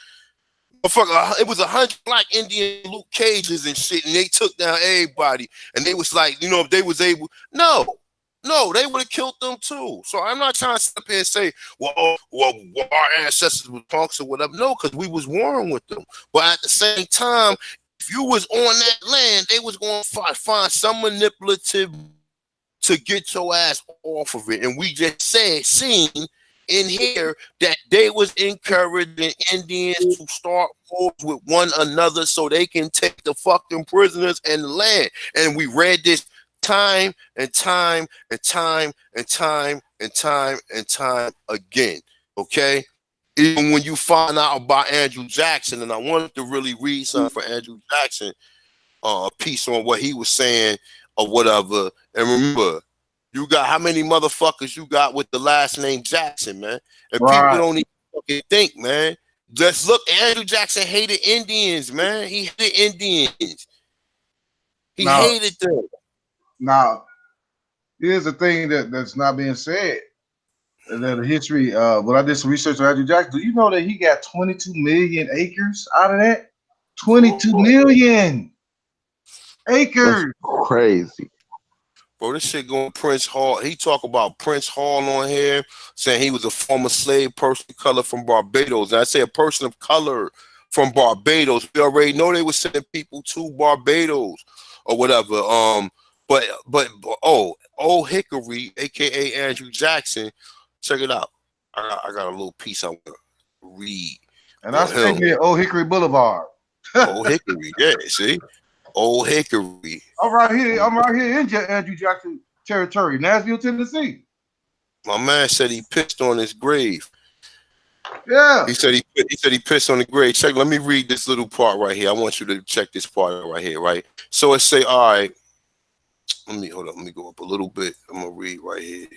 It was 100 black Indian Luke Cages and shit, and they took down everybody. And they was like, if they was able, no, they would have killed them too. So I'm not trying to sit up here and say, well, our ancestors were punks or whatever. No, because we was warring with them. But at the same time, if you was on that land, they was going to find some manipulative to get your ass off of it. And we just seen in here that they was encouraging Indians to start wars with one another so they can take the fucking prisoners and the land. And we read this time and time and time and time and time and time again. Okay? Even when you find out about Andrew Jackson, and I wanted to really read something for Andrew Jackson, a piece on what he was saying or whatever. And remember, you got how many motherfuckers you got with the last name Jackson, man? And people don't even fucking think, man. Just look, Andrew Jackson hated Indians, man. He hated Indians. He hated them. Now, here's the thing that's not being said. The history, when I did some research on Andrew Jackson, do you know that he got 22 million acres out of that? 22 million acres. That's crazy. Bro, this shit going Prince Hall. He talk about Prince Hall on here, saying he was a former slave person of color from Barbados. And I say a person of color from Barbados. We already know they were sending people to Barbados or whatever. But Old Hickory, aka Andrew Jackson. Check it out. I got a little piece I want to read. And I stay near Old Hickory Boulevard. Old Hickory, yeah, see? Old Hickory. I'm right here in Andrew Jackson territory, Nashville, Tennessee. My man said he pissed on his grave. Yeah. He said he pissed on the grave. Check, let me read this little part right here. I want you to check this part right here, right? So it say, all right. Let me go up a little bit. I'm gonna read right here.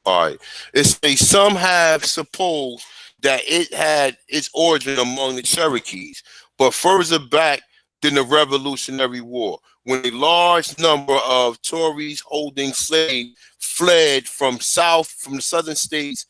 All right. It says some have supposed that it had its origin among the Cherokees, but further back than the Revolutionary War, when a large number of Tories holding slaves fled from the southern states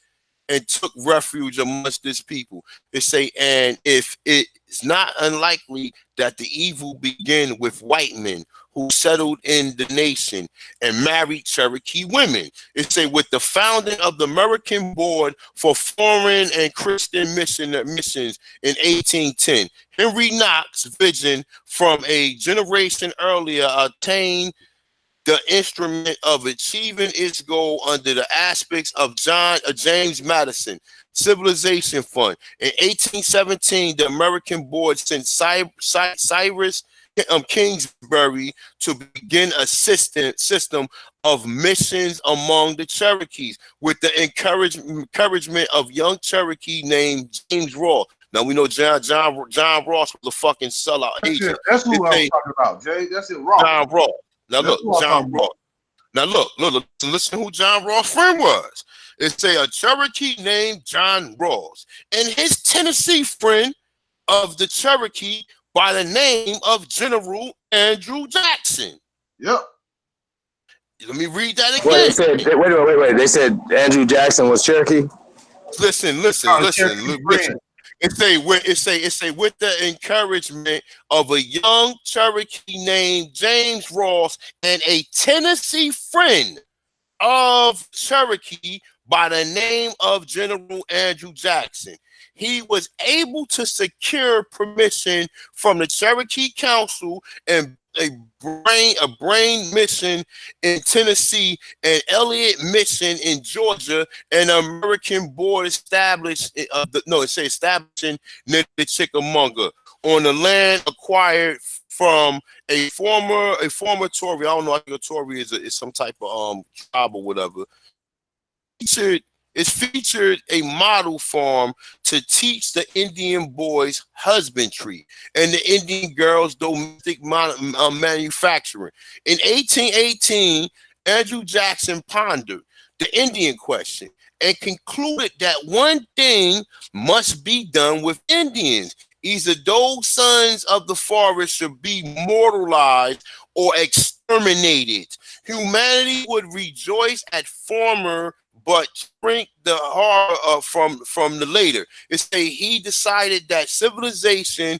and took refuge amongst this people. They say, and if it's not unlikely that the evil began with white men who settled in the nation and married Cherokee women. It say with the founding of the American Board for Foreign and Christian Missions in 1810, Henry Knox's vision from a generation earlier attained the instrument of achieving its goal under the aspects of James Madison Civilization Fund. In 1817, the American Board sent Cyrus Kingsbury to begin a system of missions among the Cherokees with the encouragement of young Cherokee named James Ross. Now we know John Ross was a fucking sellout agent. That's who I was talking about, Jay. That's it, Ross. John Ross. Now look, John Ross. Now look, listen who John Ross' friend was. It say a Cherokee named John Ross and his Tennessee friend of the Cherokee by the name of General Andrew Jackson. Yep. Let me read that again. Wait. They said Andrew Jackson was Cherokee? Listen. It say with the encouragement of a young Cherokee named James Ross and a Tennessee friend of Cherokee by the name of General Andrew Jackson. He was able to secure permission from the Cherokee Council and a brain mission in Tennessee, and Elliott mission in Georgia, and American board established. It say establishing near the Chickamauga on the land acquired from a former Tory. I don't know. I think a Tory is some type of tribe or whatever. Featured featured a model farm to teach the Indian boys husbandry and the Indian girls domestic manufacturing. In 1818, Andrew Jackson pondered the Indian question and concluded that one thing must be done with Indians. Either those sons of the forest should be mortalized or exterminated. Humanity would rejoice at former but shrink the horror from the later. It say he decided that civilization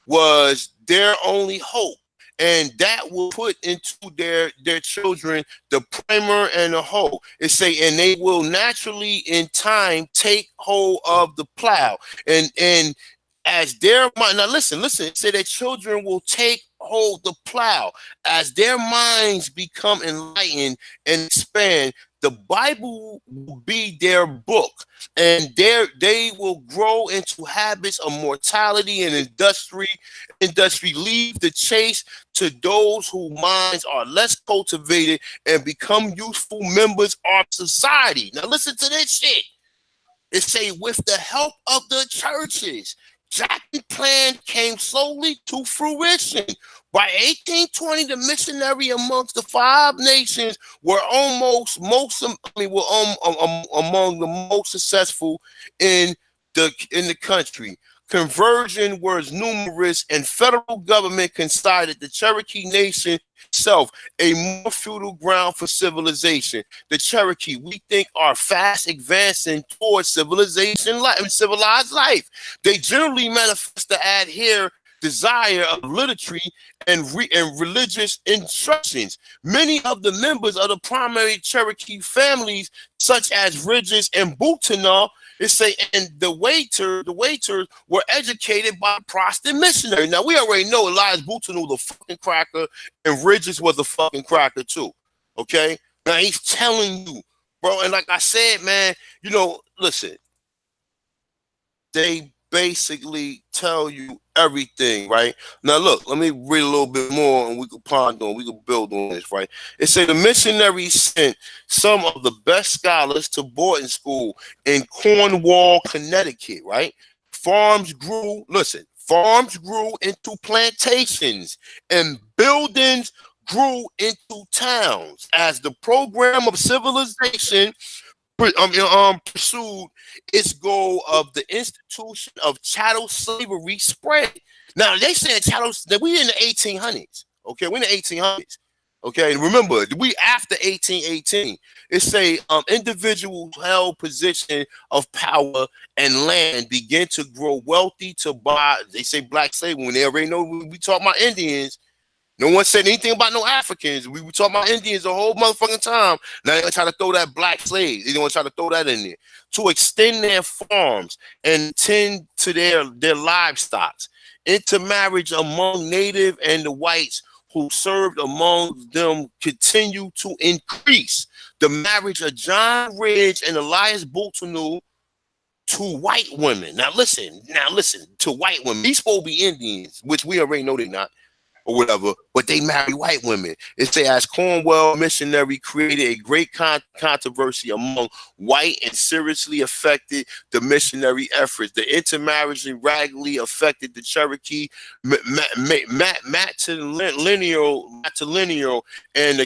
was their only hope, and that will put into their children the primer and the hoe. It say, and they will naturally in time take hold of the plow, and as their mind. Now listen, it say that children will take hold the plow as their minds become enlightened and expand. The Bible will be their book, and they will grow into habits of mortality and industry leave the chase to those whose minds are less cultivated and become useful members of society. Now listen to this shit. It say with the help of the churches, Jackson's plan came slowly to fruition. By 1820, the missionary amongst the five nations were among the most successful in the country. Conversion was numerous, and federal government considered the Cherokee Nation itself a more fertile ground for civilization. The Cherokee, we think, are fast advancing towards civilized life. They generally manifest the adhere desire of literature and religious instructions. Many of the members of the primary Cherokee families, such as Ridges and Bootenau, and the waiters were educated by Protestant missionaries. Now we already know Elias Bootenau was a fucking cracker, and Ridges was a fucking cracker too. Okay, now he's telling you, bro, and like I said, man, listen, they basically tell you everything, right? Now look, let me read a little bit more and we can ponder on, we can build on this, right? It said the missionaries sent some of the best scholars to boarding school in Cornwall, Connecticut, right? Farms grew into plantations, and buildings grew into towns as the program of civilization pursued its goal of the institution of chattel slavery spread. Now they said that we in the 1800s. Okay, we in the 1800s. Okay, and remember we after 1818. It say individuals held position of power and land begin to grow wealthy to buy. They say black slavery when they already know we talk about Indians. No one said anything about no Africans. We were talking about Indians the whole motherfucking time. Now they're gonna try to throw that black slaves. They're gonna try to throw that in there to extend their farms and tend to their livestock. Intermarriage among native and the whites who served among them continued to increase. The marriage of John Ridge and Elias Bootenau to white women. Now listen, to white women. These supposed to be Indians, which we already know they're not, or whatever, but they marry white women. It say as Cornwall missionary created a great controversy among white and seriously affected the missionary efforts. The intermarriage radically affected the Cherokee matrilineal and the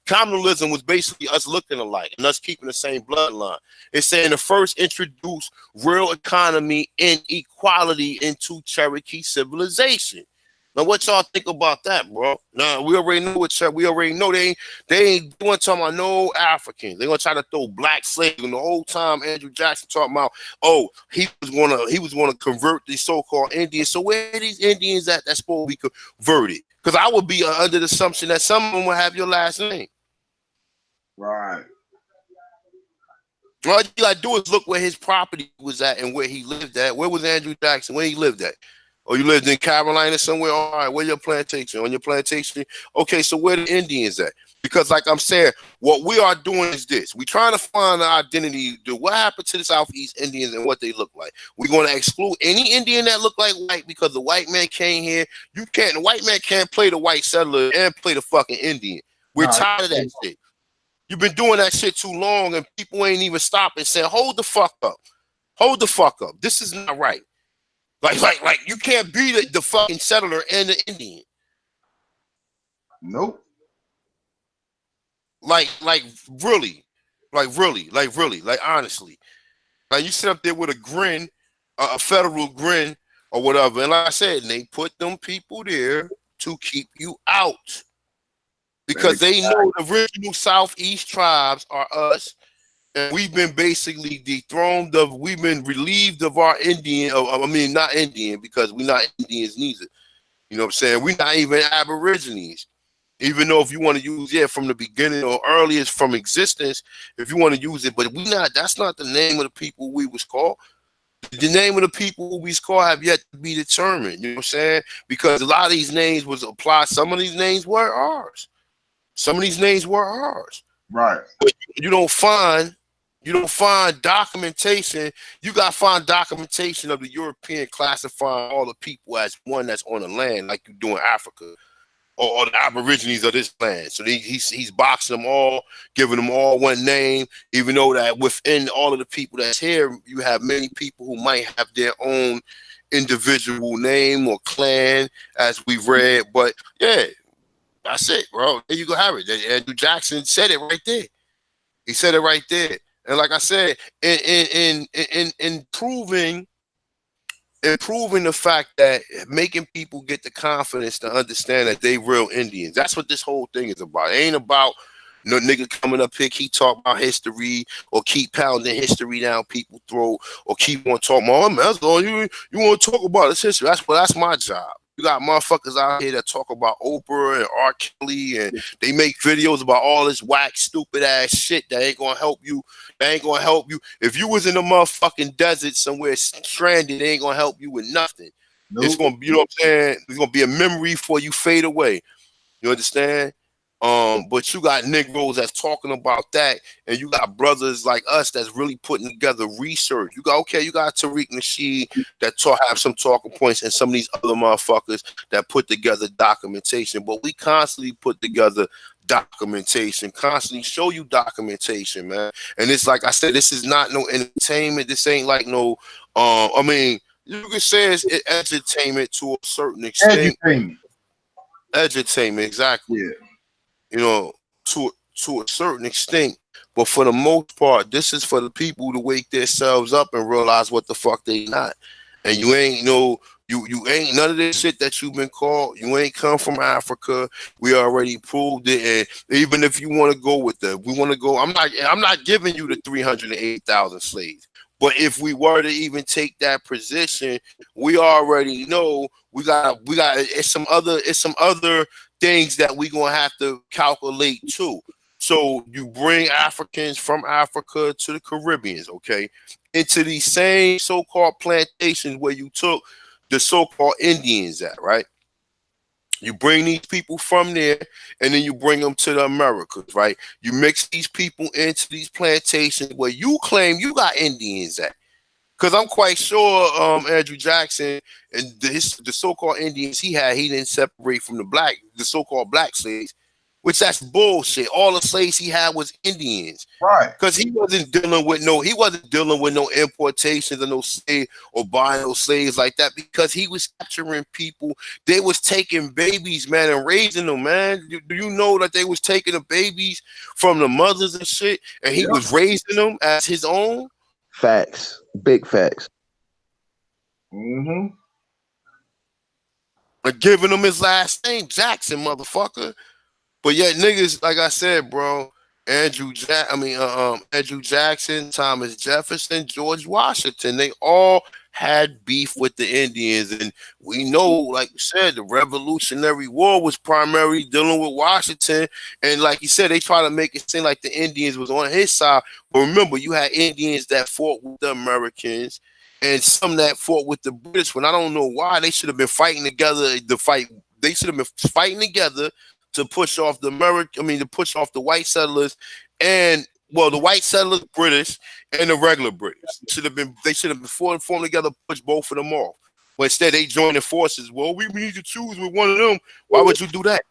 communalism was basically us looking alike and us keeping the same bloodline. It's saying the first introduced real economy and equality into Cherokee civilization. Now, what y'all think about that, bro? Now, we already know what we already know they ain't doing talking about no Africans. They gonna try to throw black slaves, and the whole time Andrew Jackson talking about, oh, he was gonna convert these so-called Indians. So where are these Indians at that's supposed to be converted? Because I would be under the assumption that some of them will have your last name. Right. All you gotta do is look where his property was at and where he lived at. Where was Andrew Jackson? Where he lived at? Or you lived in Carolina somewhere? All right, where your plantation? On your plantation? Okay, so where the Indians at? Because like I'm saying, what we are doing is this. We trying to find the identity. What happened to the Southeast Indians and what they look like. We're going to exclude any Indian that look like white because the white man came here. The white man can't play the white settler and play the fucking Indian. We're tired of that shit. You've been doing that shit too long and people ain't even stopping saying, hold the fuck up. Hold the fuck up. This is not right. Like you can't be the fucking settler and the Indian. Nope. Like really. Like honestly. Like you sit up there with a grin, a federal grin or whatever. And like I said, they put them people there to keep you out. Because they know the original Southeast tribes are us. And we've been basically dethroned we've been relieved of our Indian, not Indian, because we're not Indians neither. You know what I'm saying? We're not even Aborigines. Even though if you want to use from the beginning or earliest from existence, if you want to use it, but that's not the name of the people we was called. The name of the people we was called have yet to be determined. You know what I'm saying? Because a lot of these names was applied. Some of these names were ours. Some of these names were ours. Right. But you don't find documentation. You got to find documentation of the European classifying all the people as one that's on the land, like you do in Africa, or the Aborigines of this land. So he's boxing them all, giving them all one name, even though that within all of the people that's here, you have many people who might have their own individual name or clan, as we've read. But yeah, that's it, bro. There you go, have it. Andrew Jackson said it right there. He said it right there. And like I said, in proving the fact that making people get the confidence to understand that they real Indians. That's what this whole thing is about. It ain't about no nigga coming up here, keep talking about history or keep pounding history down people's throat or keep on talking about, that's all you want to talk about this history. That's my job. You got motherfuckers out here that talk about Oprah and R. Kelly and they make videos about all this whack, stupid ass shit that ain't gonna help you. That ain't gonna help you. If you was in the motherfucking desert somewhere stranded, they ain't gonna help you with nothing. Nope. It's gonna be, you know what I'm saying? It's gonna be a memory for you fade away. You understand? But you got Negroes that's talking about that, and you got brothers like us that's really putting together research. You got Tariq Nasheed that have some talking points, and some of these other motherfuckers that put together documentation. But we constantly put together documentation, constantly show you documentation, man. And it's like I said, this is not no entertainment. This ain't like no, I mean, you can say it's entertainment to a certain extent. Edutainment, exactly. Yeah. You know, to a certain extent, but for the most part, this is for the people to wake themselves up and realize what the fuck they not. And you ain't you ain't none of this shit that you've been called. You ain't come from Africa. We already proved it. And even if you want to go with I'm not giving you the 308,000 slaves. But if we were to even take that position, we already know we got it's some other things that we're gonna have to calculate too. So you bring Africans from Africa to the Caribbeans, okay, into these same so-called plantations where you took the so-called Indians at, right? You bring these people from there, and then you bring them to the Americas, right? You mix these people into these plantations where you claim you got Indians at. Because I'm quite sure Andrew Jackson and the so-called Indians he didn't separate from the so-called black slaves, which that's bullshit. All the slaves he had was Indians. Right. Because he wasn't dealing with no importations of no slave or buying no slaves like that, because he was capturing people. They was taking babies, man, and raising them, man. Do you know that they was taking the babies from the mothers and shit, and he was raising them as his own? Facts. Big facts. Mm-hmm. and giving him his last name, Jackson, motherfucker. But yet niggas, like I said, bro, Andrew Jackson, Thomas Jefferson, George Washington, they all had beef with the Indians. And we know, like you said, the Revolutionary War was primarily dealing with Washington. And like you said, they try to make it seem like the Indians was on his side. But remember, you had Indians that fought with the Americans and some that fought with the British. When I don't know why, they should have been fighting together to fight. They should have been fighting together to push off to push off the white settlers and the white settlers, British, and the regular British. They should have been formed together, push both of them off. But instead, they joining forces. Well, we need to choose with one of them. Why would you do that?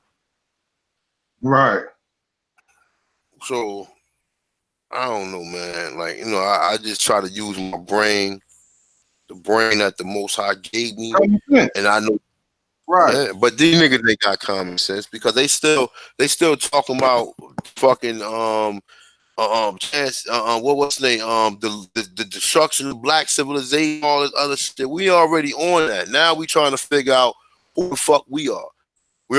Right. So I don't know, man. Like, I just try to use my brain, the brain that the Most High gave me, and I know. Right. Yeah, but these niggas ain't got common sense because they still talking about fucking what was the name the destruction of black civilization, all this other shit. We already on that. Now we trying to figure out who the fuck we are. We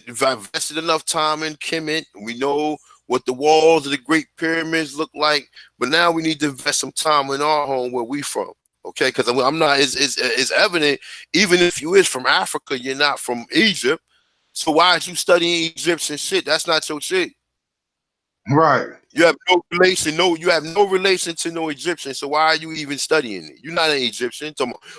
invested enough time in Kemet. We know what the walls of the Great Pyramids look like, but now we need to invest some time in our home where we from. Okay, because I'm not. It's evident. Even if you is from Africa, you're not from Egypt. So why are you studying Egyptian shit? That's not your shit. Right. You have no relation. You have no relation to no Egyptian. So why are you even studying it? You're not an Egyptian.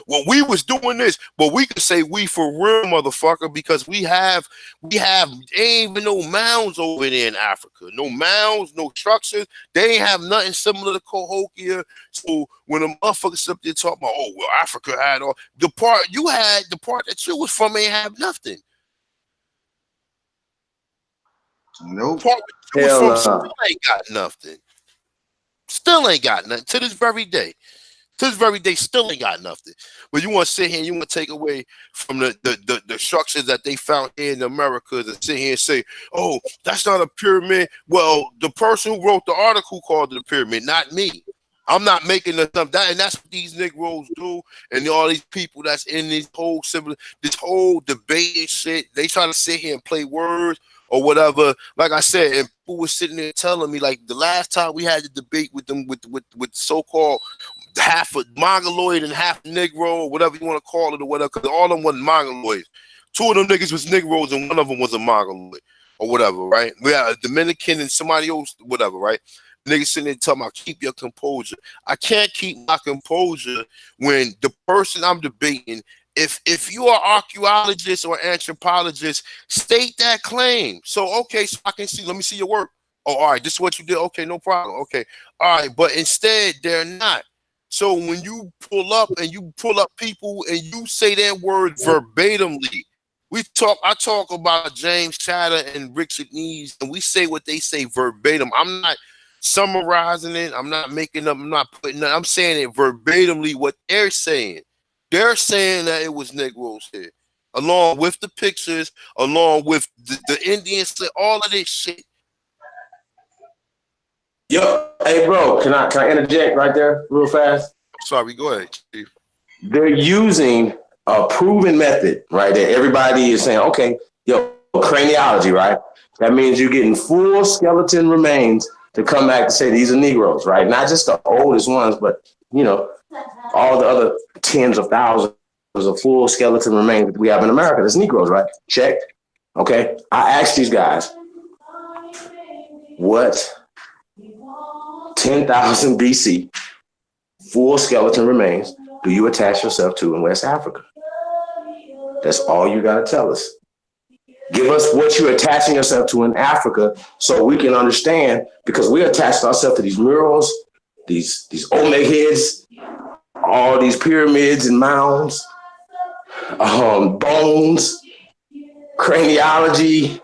Well, we was doing this, but we could say we for real, motherfucker, because we have ain't even no mounds over there in Africa. No mounds, no structures. They ain't have nothing similar to Cahokia. So when a motherfucker up there talking about, oh well, Africa had all the part that you was from ain't have nothing. Nope. Still ain't got nothing. Still ain't got nothing to this very day. To this very day, still ain't got nothing. But you want to sit here and you want to take away from the structures that they found here in America and sit here and say, oh, that's not a pyramid. Well, the person who wrote the article called it a pyramid, not me. I'm not making this up. And that's what these Negroes do. And all these people that's in this whole debate and shit, they try to sit here and play words or whatever. Like I said, and people were sitting there telling me, like the last time we had the debate with them with so-called half a Mongoloid and half Negro or whatever you want to call it or whatever, because all of them wasn't Mongoloids. Two of them niggas was Negroes and one of them was a Mongoloid or whatever, right? We had a Dominican and somebody else, whatever, right? Niggas sitting there talking about keep your composure. I can't keep my composure when the person I'm debating, if you are archaeologist or anthropologist, state that claim. So okay, so I can see. Let me see your work. Oh, all right, this is what you did. Okay, no problem. Okay, all right, but instead they're not. So when you pull up people and you say that word verbatimly, I talk about James Chatter and Richard Nees, and we say what they say verbatim. I'm not summarizing it. I'm not making up. I'm not putting. I'm saying it verbatimly what they're saying. They're saying that it was Negroes here, along with the pictures, along with the Indians, all of this shit. Yo, hey bro, can I interject right there real fast? Sorry, go ahead, Chief. They're using a proven method, right? That everybody is saying, okay, craniology, right? That means you're getting full skeleton remains to come back to say these are Negroes, right? Not just the oldest ones, but all the other tens of thousands of full skeleton remains that we have in America. That's Negroes, right? Check. Okay. I asked these guys, what 10,000 BC full skeleton remains do you attach yourself to in West Africa? That's all you got to tell us. Give us what you're attaching yourself to in Africa so we can understand, because we attached ourselves to these murals, these Olmec heads, all these pyramids and mounds, bones, craniology,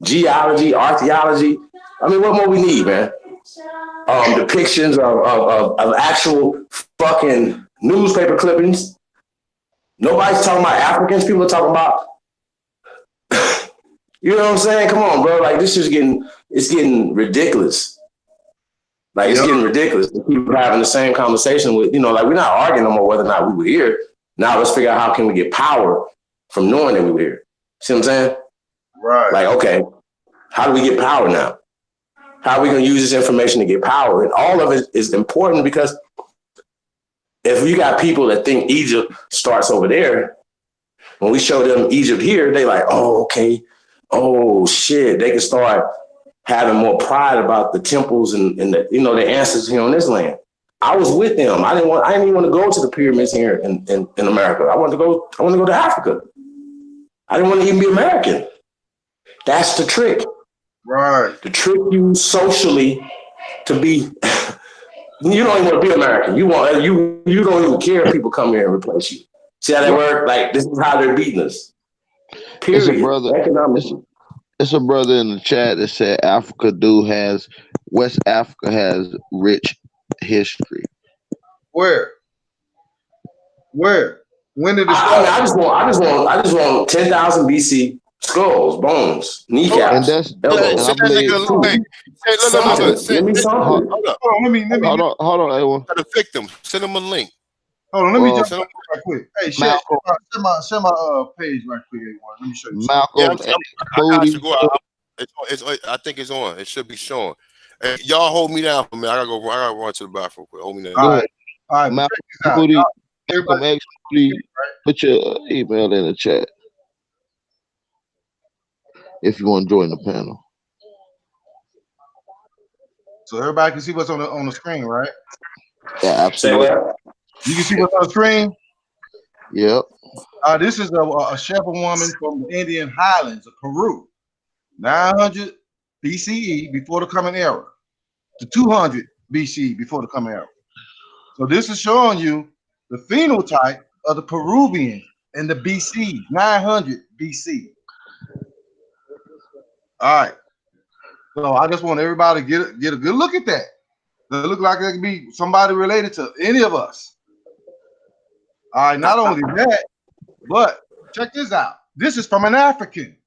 geology, archaeology. I mean, what more we need, man? Depictions of actual fucking newspaper clippings. Nobody's talking about Africans. People are talking about, you know what I'm saying? Come on, bro. Like, this is getting ridiculous. Like, it's getting ridiculous. People having the same conversation with, like, we're not arguing no more whether or not we were here. Now let's figure out how can we get power from knowing that we were here. See what I'm saying? Right. Like, okay, how do we get power now? How are we going to use this information to get power? And all of it is important because if you got people that think Egypt starts over there, when we show them Egypt here, they like, oh, okay. Oh, shit. They can start having more pride about the temples and the, you know, the ancestors here on this land. I was with them. I didn't even want to go to the pyramids here in America. I wanted to go to Africa. I didn't want to even be American. That's the trick. Right. To trick you socially to be you don't even want to be American. You don't even care if people come here and replace you. See how that work? Like this is how they're beating us. Period. It's a brother. It's a brother in the chat that said West Africa has rich history. Where? When did it start? I just want 10,000 BC skulls, bones, kneecaps. And that's elbows. Give me something. Hold on, everyone. The victim. Send him a link. Hold on, let me jump right quick. Hey, share my page right quick, everyone. Let me show you. Malcolm, I think it's on. It should be showing. Hey, y'all hold me down for a minute. I gotta run to the bathroom quick. Hold me down. All right. Malcolm, please put your email in the chat if you want to join the panel. So everybody can see what's on the screen, right? Yeah, absolutely. You can see what's on the screen? Yep. This is a shepherd woman from the Indian Highlands of Peru, 900 BCE before the Common Era to 200 BC before the Common Era. So this is showing you the phenotype of the Peruvians in the BC, 900 BC. All right. So I just want everybody to get a good look at that. They look like they could be somebody related to any of us. All right, not only that, but check this out. This is from an African.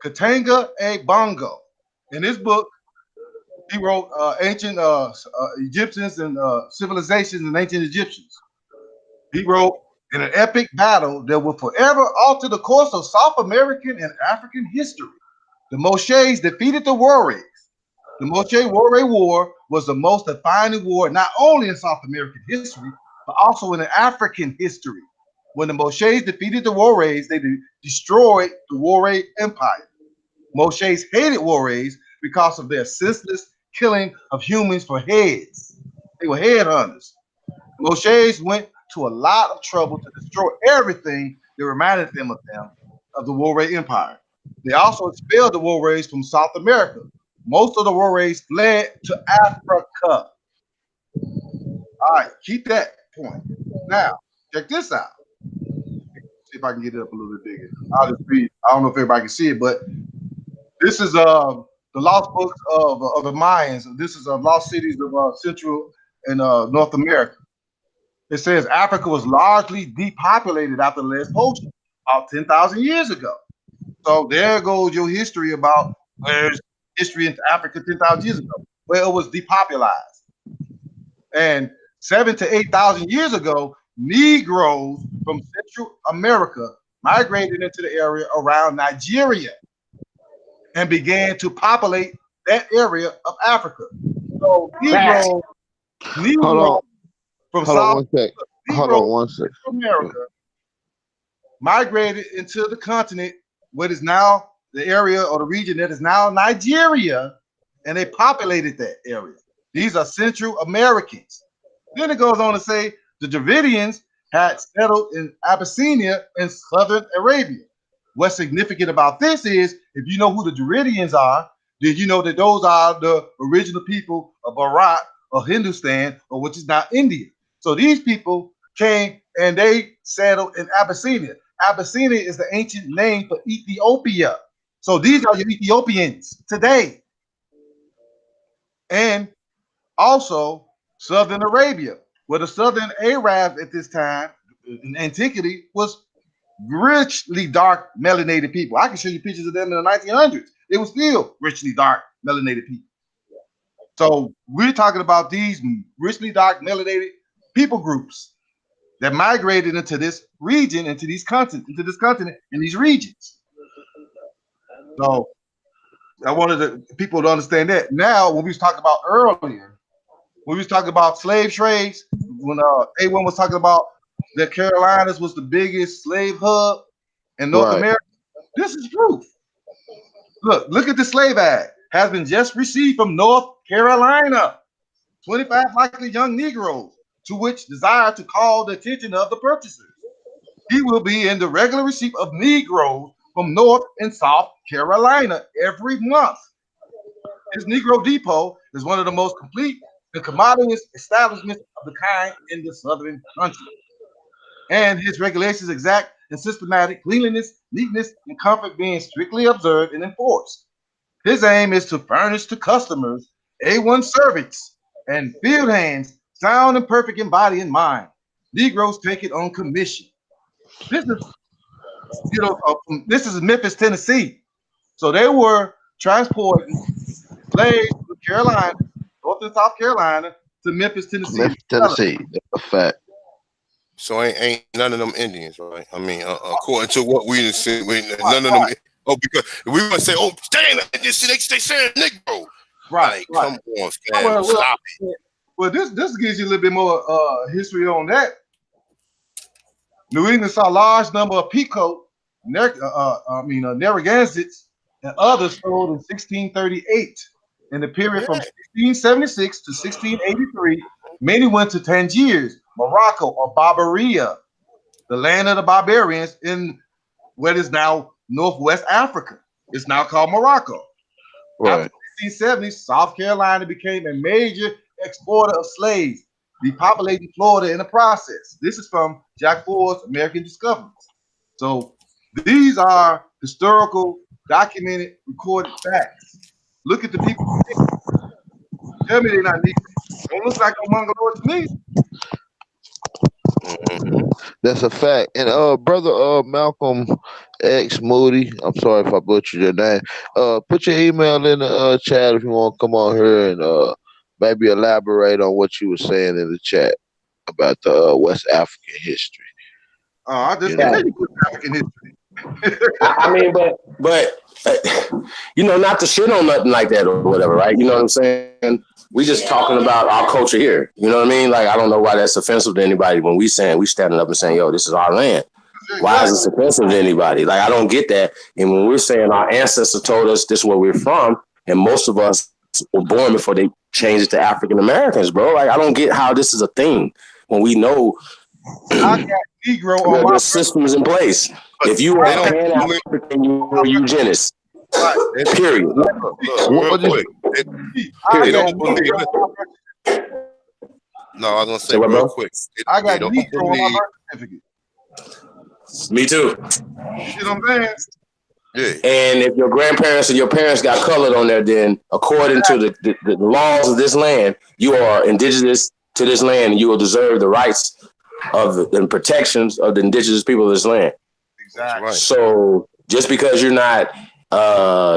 Katanga A. Bongo. In his book, he wrote ancient Egyptians and civilizations and ancient Egyptians. He wrote, in an epic battle that will forever alter the course of South American and African history, the Moshes defeated the Warriors. The Moshe-Warrior War was the most defining war not only in South American history, but also in African history. When the Moshes defeated the Warriors, they destroyed the Warrior Empire. Moshes hated Warriors because of their senseless killing of humans for heads. They were headhunters. Moshes went to a lot of trouble to destroy everything that reminded them of the Warrior Empire. They also expelled the Warriors from South America. Most of the Warriors fled to Africa. All right, keep that point. Now, check this out. See if I can get it up a little bit bigger. I'll just read. I don't know if everybody can see it, but this is the lost books of the Mayans. This is lost cities of Central and North America. It says Africa was largely depopulated after the last poaching about 10,000 years ago. So there goes your history about where's history into Africa 10,000 years ago, where it was depopulated. And 7,000 to 8,000 years ago, Negroes from Central America migrated into the area around Nigeria and began to populate that area of Africa. So Negroes from South America migrated into the continent, what is now the area or the region that is now Nigeria, and they populated that area. These are Central Americans. Then it goes on to say the Dravidians had settled in Abyssinia in southern Arabia. What's significant about this is, if you know who the Dravidians are, then you know that those are the original people of Bharat or Hindustan, or which is now India. So these people came and they settled in Abyssinia. Abyssinia is the ancient name for Ethiopia. So these are your Ethiopians today. And also Southern Arabia, where the Southern Arabs at this time in antiquity was richly dark melanated people. I can show you pictures of them in the 1900s. They were still richly dark melanated people. So we're talking about these richly dark melanated people groups that migrated into this region, into this continent, in these regions. So I wanted people to understand that. Now, when we was talking about earlier, when we was talking about slave trades, when A1 was talking about that Carolinas was the biggest slave hub in North Right. America, this is proof. Look at the slave act. Has been just received from North Carolina. 25 likely young Negroes, to which desire to call the attention of the purchasers. He will be in the regular receipt of Negroes from North and South Carolina every month. His Negro Depot is one of the most complete and commodious establishments of the kind in the southern country. And his regulations exact and systematic cleanliness, neatness, and comfort being strictly observed and enforced. His aim is to furnish to customers A1 servants and field hands sound and perfect in body and mind. Negroes take it on commission. This is, this is Memphis, Tennessee. So they were transporting slaves from Carolina, North and South Carolina, to Memphis, Tennessee. Memphis, Tennessee. That's a fact. So ain't none of them Indians, right? I mean, according to what we see, none of them. Right. Oh, because we want to say, oh, damn, they saying Negro. Right. Like, come on, fam, Well, stop it. well, this gives you a little bit more history on that. New England saw a large number of peacoat, Narragansetts, and others sold in 1638. In the period from 1676 to 1683, many went to Tangiers, Morocco, or Barbaria, the land of the barbarians in what is now Northwest Africa. It's now called Morocco. Right. After the 1670s, South Carolina became a major exporter of slaves, depopulating Florida in the process. This is from Jack Ford's American Discoveries. So these are historical, documented, recorded facts. Look at the people. Tell me they're not Negro. Don't look like a Mongoloid to me. That's a fact. And brother Malcolm X Moody, I'm sorry if I butchered your name. Put your email in the chat if you want to come on here and maybe elaborate on what you were saying in the chat about the West African history. I just You know? tell you what African history. I mean, but not to shit on nothing like that or whatever, right? You know what I'm saying? We just talking about our culture here. You know what I mean? Like, I don't know why that's offensive to anybody when we standing up and saying, yo, this is our land. Why is this offensive to anybody? Like, I don't get that. And when we're saying our ancestors told us this is where we're from, and most of us were born before they changed it to African Americans, bro. Like, I don't get how this is a thing when we know I got Negro on my systems in place. If you are Pan-African, you are eugenist. right. Period. Look, real quick. I got don't believe Negro it. on my birth certificate. No, I was gonna say Say what, real bro? quick. I got don't Negro on my believe. birth certificate. Me too. You see what I'm saying? Yeah. And if your grandparents or your parents got colored on there, then according to the laws of this land, you are indigenous to this land, and you will deserve the rights of and protections of the indigenous people of this land. Exactly. Right. So just because you're not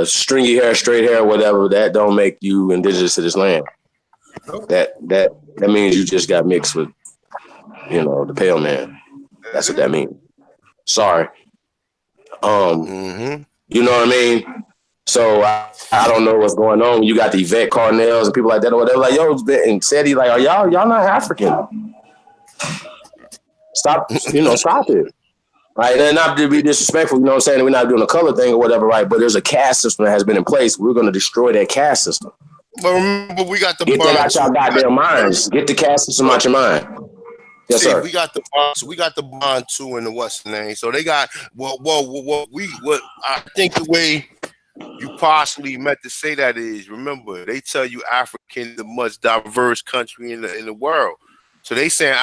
stringy hair, straight hair, whatever, that don't make you indigenous to this land. That means you just got mixed with, the pale man. That's what that means. Sorry. You know what I mean? So I don't know what's going on. You got the Yvette Carnels and people like that or whatever. Like, yo, and said he like, y'all not African. Stop it. Right, and not to be disrespectful, you know what I'm saying? We're not doing a color thing or whatever, right? But there's a caste system that has been in place. We're going to destroy that caste system. But remember, we got the Get that out y'all goddamn minds. Get the caste system out your mind. Yes, sir. We got the bond. So we got the bond too in the what's the name. So they got what I think the way you possibly meant to say that is, remember, they tell you Africa is the most diverse country in the world. So they saying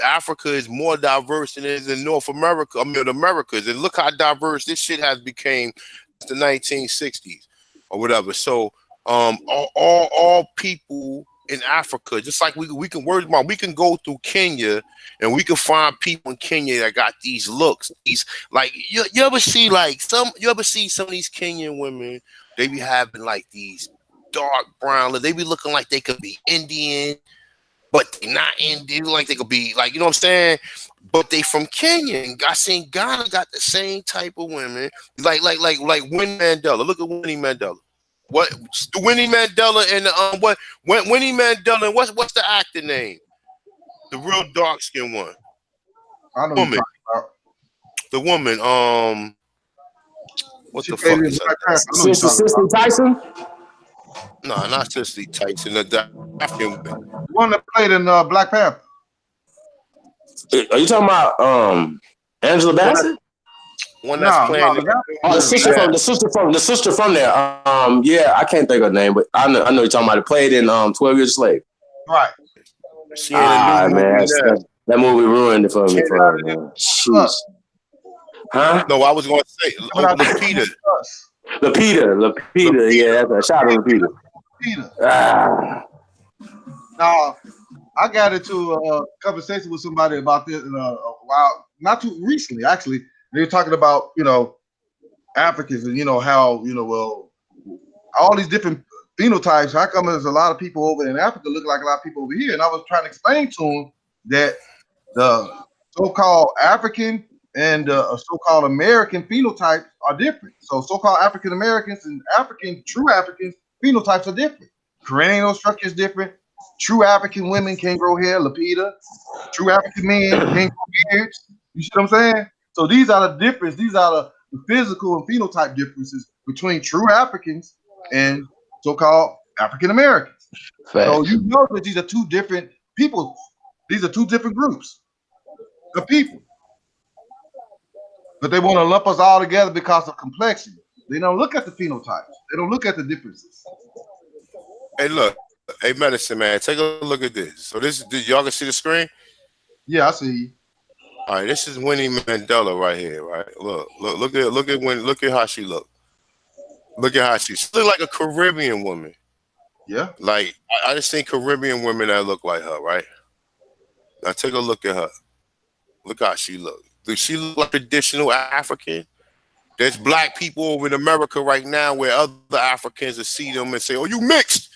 Africa is more diverse than it is in North America. I mean, the Americas. And look how diverse this shit has became since the 1960s or whatever. So all people in Africa, just like we can worry about, we can go through Kenya and we can find people in Kenya that got these looks. These like you ever see some of these Kenyan women, they be having like these dark brown, they be looking like they could be Indian. but they not Indian. Like they could be like, you know what I'm saying? But they from Kenya, and I seen Ghana got the same type of women, like Winnie Mandela. Look at Winnie Mandela. What Winnie Mandela and Winnie Mandela and what's the actor name? The real dark skinned one. I know you're Woman. talking about. The woman. What She the played fuck in is her Black name? Panther. I know you're talking Sister about. Tyson. No, not Cicely Tyson. The African woman. The one that played in Black Panther. Are you talking about Angela One that Bassett? one that's No, playing the guy Oh, was yeah. the sister from there. Yeah, I can't think of her name, but I know you're talking about. It played in 12 Years a Slave. right. She in a new Ah, movie man, now. that movie ruined it for She me, came for out in man. Plus. Jeez. Huh? No, I was going to say, Coming oh, out in Lupita. Plus. Lapita, Lupita. yeah, that's a shout out to Lapita. Peter. Ah, Now, I got into a conversation with somebody about this in a while, not too recently, actually. They were talking about, Africans and, how, well, all these different phenotypes. How come there's a lot of people over in Africa look like a lot of people over here? And I was trying to explain to them that the so-called African and so-called American phenotypes are different. So so-called African Americans and true Africans phenotypes are different. Cranial structure is different. True African women can't grow hair, lapita. True African men can't grow beards. You see what I'm saying? So these are the difference. These are the physical and phenotype differences between true Africans and so-called African Americans. So Facts. you know that these are two different people. These are two different groups of people. But they want to lump us all together because of complexion. They don't look at the phenotypes. They don't look at the differences. Hey, look. Hey, medicine man, take a look at this. So y'all can see the screen. Yeah, I see you. All right, this is Winnie Mandela right here. Right, look at how she look. Look at how she look like a Caribbean woman. Yeah. Like I just seen Caribbean women that look like her. Right now, take a look at her. Look how she look. Does she look like traditional African? There's black people over in America right now where other Africans will see them and say, "Oh, you mixed.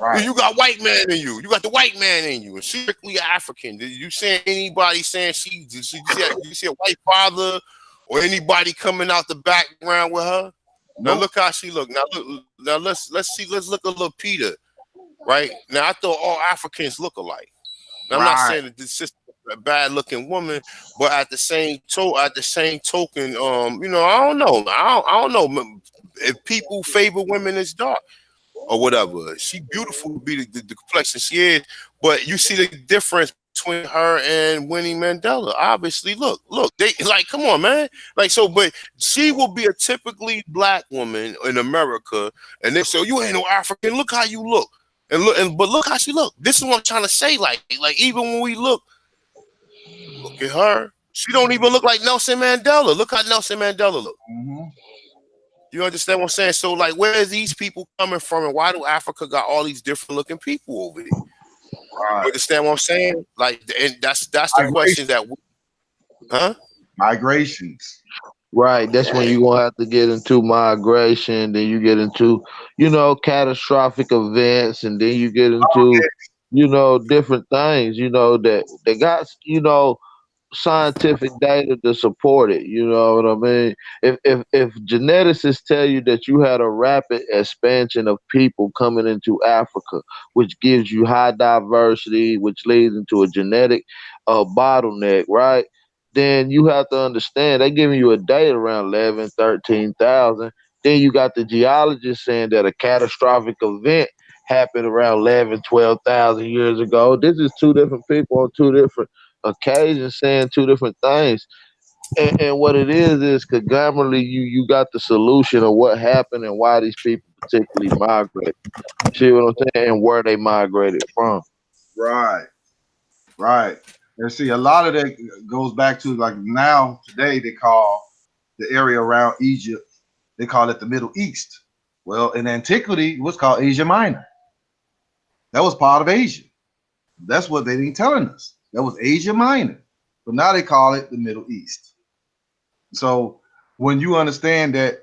Right. You got white man in you. You got the white man in you. And she's strictly African. Did you see anybody saying you see a white father or anybody coming out the background with her? Now Nope. look how she look. Now let's look at little Peter. Right now, I thought all Africans look alike. Now, I'm not Right. saying that this is a bad looking woman, but at the same token, I don't know. I don't know if people favor women as dark or whatever. She beautiful to be the complexion she is, but you see the difference between her and Winnie Mandela. Obviously, look, they like, come on, man. Like, so, but she will be a typically black woman in America, and they say, you ain't no African. Look how you look. But look how she look. This is what I'm trying to say. Like even when we look at her, she don't even look like Nelson Mandela. Look how Nelson Mandela look. Mm-hmm. You understand what I'm saying? So like, where is these people coming from, and why do Africa got all these different looking people over there? Right. You understand what I'm saying? Like, and that's the question Migration. that, huh? Migrations. Right. That's when you're gonna have to get into migration, then you get into, catastrophic events, and then you get into, different things, that they got, scientific data to support it. You know what I mean? If geneticists tell you that you had a rapid expansion of people coming into Africa, which gives you high diversity, which leads into a genetic bottleneck, right? Then you have to understand they're giving you a date around 11, 13,000. Then you got the geologists saying that a catastrophic event happened around 11, 12,000 years ago. This is two different people on two different occasions saying two different things. And what it is conglomerately you got the solution of what happened and why these people particularly migrate. You see what I'm saying? And where they migrated from. Right. Right. And see, a lot of that goes back to like now today they call the area around Egypt, they call it the Middle East. Well, in antiquity, it was called Asia Minor. That was part of Asia. That's what they ain't telling us. That was Asia Minor. But now they call it the Middle East. So when you understand that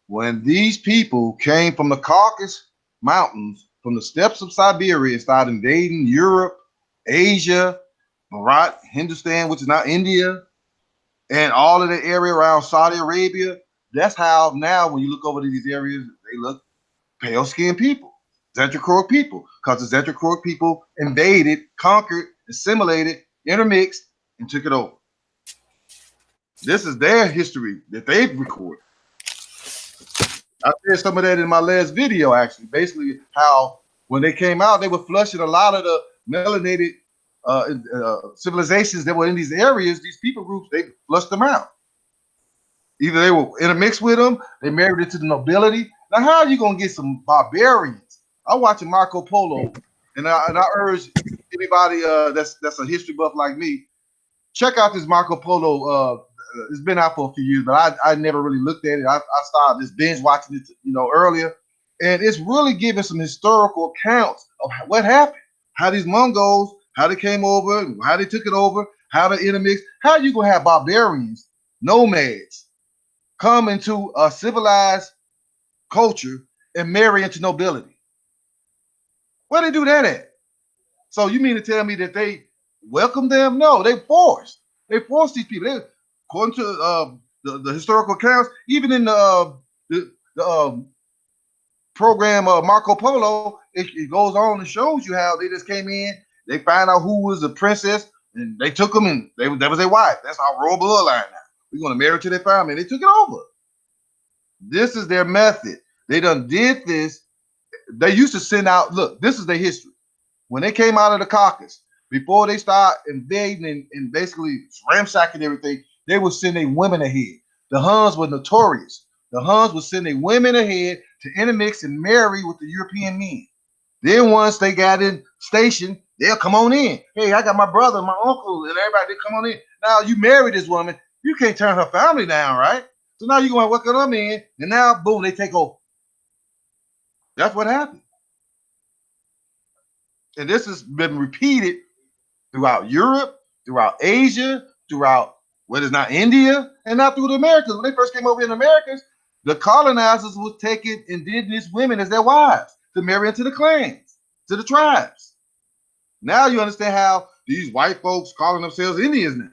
when these people came from the Caucasus Mountains, from the steppes of Siberia, and started invading Europe Asia, Bharat, Hindustan, which is now India, and all of the area around Saudi Arabia. That's how now when you look over to these areas, they look pale skinned people, Zentricroak people, because the Zentricroak people invaded, conquered, assimilated, intermixed, and took it over. This is their history that they've recorded. I said some of that in my last video, actually. Basically, how when they came out, they were flushing a lot of the melanated civilizations that were in these areas. These people groups, they flushed them out. Either they were intermixed with them, they married into the nobility. Now, how are you gonna get some barbarians? I'm watching Marco Polo, and I urge anybody that's a history buff like me, check out this Marco Polo. It's been out for a few years, but I never really looked at it. I started this binge watching it, earlier, and it's really giving some historical accounts of what happened, how these Mongols, how they came over, how they took it over, how they intermixed. How you gonna have barbarians, nomads, come into a civilized culture and marry into nobility? Where they do that at? So you mean to tell me that they welcome them? No, they forced. They forced these people. According to the historical accounts, even in the program Marco Polo, it goes on and shows you how they just came in, they find out who was the princess, and they took them, and that was their wife. That's our royal bloodline now. We're going to marry to their family, and they took it over. This is their method. They done did this. They used to send out, look, this is their history. When they came out of the Caucasus, before they start invading and basically ransacking everything, they would send their women ahead. The Huns were notorious. The Huns would send their women ahead to intermix and marry with the European men. Then once they got in station, they'll come on in. Hey, I got my brother, my uncle, and everybody, they come on in. Now you marry this woman, you can't turn her family down, right? So now you're going to welcome them in, and now, boom, they take over. That's what happened. And this has been repeated throughout Europe, throughout Asia, throughout what is now India, and now through the Americas. When they first came over in the Americas, the colonizers was taking indigenous women as their wives to marry into the clans, to the tribes. Now you understand how these white folks calling themselves Indians now,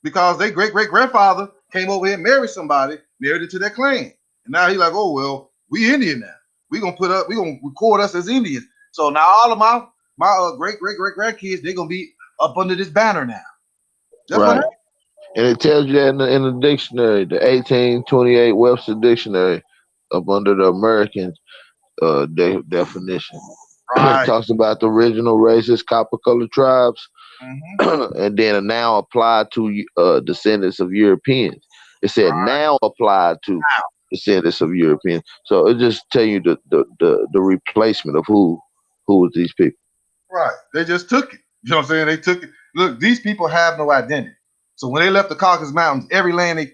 because their great-great-grandfather came over here and married somebody, married into their clan. And now he's like, oh, well, we Indian now. We're going to record us as Indians. So now all of my great-great-great-grandkids, they're going to be up under this banner now. That's right. What happened. And it tells you that in the dictionary, the 1828 Webster Dictionary, up under the American definition. Right. It talks about the original racist copper-colored tribes, and then now applied to descendants of Europeans. It said now applied to descendants of Europeans. So it just tell you the replacement of who was these people. Right. They just took it. You know what I'm saying? They took it. Look, these people have no identity. So when they left the Caucasus Mountains, every land they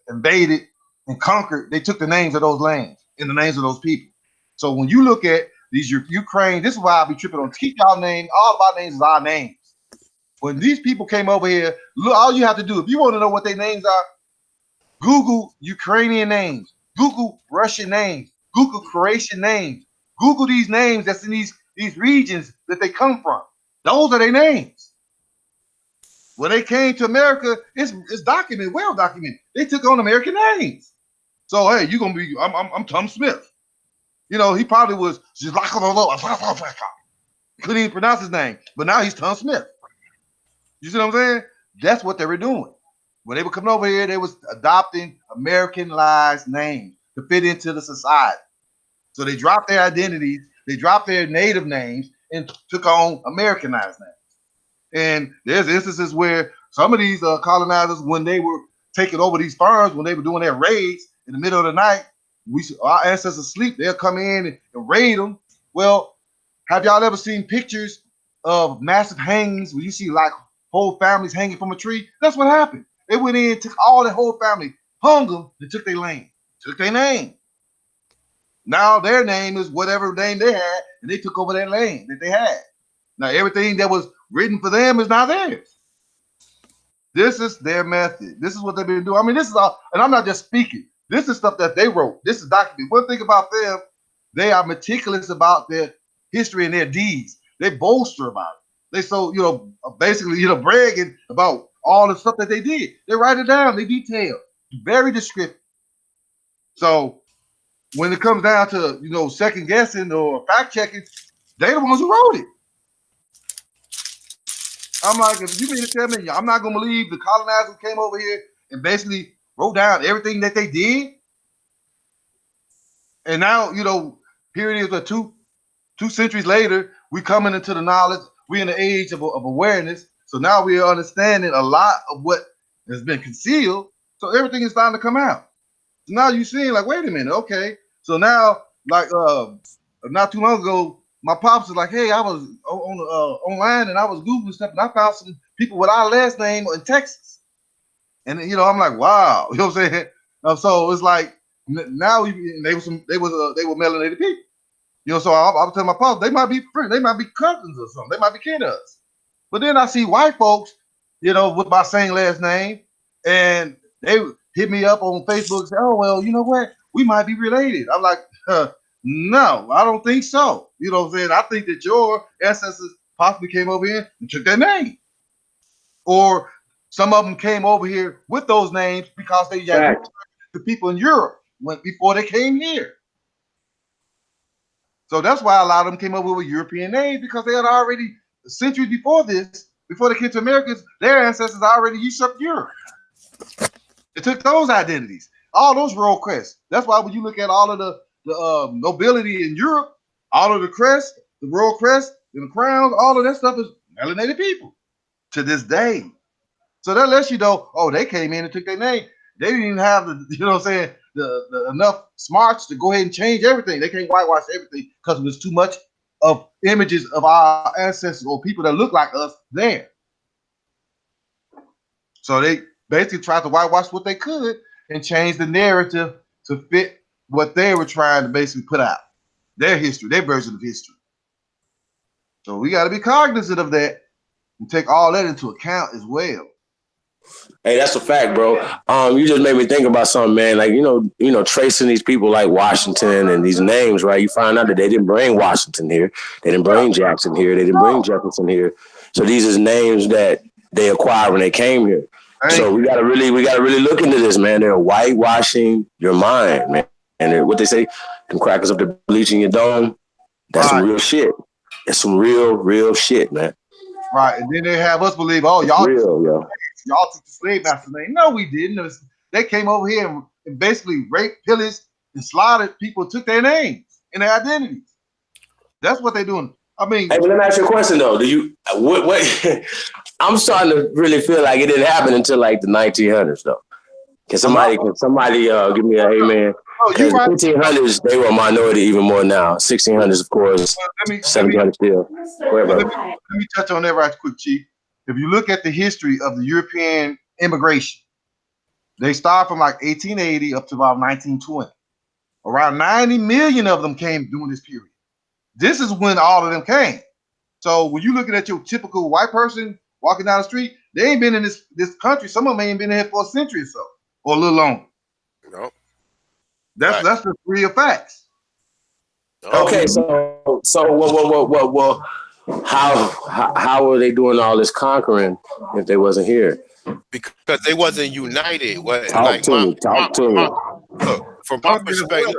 invaded and conquered, they took the names of those lands and the names of those people. So when you look at these Ukraine, this is why I'll be tripping on. Keep y'all name. All of our names is our names. When these people came over here, look, all you have to do, if you want to know what their names are, Google Ukrainian names, Google Russian names, Google Croatian names, Google these names that's in these regions that they come from. Those are their names. When they came to America, it's documented, well documented. They took on American names. So hey, you're gonna be, I'm Tom Smith. You know, he probably was just like couldn't even pronounce his name, but now he's Tom Smith. You see what I'm saying? That's what they were doing. When they were coming over here, they was adopting Americanized names to fit into the society. So they dropped their identities, they dropped their native names, and took on Americanized names. And there's instances where some of these colonizers, when they were taking over these farms, when they were doing their raids in the middle of the night, our ancestors sleep, they'll come in and raid them. Well, have y'all ever seen pictures of massive hangings where you see like whole families hanging from a tree? That's what happened. They went in, took all their whole family, hung them, and took their land, took their name. Now their name is whatever name they had, and they took over that land that they had. Now everything that was written for them is not theirs. This is their method. This is what they've been doing. I mean, this is all, and I'm not just speaking. This is stuff that they wrote. This is documented. One thing about them, they are meticulous about their history and their deeds. They bolster about it. They so basically bragging about all the stuff that they did. They write it down. They detail, very descriptive. So when it comes down to second guessing or fact checking, they the ones who wrote it. I'm like, if you mean to tell me I'm not gonna believe the colonizers came over here and basically wrote down everything that they did, and now here it is, two centuries later, we coming into the knowledge. We in the age of awareness, so now we are understanding a lot of what has been concealed. So everything is starting to come out. So now you seeing like, wait a minute, okay. So now, like, not too long ago, my pops was like, hey, I was on online and I was Googling stuff and I found some people with our last name in Texas. And I'm like, wow, you know what I'm saying? So it's like now they were melanated people. So I was telling my pops they might be friends, they might be cousins or something, they might be kin to us. But then I see white folks, with my same last name, and they hit me up on Facebook and say, oh well, you know what? We might be related. I'm like, no, I don't think so. You know what I'm saying? I think that your ancestors possibly came over here and took their name. Or some of them came over here with those names because they got the people in Europe before they came here. So that's why a lot of them came over with European names, because they had already, centuries before this, before they came to Americans, their ancestors already usurped Europe. They took those identities, all those royal crests. That's why when you look at all of the nobility in Europe, all of the crests, the royal crest, and the crowns, all of that stuff is melanated people to this day. So that lets you know, oh, they came in and took their name. They didn't even have the enough smarts to go ahead and change everything. They can't whitewash everything because there's too much of images of our ancestors or people that look like us there. So they basically tried to whitewash what they could and change the narrative to fit what they were trying to basically put out, their history, their version of history. So we got to be cognizant of that and take all that into account as well. Hey, that's a fact, bro. You just made me think about something, man. Like, tracing these people like Washington and these names, right? You find out that they didn't bring Washington here. They didn't bring Jackson here. They didn't bring Jefferson here. So these is names that they acquired when they came here. So we gotta really look into this, man. They're whitewashing your mind, man. And what they say, them crackers up there bleaching your dome, that's some real shit. That's some real shit, man. Right. And then they have us believe, oh, y'all took the slave master's name. No, we didn't. They came over here and basically raped, pillaged, and slaughtered people, took their names and their identities. That's what they're doing. I mean, hey, but let me ask you a question though. Do you what I'm starting to really feel like it didn't happen until like the 1900s though. Can somebody give me an amen? Because the 1500s, they were a minority even more now. 1600s, of course. 1700s still. Go ahead, let me touch on that right quick, Chief. If you look at the history of the European immigration, they start from like 1880 up to about 1920. Around 90 million of them came during this period. This is when all of them came. So when you're looking at your typical white person walking down the street, they ain't been in this country. Some of them ain't been here for a century or so, or a little longer. No. That's the real facts. Okay, so what? How are they doing all this conquering if they wasn't here? Because they wasn't united. Talk to me. Look, from my perspective,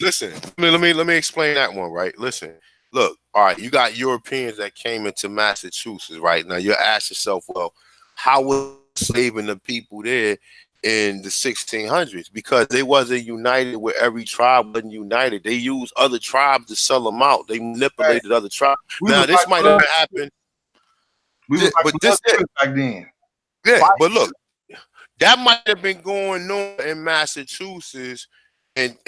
listen. Let me explain that one. Right. Listen. Look. All right. You got Europeans that came into Massachusetts. Right now, you ask yourself, well, how was enslaving the people there in the 1600s? Because they wasn't united with every tribe wasn't united. They used other tribes to sell them out. They manipulated other tribes. Now this might have happened. But this back then. Yeah, but look, that might have been going on in Massachusetts and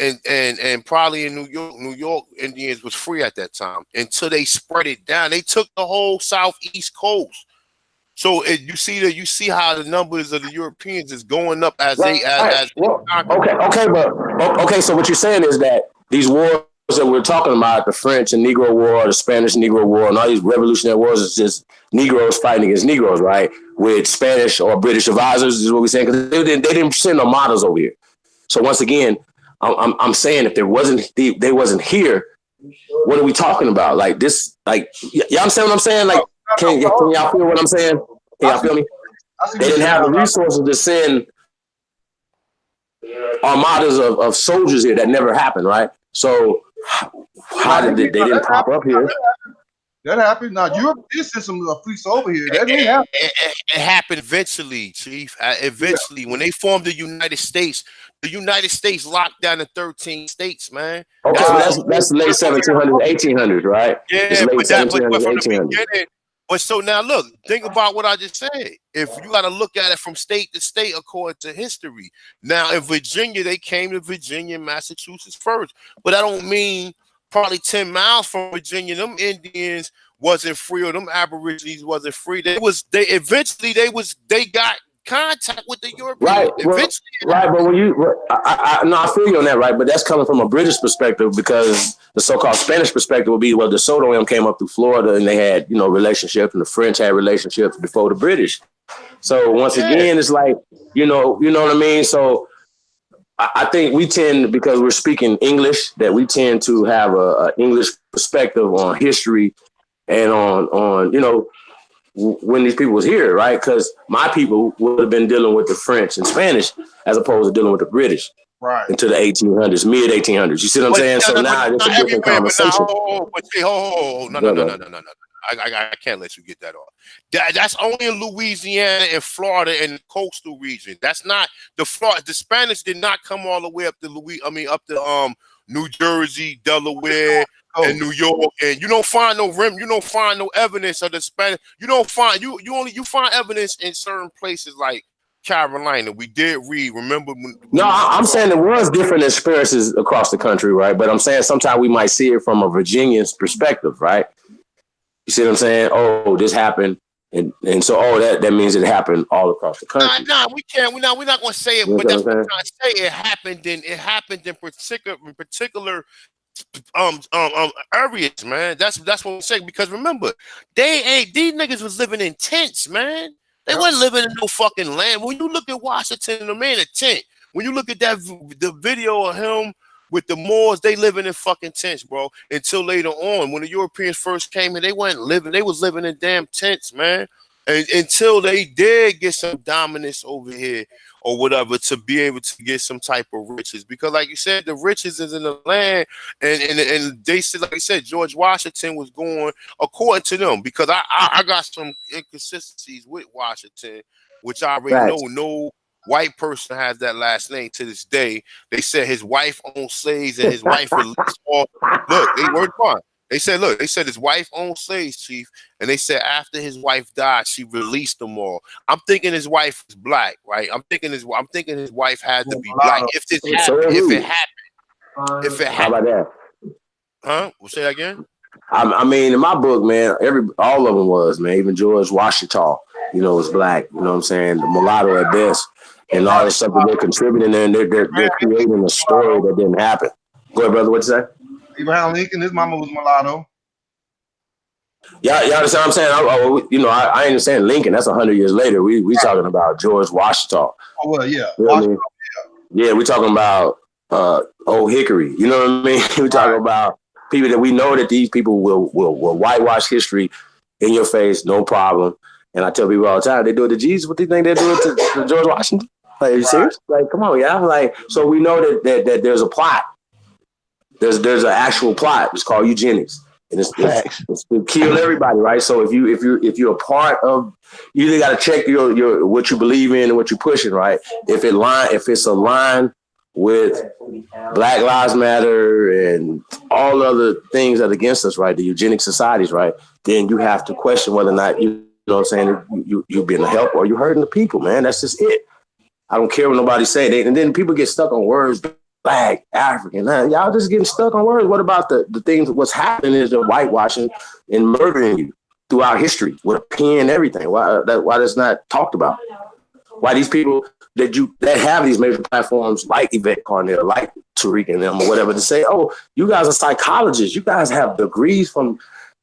probably in New York. New York Indians was free at that time until they spread it down. They took the whole southeast coast. So you see how the numbers of the Europeans is going up as okay. So what you're saying is that these wars that we're talking about, the French and Negro War, the Spanish Negro War, and all these revolutionary wars, is just Negroes fighting against Negroes, right? With Spanish or British advisors is what we're saying, because they didn't send no models over here. So once again, I'm saying if they wasn't here, what are we talking about? Like this, like y'all understand what I'm saying? Like Can y'all feel what I'm saying? Can y'all feel me? They didn't have the resources to send armadas of soldiers here. That never happened, right? So how did they didn't pop up here? That happened. Now Europe did send some fleets over here. That didn't happen. It happened eventually, Chief. Eventually, when they formed the United States locked down the 13 states, man. Okay, but that's late 1700s, 1800s, right? It's Yeah, late but 1700s, from the 1800s. beginning. But so now look, think about what I just said. If you got to look at it from state to state according to history. Now in Virginia, they came to Virginia, Massachusetts first, but I don't mean probably 10 miles from Virginia, them Indians wasn't free, or them Aborigines wasn't free. They got contact with the Europeans. Right, but when you, I feel you on that, right? But that's coming from a British perspective, because the so-called Spanish perspective would be, well, the Soto M came up through Florida and they had, relationships, and the French had relationships before the British. So once again, it's like, you know what I mean? So I think we tend, because we're speaking English, that we tend to have a English perspective on history and on when these people was here, right? Because my people would have been dealing with the French and Spanish as opposed to dealing with the British, right? Into the 1800s, mid 1800s. You see what I'm saying? So now it's a different conversation. No. I can't let you get that off. That's only in Louisiana and Florida and the coastal region. That's not the Florida. The Spanish did not come all the way up to up to New Jersey, Delaware, and New York, and you don't find no evidence of the Spanish. You find evidence in certain places like Carolina. We did read. Remember when? No, I'm saying there was different experiences across the country, right? But I'm saying sometimes we might see it from a Virginian's perspective, right? You see what I'm saying? Oh, this happened. And so, that means it happened all across the country. Nah, we can't. We're not going to say it, but that's what I'm trying to say. It happened in particular areas, man. That's what I'm saying. Because remember, these niggas was living in tents, man. They wasn't living in no fucking land. When you look at Washington, the man in a tent. When you look at the video of him with the Moors, they living in fucking tents, bro. Until later on, when the Europeans first came in, they was living in damn tents, man. And until they did get some dominance over here or whatever, to be able to get some type of riches. Because like you said, the riches is in the land, and they said, like I said, George Washington was going according to them, because I got some inconsistencies with Washington, which I already know. No white person has that last name to this day. They said his wife owned slaves and his wife released all. Look, they weren't fine. They said his wife owned slaves, Chief, and they said after his wife died, she released them all. I'm thinking his wife was black, right? I'm thinking his wife had to be black. If it happened. How about that? Huh? We'll say that again. I mean, in my book, man, all of them was, man. Even George Washington, was black. You know what I'm saying? The mulatto at best, and all the stuff that they're contributing, and they're creating a story that didn't happen. Go ahead, brother. What you say? Abraham Lincoln, his mama was mulatto. Yeah, you understand what I'm saying? I ain't saying Lincoln. That's 100 years later. We talking about George Washington. Oh well, yeah. You know what I mean? Yeah, we talking about Old Hickory. You know what I mean? We talking about people that we know that these people will whitewash history in your face, no problem. And I tell people all the time, they do it to Jesus. What do you think they're doing to George Washington? Like, are you serious? Like, come on, yeah. Like, so we know that there's a plot. There's an actual plot. It's called eugenics, and it's to kill everybody, right? So if you're a part of, you either got to check your what you believe in and what you're pushing, right? If it's aligned with Black Lives Matter and all other things that are against us, right? The eugenic societies, right? Then you have to question whether or not you know what I'm saying, you're being a help or you're hurting the people, man. That's just it. I don't care what nobody say. And then people get stuck on words. Black, African, y'all just getting stuck on words. What about the things? What's happening is the whitewashing and murdering you throughout history with a pen and everything. Why that's not talked about? Why these people that have these major platforms like Yvette Carnell, like Tariq and them or whatever, to say, oh, you guys are psychologists. You guys have degrees from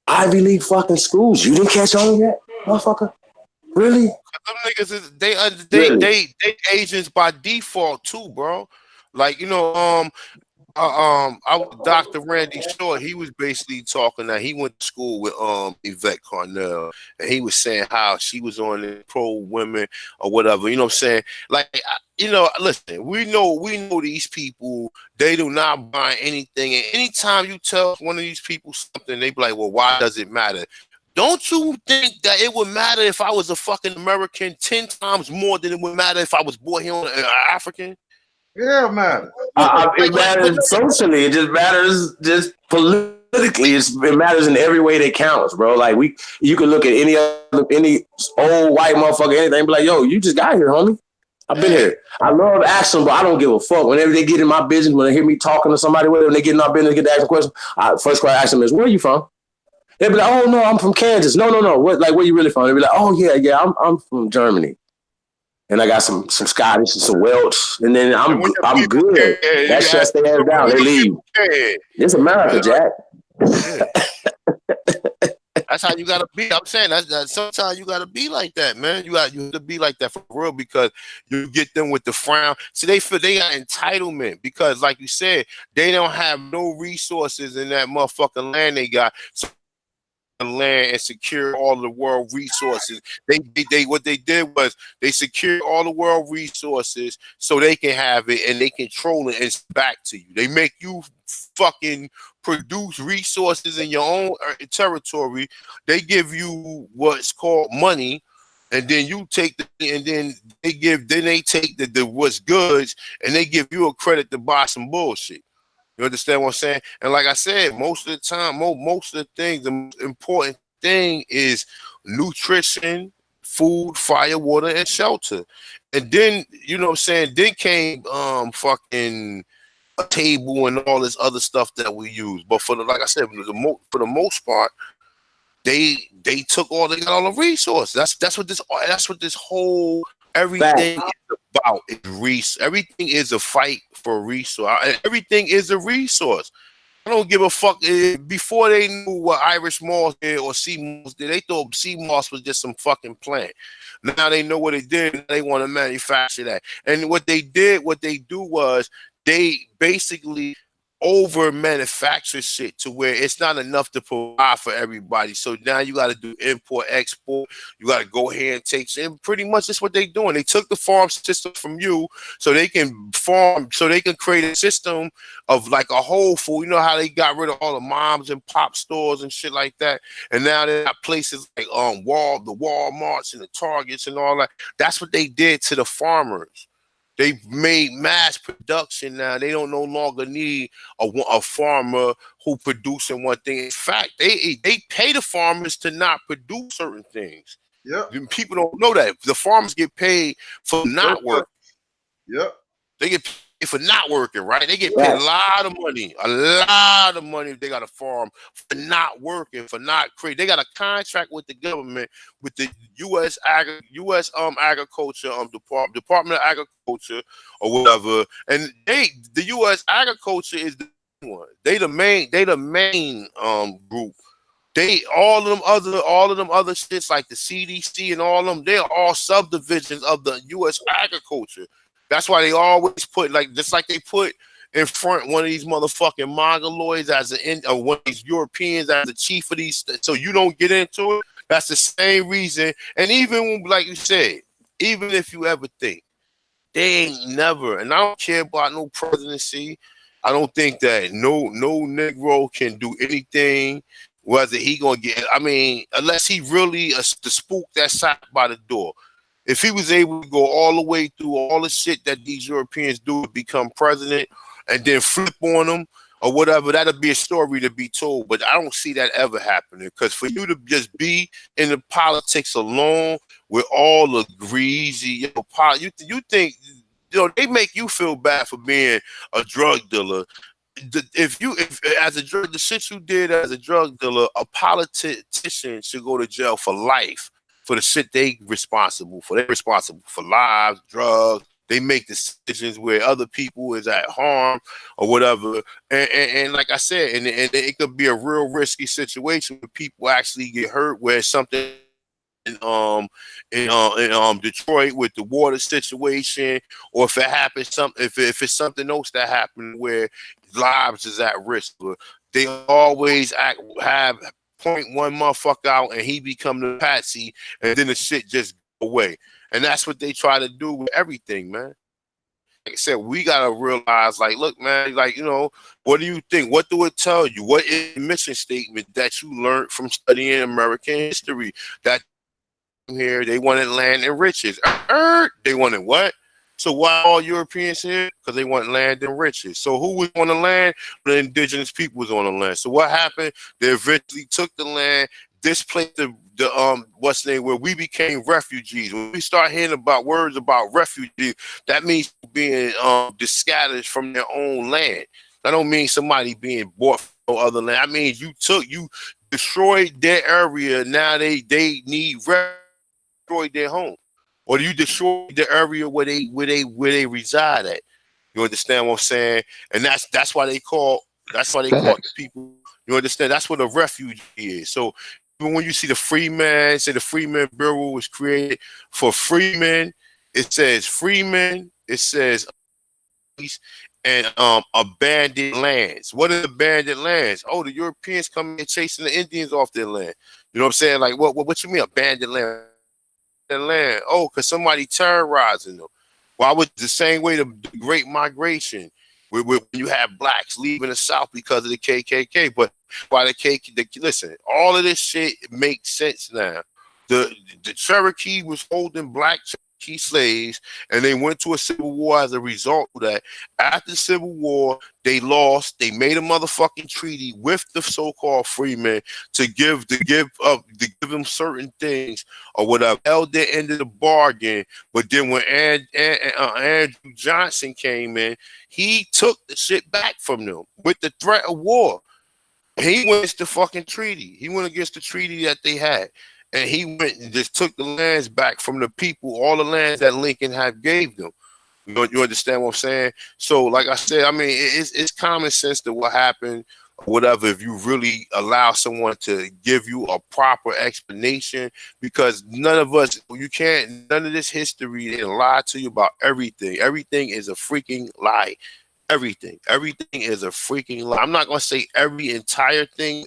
Ivy League fucking schools. You didn't catch on yet, motherfucker? Really? Them niggas they agents by default too, bro. Like, Dr. Randy Short, he was basically talking that he went to school with Yvette Carnell, and he was saying how she was on the pro women or whatever. You know what I'm saying? Like, listen, we know these people. They do not buy anything, and anytime you tell one of these people something, they be like, "Well, why does it matter?" Don't you think that it would matter if I was a fucking American 10 times more than it would matter if I was born here on African? Yeah, man. It matters socially. It just matters just politically. It matters in every way that counts, bro. Like you can look at any old white motherfucker, anything, and be like, "Yo, you just got here, homie. I've been here." I love action, but I don't give a fuck. Whenever they get in my business, when they hear me talking to somebody, when they get in our business, get to ask a question, first question I ask them is, "Where are you from?" They be like, "Oh no, I'm from Kansas." No. What? Like, where you really from? They be like, "Oh yeah, I'm from Germany." And I got some Scottish and some Welsh, and then I'm good. That shuts their ass down. They leave. It's America, Jack. Yeah. That's how you gotta be. I'm saying that sometimes you gotta be like that, man. You have to be like that for real, because you get them with the frown. See, they feel they got entitlement because, like you said, they don't have no resources in that motherfucking land they got. So land and secure all the world resources. They what they did was they secured all the world resources so they can have it and they control it and it's back to you. They make you fucking produce resources in your own territory. They give you what's called money, and then you take and then they take the what's goods and they give you a credit to buy some bullshit. You understand what I'm saying? And like I said, most of the time, most of the things, the most important thing is nutrition, food, fire, water, and shelter. And then, you know what I'm saying, then came fucking a table and all this other stuff that we use. But like I said, for the most part, they got all the resources. That's what this whole everything is about. Everything is a fight for a resource. Everything is a resource. I don't give a fuck. Before they knew what Irish moss did or sea moss did, they thought sea moss was just some fucking plant. Now they know what it did. They want to manufacture that. And what they do was they basically over manufacture shit to where it's not enough to provide for everybody. So now you got to do import, export. You got to go ahead and take, and pretty much that's what they're doing. They took the farm system from you so they can create a system of like a Whole Food. You know how they got rid of all the moms and pop stores and shit like that, and now they got places like the Walmarts and the Targets and all that. That's what they did to the farmers. They made mass production now. They don't no longer need a farmer who producing one thing. In fact, they pay the farmers to not produce certain things. Yep. People don't know that. The farmers get paid for not working. Yep. They get paid for not working, right? They get paid a lot of money if they got a farm for not working, for not creating. They got a contract with the government, with the U.S. Agriculture Department of Agriculture or whatever, and the U.S. Agriculture is the one. They the main group. All of them other shits like the CDC and all of them, they're all subdivisions of the U.S. Agriculture. That's why they always put just like they put in front one of these motherfucking mongoloids as one of these Europeans as the chief of these, so you don't get into it. That's the same reason. And even like you said, even if you ever think they ain't never, and I don't care about no presidency. I don't think that no Negro can do anything. Whether he gonna get, I mean, unless he really the spook that sat by the door. If he was able to go all the way through all the shit that these Europeans do to become president and then flip on them or whatever, that'll be a story to be told. But I don't see that ever happening, because for you to just be in the politics alone with all the greasy, you think, they make you feel bad for being a drug dealer. If as a drug, the shit you did as a drug dealer, a politician should go to jail for life. For the shit they responsible for. They're responsible for lives, drugs. They make decisions where other people is at harm or whatever. And like I said, and it could be a real risky situation where people actually get hurt, where something in Detroit with the water situation, or if it happens if it's something else that happened where lives is at risk, they always have point one motherfucker out and he become the patsy, and then the shit just go away. And that's what they try to do with everything, man. Like I said, we gotta realize, like, look, man, like, what do you think? What do it tell you? What is the mission statement that you learned from studying American history? That here they wanted land and riches. They wanted what? So why all Europeans here? Because they want land and riches. So who was on the land? The indigenous people was on the land. So what happened? They eventually took the land, displaced the what's the name, where we became refugees. When we start hearing about words about refugees, that means being discattered from their own land. That don't mean somebody being bought from other land. I mean you destroyed their area. Now they need destroyed their home, or you destroy the area where they reside at. You understand what I'm saying? And that's why they call Facts. people. You understand? That's what a refugee is. So even when you see the Freeman, say the Freeman Bureau was created for freemen, it says freemen, it says and abandoned lands. What are abandoned lands? Oh, the Europeans come in chasing the Indians off their land. You know what I'm saying? Like what you mean abandoned land? The land. Oh, because somebody terrorizing them. Why would the same way the Great Migration, where you have blacks leaving the South because of the KKK, but why the KKK? Listen, all of this shit makes sense now. The Cherokee was holding black Cherokee slaves, and they went to a civil war as a result of that. After the Civil War, they lost. They made a motherfucking treaty with the so-called freemen to give them certain things or whatever. Held their end of the bargain, but then when Andrew Johnson came in, he took the shit back from them with the threat of war. He went against the fucking treaty. He went against the treaty that they had. And he went and just took the lands back from the people, all the lands that Lincoln had gave them. You understand what I'm saying? So, like I said, I mean, it's common sense to what happened, whatever, if you really allow someone to give you a proper explanation, because none of this history, they lie to you about everything. Everything is a freaking lie. Everything is a freaking lie. I'm not gonna say every entire thing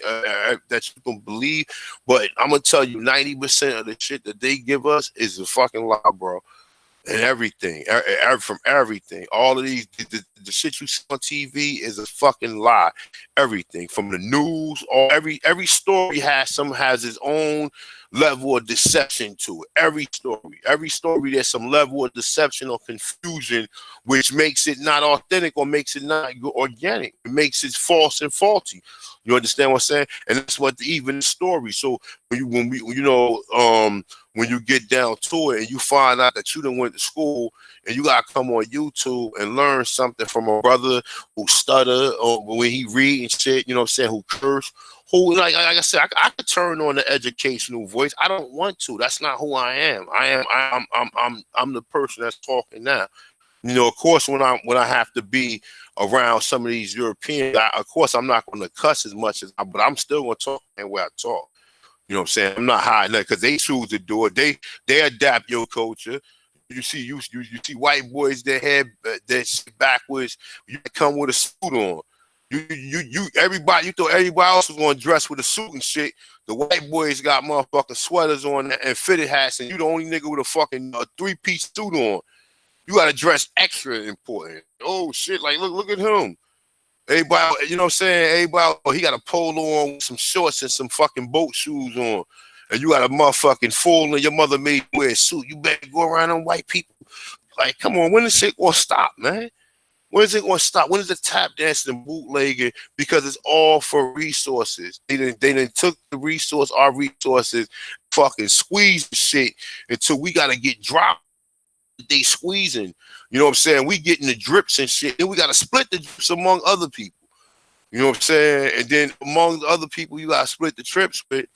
that you can believe, but I'm gonna tell you 90% of the shit that they give us is a fucking lie, bro. And everything, from everything, all of these, the shit you see on TV is a fucking lie. Everything from the news, or every story has its own level of deception to it. Every story, there's some level of deception or confusion, which makes it not authentic or makes it not organic. It makes it false and faulty. You understand what I'm saying? And that's what even the story. So when you get down to it and you find out that you done went to school and you gotta come on YouTube and learn something from a brother who stutter or when he read and shit, you know what I'm saying, who curse, who like I said, I could turn on the educational voice. I don't want to. That's not who I am. I'm the person that's talking now. Of course, when I have to be around some of these Europeans, of course I'm not going to cuss as much but I'm still going to talk the way I talk. You know what I'm saying? I'm not hiding that because they choose to do it. They adapt your culture. You see white boys that have that shit backwards. You come with a suit on. Everybody, you thought everybody else was going to dress with a suit and shit. The white boys got motherfucking sweaters on and fitted hats, and you the only nigga with a fucking 3-piece suit on. You got to dress extra important. Oh shit! Like look at him. Everybody, you know what I'm saying? Everybody, he got a polo on with some shorts and some fucking boat shoes on. And you got a motherfucking fool and your mother made you wear a suit. You better go around on white people. Like, come on, when is shit gonna stop, man? When is it gonna stop? When is the tap dancing and bootlegging? Because it's all for resources. They done took our resources, fucking squeezed the shit until we gotta get dropped. They squeezing. You know what I'm saying? We getting the drips and shit. Then we gotta split the drips among other people. You know what I'm saying? And then among the other people, you gotta split the trips with.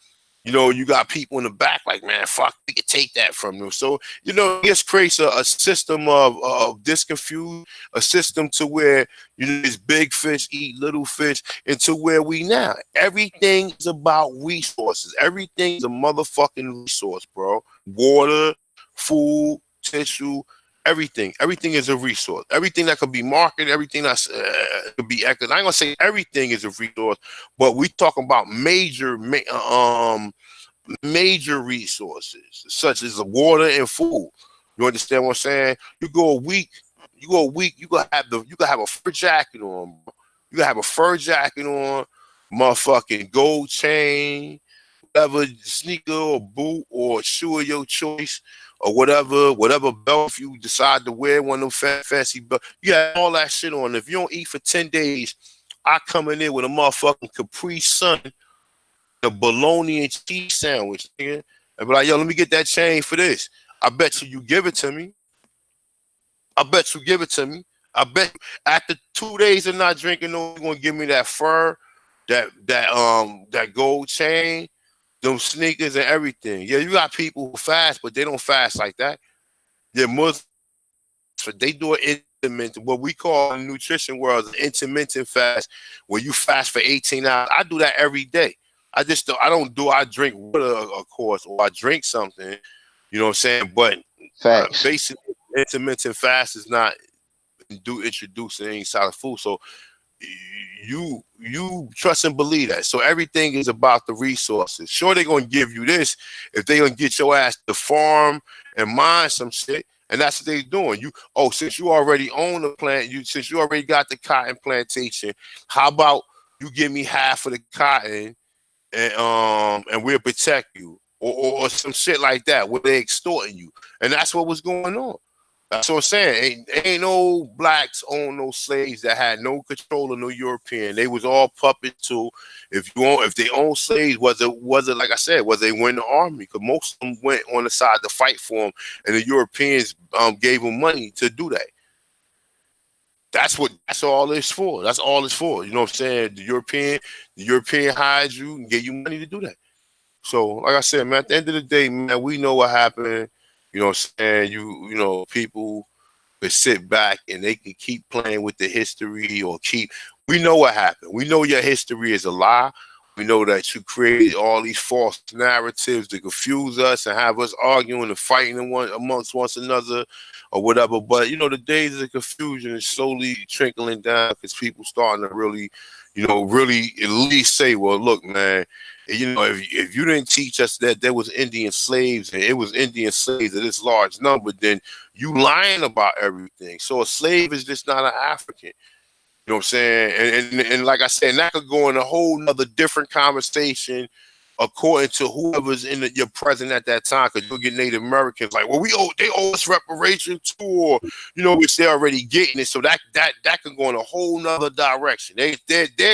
You got people in the back like, man, fuck, we could take that from them. So, it just creates a system of disconfused, a system to where, this big fish eat little fish, into where we now. Everything is about resources. Everything is a motherfucking resource, bro. Water, food, tissue, everything. Everything is a resource. Everything that could be marketed, everything that's could be economic. I ain't gonna say everything is a resource, but we talking about major resources such as water and food. You understand what I'm saying? You go a week, you gotta have a fur jacket on, bro. You gotta have a fur jacket on, motherfucking gold chain, whatever sneaker or boot or shoe of your choice, or whatever belt, if you decide to wear one of them fancy belts. You have all that shit on. If you don't eat for 10 days, I come in there with a motherfucking Capri Sun, a bologna and cheese sandwich, nigga, and be like, yo, let me get that chain for this. I bet you give it to me. I bet you give it to me. I bet after 2 days of not drinking, no, you're gonna give me that fur, that gold chain, them sneakers and everything. Yeah, you got people who fast, but they don't fast like that. Yeah, Muslims, they do it intermittent, what we call in the nutrition world an intermittent fast, where you fast for 18 hours. I do that every day. I drink water, of course, or I drink something, you know what I'm saying? But Facts. basically, intermittent fast is not introducing any solid food. So you trust and believe that. So everything is about the resources. Sure, they're gonna give you this if they gonna get your ass to farm and mine some shit, and that's what they're doing. Since you already own the plant, since you already got the cotton plantation, how about you give me half of the cotton, and we'll protect you, or some shit like that, where they extorting you, and that's what was going on. That's what I'm saying. Ain't no blacks own no slaves that had no control of no European. They was all puppets too. If they own slaves, was it like I said, was they win the army? Because most of them went on the side to fight for them, and the Europeans gave them money to do that. That's all it's for. That's all it's for. You know what I'm saying? The European hired you and gave you money to do that. So, like I said, man, at the end of the day, man, we know what happened. You know what I'm saying? People could sit back and they can keep playing with the history we know what happened. We know your history is a lie. We know that you created all these false narratives to confuse us and have us arguing and fighting amongst one another or whatever. But, the days of confusion is slowly trickling down because people starting to really at least say, well, look, man, if you didn't teach us that there was Indian slaves and it was Indian slaves of this large number, then you lying about everything. So a slave is just not an African. You know what I'm saying? And like I said, that could go in a whole nother different conversation according to whoever's your president at that time, because you'll get Native Americans like, well, they owe us reparations too, or which they're already getting it. So that could go in a whole nother direction. They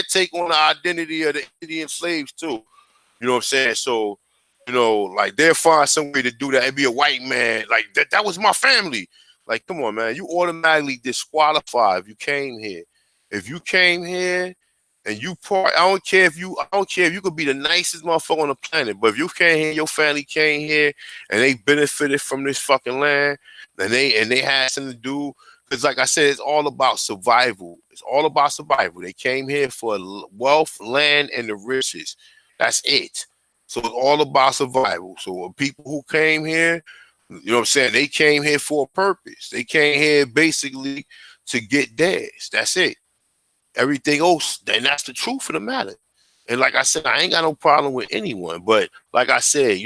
take on the identity of the Indian slaves too. You know what I'm saying? So, like they'll find some way to do that and be a white man. Like that was my family. Like, come on, man. You automatically disqualified if you came here. If you came here and I don't care if you could be the nicest motherfucker on the planet, but if you came here, your family came here and they benefited from this fucking land, and they had something to do, because like I said, it's all about survival. It's all about survival. They came here for wealth, land, and the riches. That's it. So it's all about survival. So people who came here, you know what I'm saying, they came here for a purpose. They came here basically to get theirs. That's it. Everything else, and that's the truth of the matter. And like I said, I ain't got no problem with anyone. But like I said,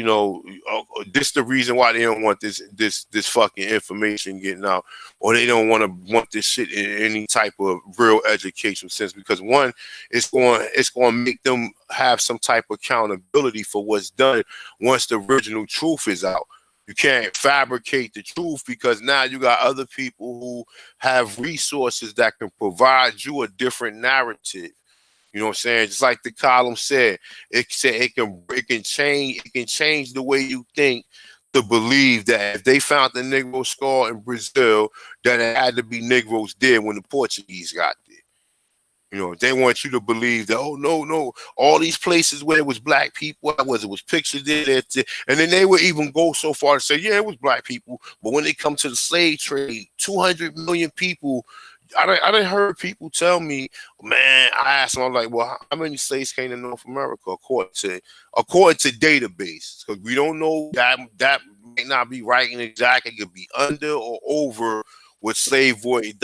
this the reason why they don't want this fucking information getting out, or they don't want this shit in any type of real education sense. Because one, it's going to make them have some type of accountability for what's done once the original truth is out. You can't fabricate the truth, because now you got other people who have resources that can provide you a different narrative. You know what I'm saying? Just like the column said, it can change the way you think, to believe that if they found the Negro skull in Brazil, that it had to be Negroes there when the Portuguese got there. You know, they want you to believe that, oh, no, all these places where it was black people, it was pictures there, and then they would even go so far to say, yeah, it was black people. But when they come to the slave trade, 200 million people, I done heard people tell me, man, I asked them, I'm like, well, how many slaves came to North America according to database? Because we don't know that might not be right and exact. It could be under or over what slave void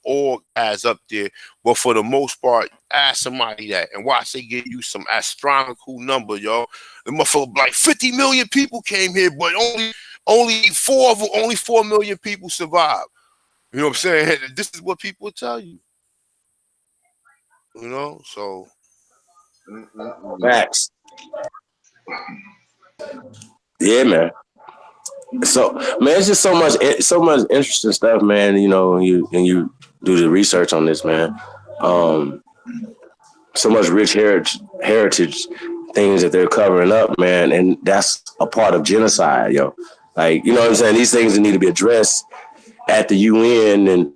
org has up there, but for the most part, ask somebody that and watch they give you some astronomical number, yo. The motherfucker like 50 million people came here, but only 4 million people survived. You know what I'm saying? This is what people tell you. You know, so Facts. Yeah, man. So, man, it's just so much interesting stuff, man. You know, when you do the research on this, man. So much rich heritage things that they're covering up, man, and that's a part of genocide, yo. Like, you know what I'm saying? These things need to be addressed at the UN and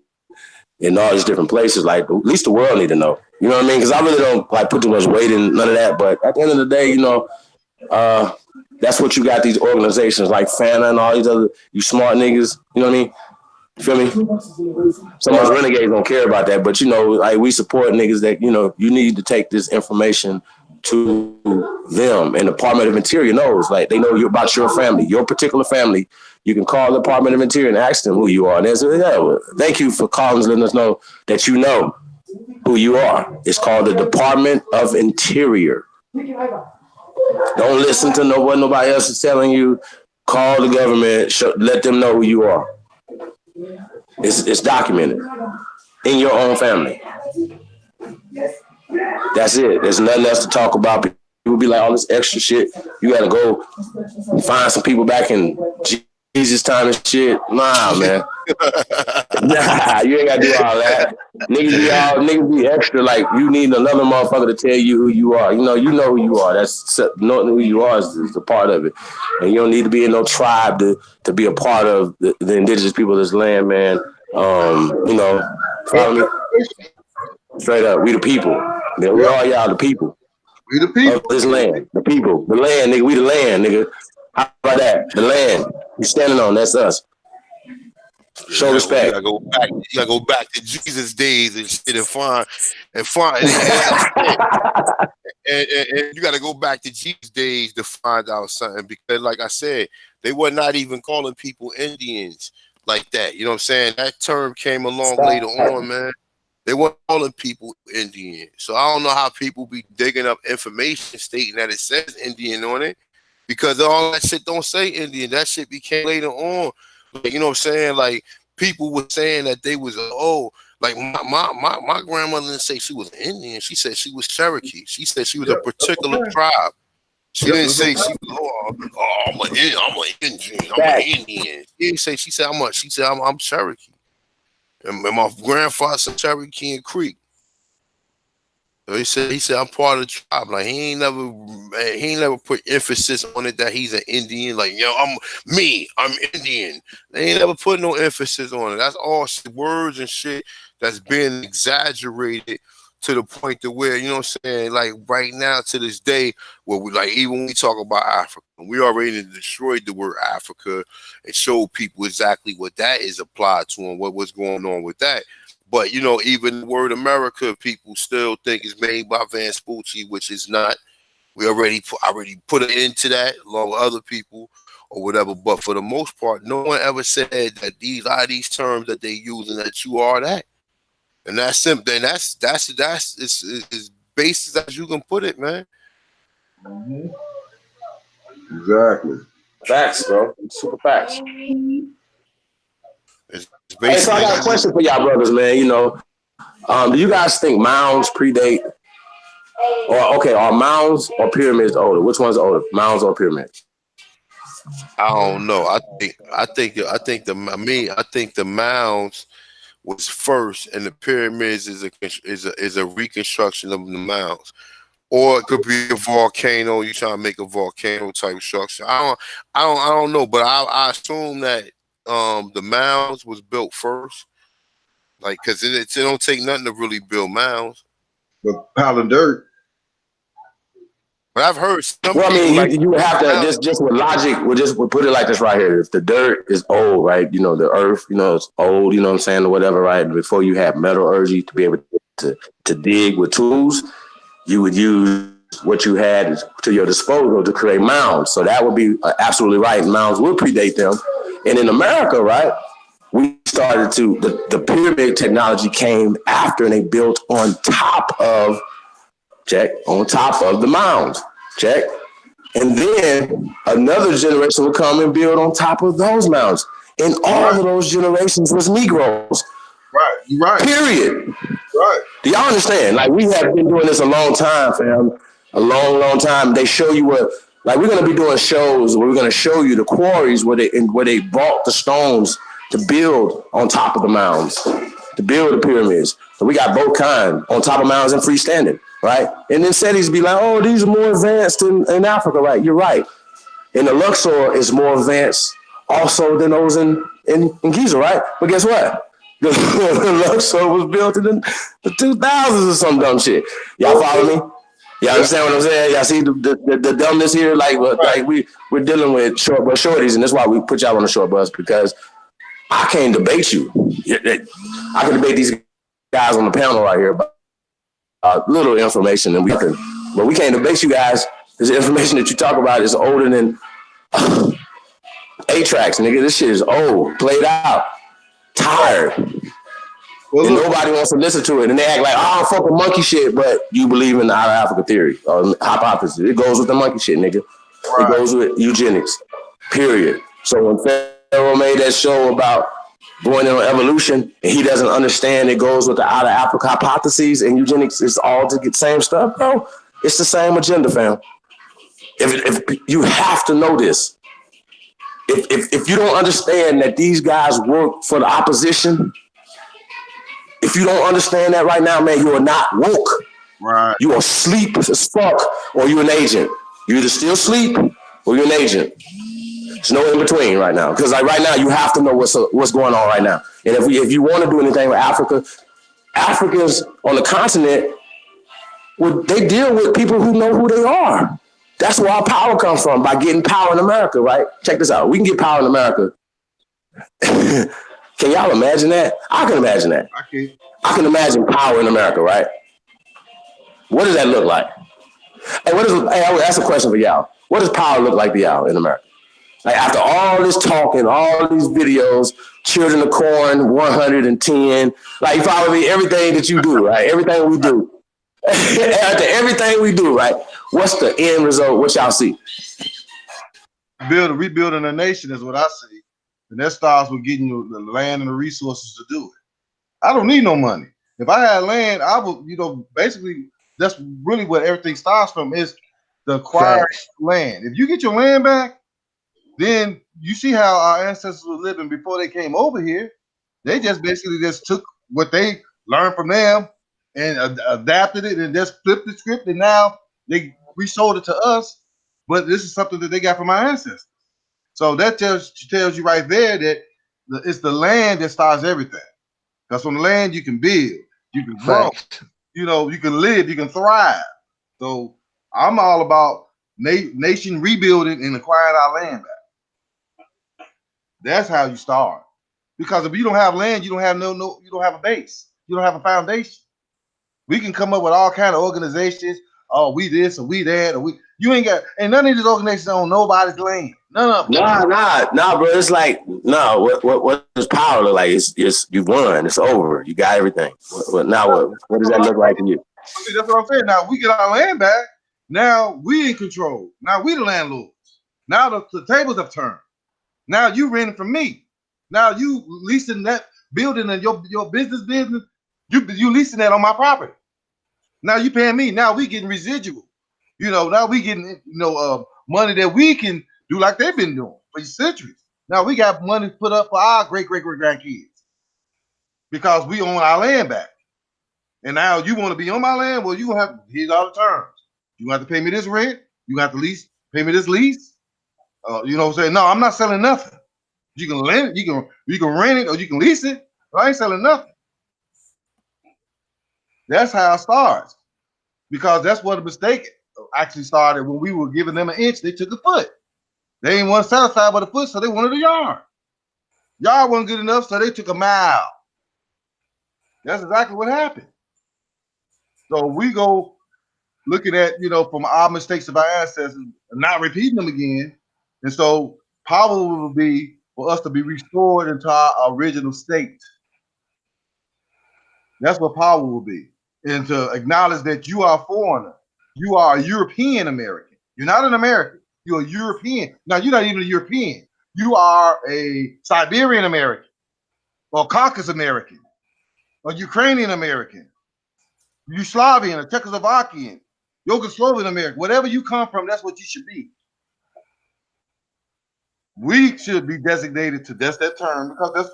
in all these different places. Like, at least the world need to know. You know what I mean? Because I really don't like put too much weight in none of that. But at the end of the day, you know, that's what you got these organizations like FANA and all these other you smart niggas. You know what I mean? You feel me? Some of us renegades don't care about that, but you know, like we support niggas that, you know, you need to take this information to them. And the Department of Interior knows, like they know you about your family, your particular family. You can call the Department of Interior and ask them who you are. And they say, yeah, well, thank you for calling, letting us know that you know who you are. It's called the Department of Interior. Don't listen to what nobody else is telling you. Call the government, let them know who you are. It's documented in your own family. That's it. There's nothing else to talk about. People be like all this extra shit. You got to go find some people back in Jesus time and shit. Nah, man. Nah, you ain't got to do all that. Niggas be extra. Like you need another motherfucker to tell you who you are. You know who you are. That's knowing who you are is a part of it. And you don't need to be in no tribe to be a part of the indigenous people of this land, man. You know, follow me. Straight up, we the people. Man, we all y'all the people. We the people of this land. The people. The land, nigga. We the land, nigga. How about that? The land. You standing on, that's us. Show respect. You gotta go back to Jesus days and shit and find and you gotta go back to Jesus days to find out something, because like I said, they were not even calling people Indians like that. You know what I'm saying? That term came along later on, man. They weren't calling people Indian. So I don't know how people be digging up information stating that it says Indian on it, because all that shit don't say Indian. That shit became later on. Like, you know what I'm saying? Like people were saying that they was like my grandmother didn't say she was an Indian. She said she was Cherokee. She said she was a particular tribe. She didn't say she was I'm an Indian. I'm an Indian. She didn't say. She said I'm Cherokee. And my grandfather said Cherokee and Creek. So he said I'm part of the tribe. Like he ain't never put emphasis on it that he's an Indian. Like, yo, I'm Indian. They ain't never put no emphasis on it. That's all words and shit that's been exaggerated to the point to where, you know what I'm saying, like right now to this day, where we like, even when we talk about Africa, we already destroyed the word Africa and showed people exactly what that is applied to and what's going on with that. But, you know, even the word America, people still think is made by Van Spucci, which is not. We already put an end to that along with other people or whatever. But for the most part, no one ever said that a lot of these terms that they use and that you are that. And that's simple. And that's as basic as you can put it, man. Mm-hmm. Exactly. Facts, bro. Super facts. Hey, so I got a question for y'all brothers, man. You know, do you guys think mounds predate, are mounds or pyramids older? Which one's older, mounds or pyramids? I don't know. I think the mounds was first, and the pyramids is a reconstruction of the mounds, or it could be a volcano. You trying to make a volcano type structure. I don't know, but I assume that the mounds was built first, Like, cause it don't take nothing to really build mounds. But piling dirt. But I've heard some Well, I people mean, like you have to mounds. just with logic. We'll put it like this right here. If the dirt is old, right? You know, the earth, you know, it's old. You know what I'm saying, or whatever, right? Before you have metallurgy to be able to dig with tools, you would use what you had to your disposal to create mounds. So that would be absolutely right. Mounds will predate them. And in America, right, we started to the pyramid technology came after, and they built on top of on top of the mounds, check. And then another generation will come and build on top of those mounds. And all of those generations was Negroes. Right. You're right. Period. Right. Do y'all understand? Like, we have been doing this a long time, fam. A long, long time. They show you what, like, we're gonna be doing shows where we're gonna show you the quarries where they brought the stones to build on top of the mounds, to build the pyramids. So we got both kind on top of mounds and freestanding, right? And then cities be like, oh, these are more advanced in Africa, right? You're right. And the Luxor is more advanced also than those in Giza, right? But guess what? The Luxor was built in the 2000s or some dumb shit. Y'all follow me? Y'all understand what I'm saying? Y'all see the dumbness here? Like we're dealing with short bus shorties, and that's why we put y'all on the short bus, because I can't debate you. I can debate these guys on the panel right here about little information, and but we can't debate you guys. This information that you talk about is older than 8-tracks, nigga. This shit is old, played out, tired. Well, and nobody wants to listen to it. And they act like, oh, fuck with monkey shit, but you believe in the out of Africa theory or hypothesis. It goes with the monkey shit, nigga. Right. It goes with eugenics, period. So when Pharaoh made that show about going in on evolution, and he doesn't understand it goes with the out of Africa hypotheses and eugenics is all to get same stuff, bro. It's the same agenda, fam. If you have to know this. If you don't understand that these guys work for the opposition, if you don't understand that right now, man, you are not woke. Right. You are asleep as fuck, or you're an agent. You either still sleep or you're an agent. There's no in between right now, because like right now you have to know what's going on right now. And if you want to do anything with Africa, Africans on the continent, they deal with people who know who they are. That's where our power comes from, by getting power in America, right? Check this out. We can get power in America. Can y'all imagine that? I can imagine that. I can imagine power in America, right? What does that look like? Hey, I would ask a question for y'all. What does power look like to y'all in America? Like, after all this talking, all these videos, Children of Corn, 110, like, you follow me, everything that you do, right? Everything we do. After everything we do, right? What's the end result? What y'all see? Rebuilding a nation is what I see. And that starts with getting you the land and the resources to do it. I don't need no money. If I had land, I would, basically, that's really what everything starts from, is the acquired land. If you get your land back, then you see how our ancestors were living before they came over here. They just basically just took what they learned from them and adapted it and just flipped the script, and now they resold it to us. But this is something that they got from our ancestors. So that tells you right there that it's the land that starts everything. Because on the land you can build, you can grow, you can live, you can thrive. So I'm all about nation rebuilding and acquiring our land back. That's how you start. Because if you don't have land, you don't have you don't have a base. You don't have a foundation. We can come up with all kind of organizations. Oh, we this or we that, or you ain't got, and none of these organizations own nobody's land. None of them. Nah, bro. It's like, no. What does power look like? It's you won. It's over. You got everything. What does that look like to you? See, that's what I'm saying. Now we get our land back. Now we in control. Now we the landlords. Now the tables have turned. Now you renting from me. Now you leasing that building and your business. You leasing that on my property. Now you paying me. Now we getting residual. Now we getting money that we can do like they've been doing for centuries. Now we got money put up for our great grandkids because we own our land back. And now you want to be on my land? Well, here's all the terms. You have to pay me this rent. You have to pay me this lease. You know what I'm saying? No, I'm not selling nothing. You can lend it, you can rent it, or you can lease it. I ain't selling nothing. That's how it starts. Because that's what the mistake actually started when we were giving them an inch, they took a foot. They didn't want to satisfy by the foot, so they wanted a yard. Yard wasn't good enough, so they took a mile. That's exactly what happened. So we go looking at, from our mistakes of our ancestors and not repeating them again. And so power will be for us to be restored into our original state. That's what power will be. And to acknowledge that you are a foreigner. You are a European American. You're not an American. You're a European. Now, you're not even a European. You are a Siberian American or Caucasus American or Ukrainian American, Yugoslavian or Czechoslovakian, Yugoslavian American. Whatever you come from, that's what you should be. We should be designated to that term because that's,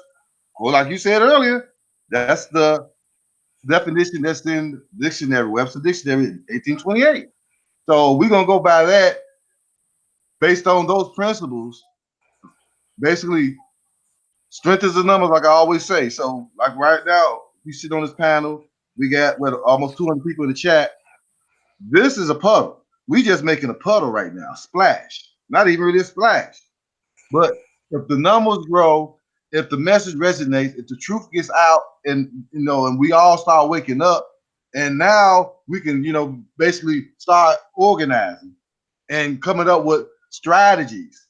well, like you said earlier, that's the definition that's in dictionary, Webster Dictionary, 1828. So we're gonna go by that based on those principles. Basically, strength is the numbers, like I always say. So, like right now, we sit on this panel. We got almost 200 people in the chat. This is a puddle. We just making a puddle right now, splash. Not even really a splash. But if the numbers grow, if the message resonates, if the truth gets out, and and we all start waking up, and now we can, basically start organizing and coming up with strategies,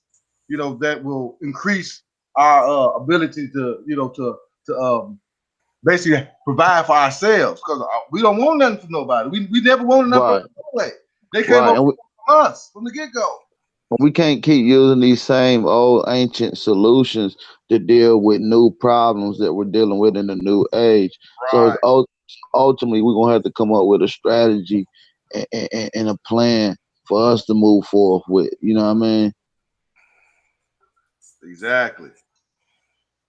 that will increase our ability to, basically provide for ourselves because we don't want nothing from nobody. We never wanted nothing Right, from nobody. They came right. up And with us from the get-go. we can't keep using these same old ancient solutions to deal with new problems that we're dealing with in the new age. So Right. it's ultimately we're gonna have to come up with a strategy and a plan for us to move forward with. You know what I mean? Exactly.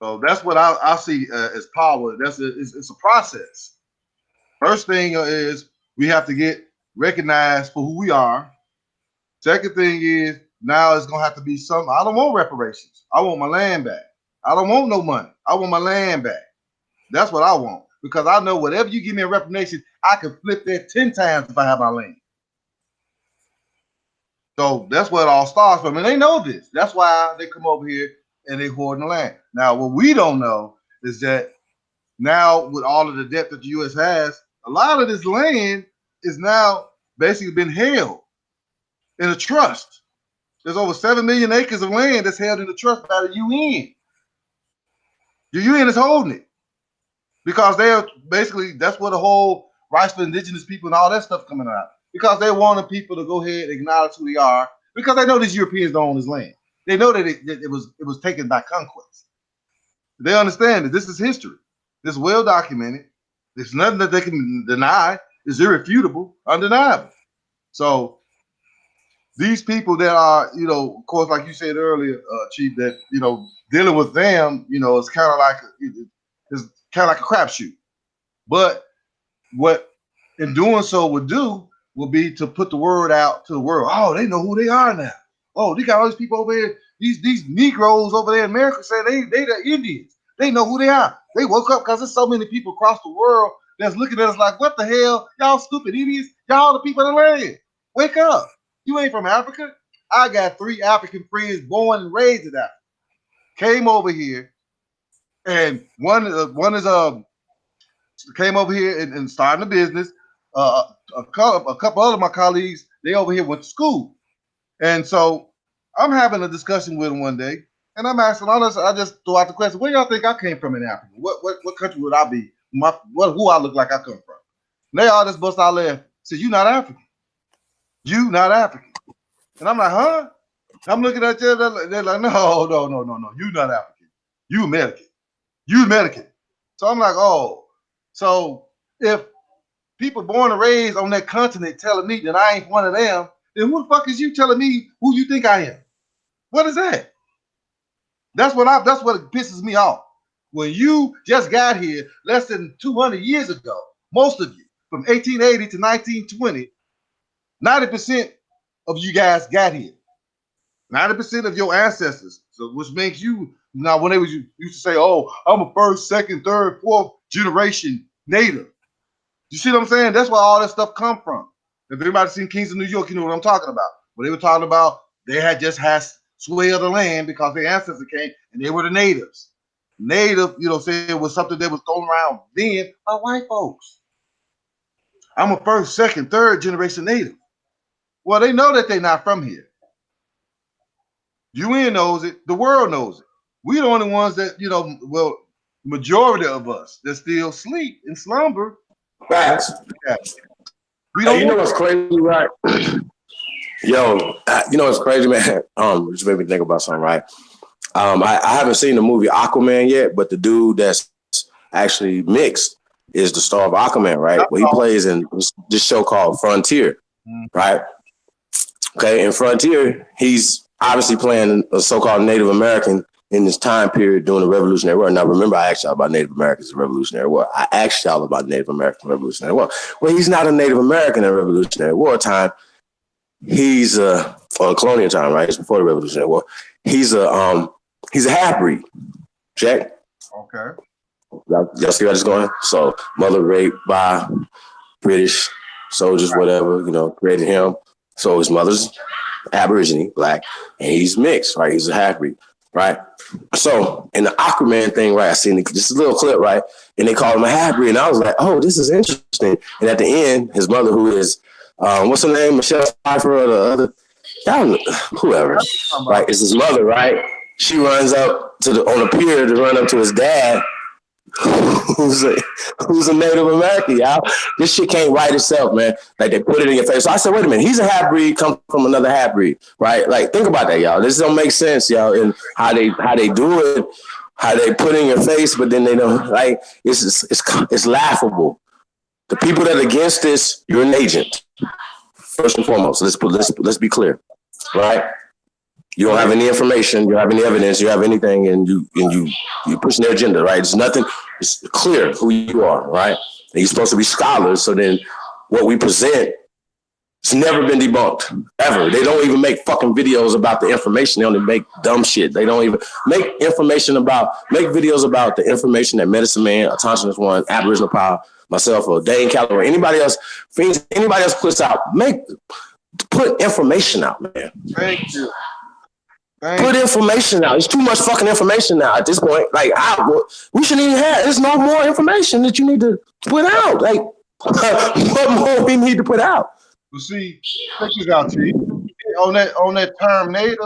So that's what I see as power. It's a process. First thing is we have to get recognized for who we are. Second thing is now it's gonna have to be some. I don't want reparations. I want my land back. I don't want no money. I want my land back. That's what I want because I know whatever you give me a reparation, I can flip that 10 times if I have my land. So that's where it all starts from, and they know this. That's why they come over here and they hoarding the land. Now, what we don't know is that now with all of the debt that the U.S. has, a lot of this land is now basically been held in a trust. There's over 7 million acres of land that's held in a trust by the UN. The UN is holding it because they're basically, that's where the whole rights for indigenous people and all that stuff coming out. Because they wanted people to go ahead and acknowledge who they are because they know these Europeans don't own this land. They know that it was taken by conquest. They understand that this is history. This is well documented. There's nothing that they can deny. It's irrefutable, undeniable. So these people that are, of course, like you said earlier, Chief, that dealing with them, it's kind of like a crapshoot. But what in doing so would be to put the word out to the world. Oh, they know who they are now. Oh, they got all these people over here. These Negroes over there in America say they the Indians. They know who they are. They woke up because there's so many people across the world that's looking at us like, what the hell? Y'all stupid idiots. Y'all the people of the land. Wake up. You ain't from Africa. I got 3 African friends born and raised in Africa. Came over here, and one is came over here and starting a business. A couple other of my colleagues, they over here went to school. And so I'm having a discussion with them one day, and I'm asking all this. I just throw out the question: where y'all think I came from in Africa? What country would I be? Who I look like I come from? And they all just bust out laughing. Said, "You not African. You not African." And I'm like, "Huh?" I'm looking at you. They're like, "No. You not African. You American. You American." So I'm like, "Oh." So if people born and raised on that continent telling me that I ain't one of them, then who the fuck is you telling me who you think I am? What is that? That's what pisses me off. When you just got here less than 200 years ago, most of you, from 1880 to 1920, 90% of you guys got here. 90% of your ancestors. So which makes you now when they used to say, oh, I'm a first, second, third, fourth generation native. You see what I'm saying? That's where all that stuff come from. If everybody's seen Kings of New York, you know what I'm talking about. But they were talking about they had just had sway of the land because their ancestors came and they were the natives. Native, you know, say it was something that was thrown around then by white folks. I'm a first, second, third generation native. Well, they know that they're not from here. UN knows it. The world knows it. We're the only ones that, you know, well, majority of us that still sleep and slumber. Facts. We Hey, don't you know want what's crazy, right? Yo, you know what's crazy, man? Just made me think about something, right? I haven't seen the movie Aquaman yet, but the dude that's actually mixed is the star of Aquaman, right? Well, he plays in this show called Frontier, right? Okay, in Frontier, he's obviously playing a so-called Native American in this time period during the Revolutionary War. Now, remember, I asked y'all about Native Americans in the Revolutionary War. I asked y'all about Native American Revolutionary War. Well, he's not a Native American in Revolutionary War time. He's on colonial time, right? It's before the Revolutionary War. He's a half-breed. Check. Okay. Y'all see where it's going? So, mother raped by British soldiers, whatever, you know, created him. So his mother's Aborigine, black, and he's mixed, right? He's a half-breed, right? So in the Aquaman thing, right, I seen just a little clip, right? And they called him a half-breed, and I was like, oh, this is interesting. And at the end, his mother, who is, what's her name? Michelle Pfeiffer or the other, whoever, right? It's his mother, right? She runs up to on the pier to run up to his dad, who's a Native American, y'all. This shit can't write itself, man. Like, they put it in your face. So I said, wait a minute, he's a half-breed, come from another half-breed, right? Like, think about that, y'all. This don't make sense, y'all, and how they do it, how they put it in your face, but then they don't, like, it's laughable. The people that are against this, you're an agent. First and foremost, let's be clear, right? You don't have any information, you don't have any evidence, you have anything, and you pushing their agenda, right? It's nothing. It's clear who you are, right? And you're supposed to be scholars. So then, what we present, it's never been debunked ever. They don't even make fucking videos about the information. They only make dumb shit. They don't even make videos about the information that Medicine Man, Autonomous One, Aboriginal Power, myself, or Dane Calloway, anybody else puts out. Put information out, man. Thank you. Put information out. It's too much fucking information now at this point. Like, we shouldn't even have. There's no more information that you need to put out. Like, what more we need to put out? You see, check this out, T. On that term native,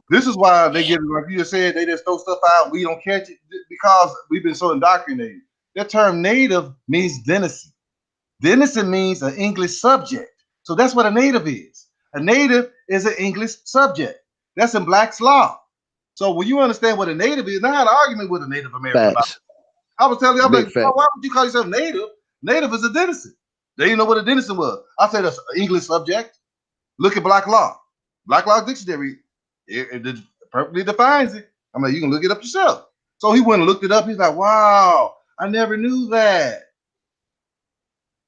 this is why they get, like you just said, they just throw stuff out. We don't catch it because we've been so indoctrinated. That term native means denizen. Denizen means an English subject. So that's what a native is. A native is an English subject. That's in Black's law. So when you understand what a native is, I had an argument with a Native American. I was telling you, I'm like, why would you call yourself native? Native is a denizen. They didn't know what a denizen was. I said that's an English subject. Look at Black law. Black law dictionary, it perfectly defines it. I'm like, you can look it up yourself. So he went and looked it up. He's like, wow, I never knew that.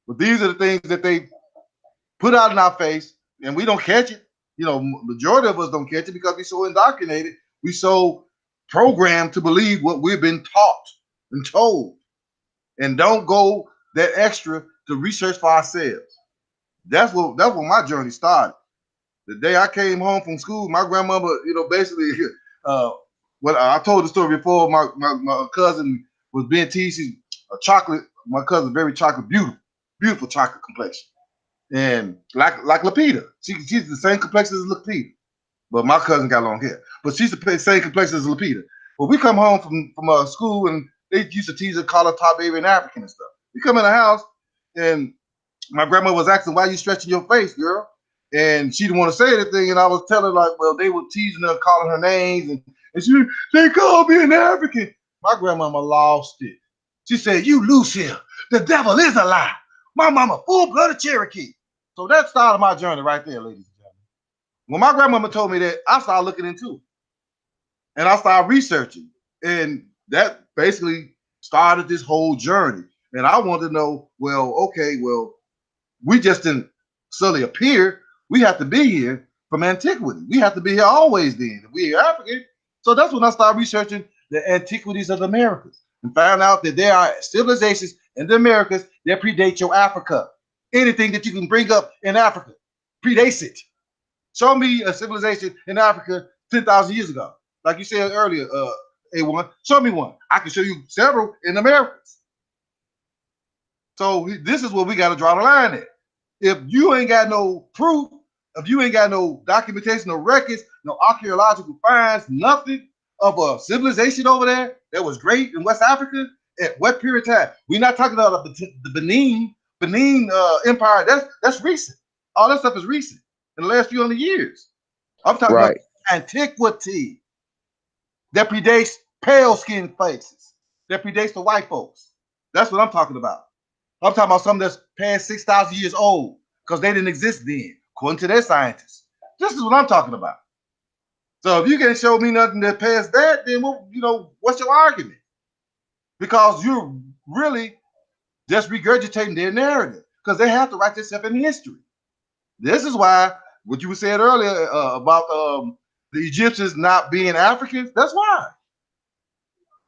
But these are the things that they put out in our face, and we don't catch it. You know, majority of us don't catch it because we're so indoctrinated. We're so programmed to believe what we've been taught and told, and don't go that extra to research for ourselves. That's what my journey started. The day I came home from school, my grandmother, you know, basically, what I told the story before. My cousin was being teased. She's a chocolate. My cousin very chocolate, beautiful chocolate complexion. And like Lapita, she's the same complexion as Lapita, but my cousin got long hair. But she's the same complexion as Lapita. But we come home from school, and they used to tease her, call her top Aryan African and stuff. We come in the house, and my grandma was asking, "Why are you stretching your face, girl?" And she didn't want to say anything, and I was telling her, like, well, they were teasing her, calling her names, and they called me an African. My grandmama lost it. She said, "You loose here. The devil is a lie. My mama full-blooded Cherokee." So that started my journey right there, ladies and gentlemen. When my grandmama told me that, I started looking into it. And I started researching. And that basically started this whole journey. And I wanted to know, well, okay, we just didn't suddenly appear. We have to be here from antiquity. We have to be here always then. We're African. So that's when I started researching the antiquities of the Americas and found out that there are civilizations in the Americas that predates your Africa. Anything that you can bring up in Africa predates it. Show me a civilization in Africa 10,000 years ago. Like you said earlier, A1, show me one. I can show you several in Americas. So this is where we got to draw the line at. If you ain't got no proof, if you ain't got no documentation, no records, no archaeological finds, nothing of a civilization over there that was great in West Africa, at what period of time? We're not talking about the Benin Empire. That's recent. All that stuff is recent in the last few hundred years. I'm talking about antiquity that predates pale skinned faces, that predates the white folks. That's what I'm talking about. I'm talking about something that's past 6,000 years old because they didn't exist then, according to their scientists. This is what I'm talking about. So if you can't show me nothing that past that, then what's your argument? Because you're really just regurgitating their narrative because they have to write this up in history. This is why what you were saying earlier about the Egyptians not being Africans, that's why.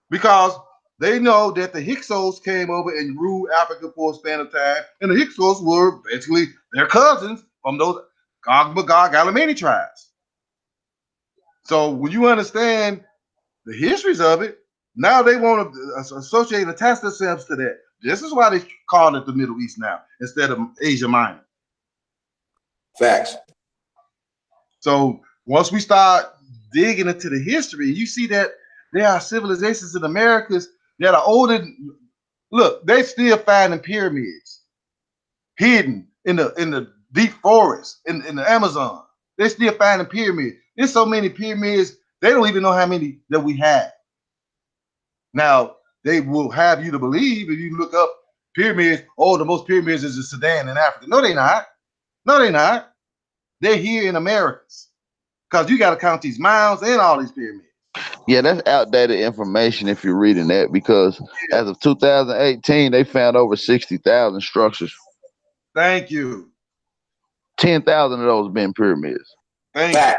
Because they know that the Hyksos came over and ruled Africa for a span of time, and the Hyksos were basically their cousins from those Gog Magog Alamani tribes. So when you understand the histories of it, now they want to associate and attach themselves to that. This is why they call it the Middle East now instead of Asia Minor. Facts. So once we start digging into the history, you see that there are civilizations in Americas that are older. Look, they still finding pyramids hidden in the deep forest in the Amazon. They still finding pyramids. There's so many pyramids, they don't even know how many that we have. Now, they will have you to believe if you look up pyramids, the most pyramids is in Sudan in Africa. No, they're not. No, they're not. They're here in Americas. Because you got to count these mounds and all these pyramids. Yeah, that's outdated information if you're reading that because as of 2018, they found over 60,000 structures. Thank you. 10,000 of those been pyramids. Thank you.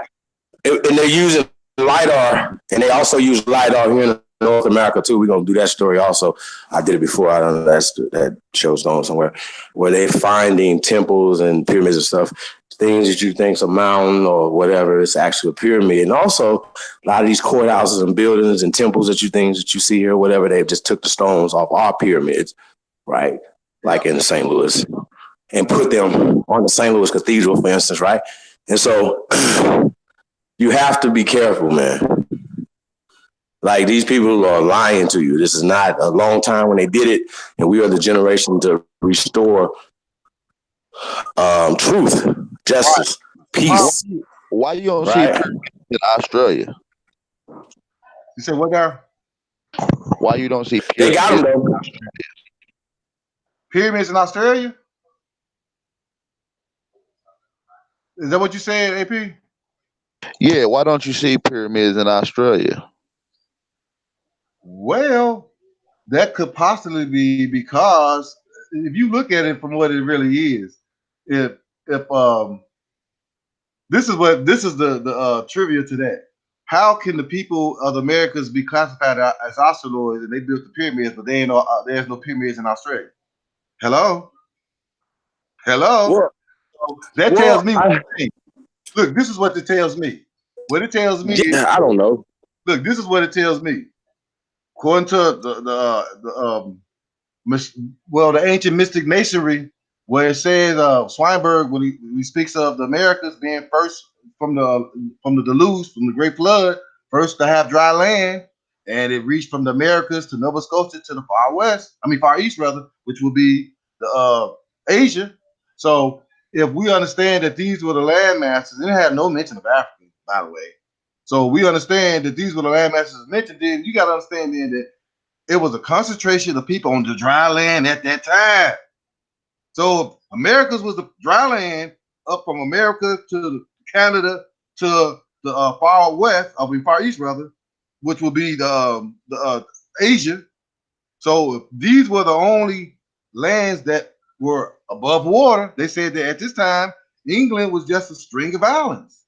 And they're using LiDAR, and they also use LiDAR here in North America too. We're gonna do that story also. I did it before. I don't know that show's going somewhere where they're finding temples and pyramids and stuff. Things that you think's a mountain or whatever, it's actually a pyramid. And also a lot of these courthouses and buildings and temples that you see here, whatever, they just took the stones off our pyramids, right? Like in St. Louis, and put them on the St. Louis Cathedral, for instance, right? And so you have to be careful, man. Like, these people are lying to you. This is not a long time when they did it, and we are the generation to restore truth, justice, peace. Why you don't see in Australia? You said what there? Why you don't see they got them though. Pyramids in Australia? Is that what you said, AP? Yeah, why don't you see pyramids in Australia? Well, that could possibly be because if you look at it from what it really is, if this is the trivia to that. How can the people of the Americas be classified as Australoids and they built the pyramids, but there's no pyramids in Australia? Hello? That tells me one thing. Look, this is what it tells me. What it tells me is, I don't know. Look, this is what it tells me. According to the ancient mystic masonry, where it says Swinburne, when he speaks of the Americas being first from the deluge, from the Great Flood, first to have dry land, and it reached from the Americas to Nova Scotia to the far east rather, which will be the Asia. So if we understand that these were the landmasses, and it had no mention of Africa, by the way. So we understand that these were the landmasses mentioned. Then you got to understand then that it was a concentration of people on the dry land at that time. So Americas was the dry land up from America to Canada to the far east rather, which will be the Asia. So these were the only lands that were above water. They said that at this time, England was just a string of islands.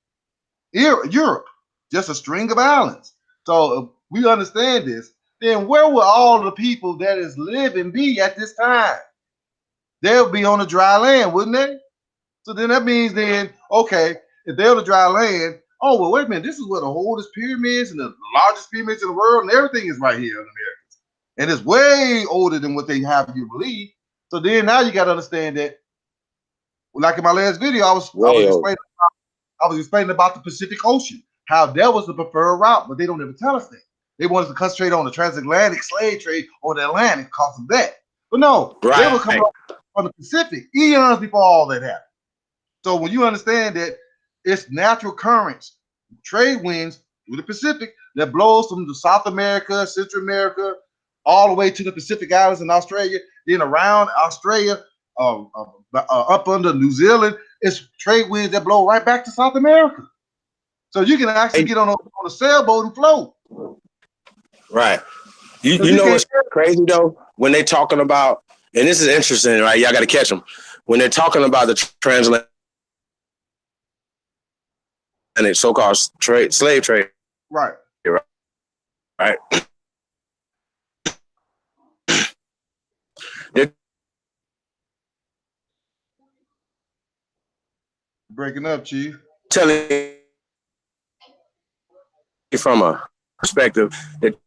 Europe, just a string of islands. So if we understand this, then where will all the people that is living be at this time? they'll be on the dry land, wouldn't they? So then that means then, okay, if they're on the dry land, oh well, wait a minute, this is where the oldest pyramids and the largest pyramids in the world and everything is right here in America, and it's way older than what they have you believe. So then now you got to understand that, like in my last video, I was explaining about the Pacific Ocean, how that was the preferred route, but they don't ever tell us that. They want us to concentrate on the transatlantic slave trade or the Atlantic because of that. But no, they were coming on the Pacific eons before all that happened. So when you understand that it's natural currents, trade winds through the Pacific that blows from the South America, Central America, all the way to the Pacific Islands in Australia, then around Australia, up under New Zealand, it's trade winds that blow right back to South America. So you can actually get on a sailboat and float. Right. You know what's crazy though? When they're talking about, and this is interesting, right? Y'all got to catch them. When they're talking about the transatlantic so-called slave trade. Right. Right. They're breaking up, Chief. Telling you from a perspective that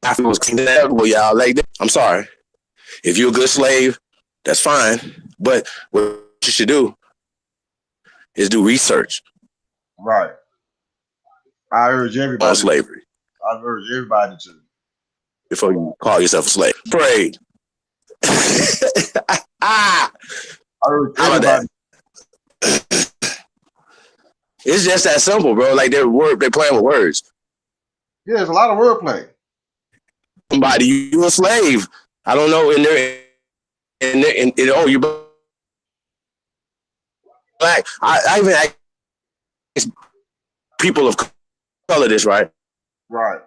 Africa was well, y'all. Like, I'm sorry. If you're a good slave, that's fine. But what you should do is do research. Right. I urge everybody on slavery. I urge everybody to. Before you call yourself a slave. Pray. I urge everybody. It's just that simple, bro. Like they're playing with words. Yeah, there's a lot of wordplay. Somebody, you a slave. I don't know. Oh, you black. I even ask people of color this, right? Right.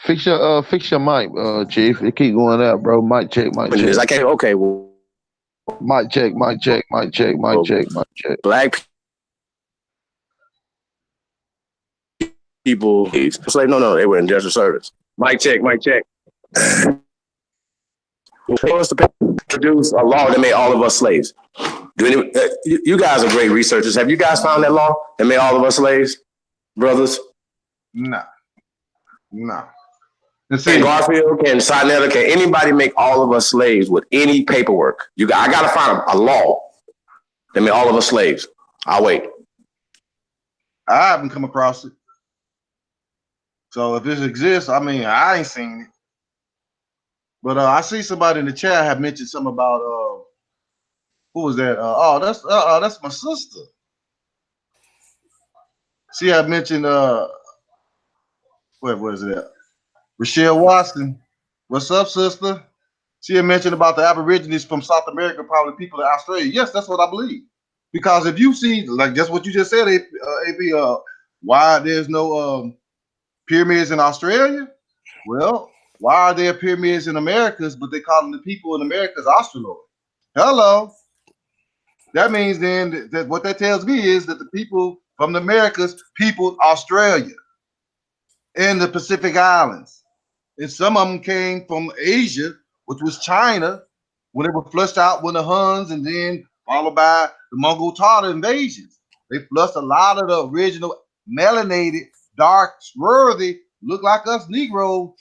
Fix your mic, Chief. It keep going out, bro. Mic check. I can't. Okay, well, mic check. Black people, slave. No, they were in desert service. Mic check. They want us to produce a law that made all of us slaves. You guys are great researchers. Have you guys found that law that made all of us slaves, brothers? No. Can Garfield, can Sinetta, can anybody make all of us slaves with any paperwork? I got to find a law that made all of us slaves. I'll wait. I haven't come across it. So if this exists, I mean, I ain't seen it. But I see somebody in the chat have mentioned something about who was that? That's my sister. She had mentioned what was it? Rochelle Watson. What's up, sister? She had mentioned about the Aborigines from South America, probably people in Australia. Yes, that's what I believe. Because if you see, like just what you just said, AP, why there's no pyramids in Australia? Well, why are there pyramids in Americas, but they call them the people in Americas Australoid? Hello. That means then that what that tells me is that the people from the Americas peopled Australia and the Pacific Islands. And some of them came from Asia, which was China, when they were flushed out with the Huns and then followed by the Mongol Tartar invasions. They flushed a lot of the original melanated, dark, swarthy, look like us Negroes.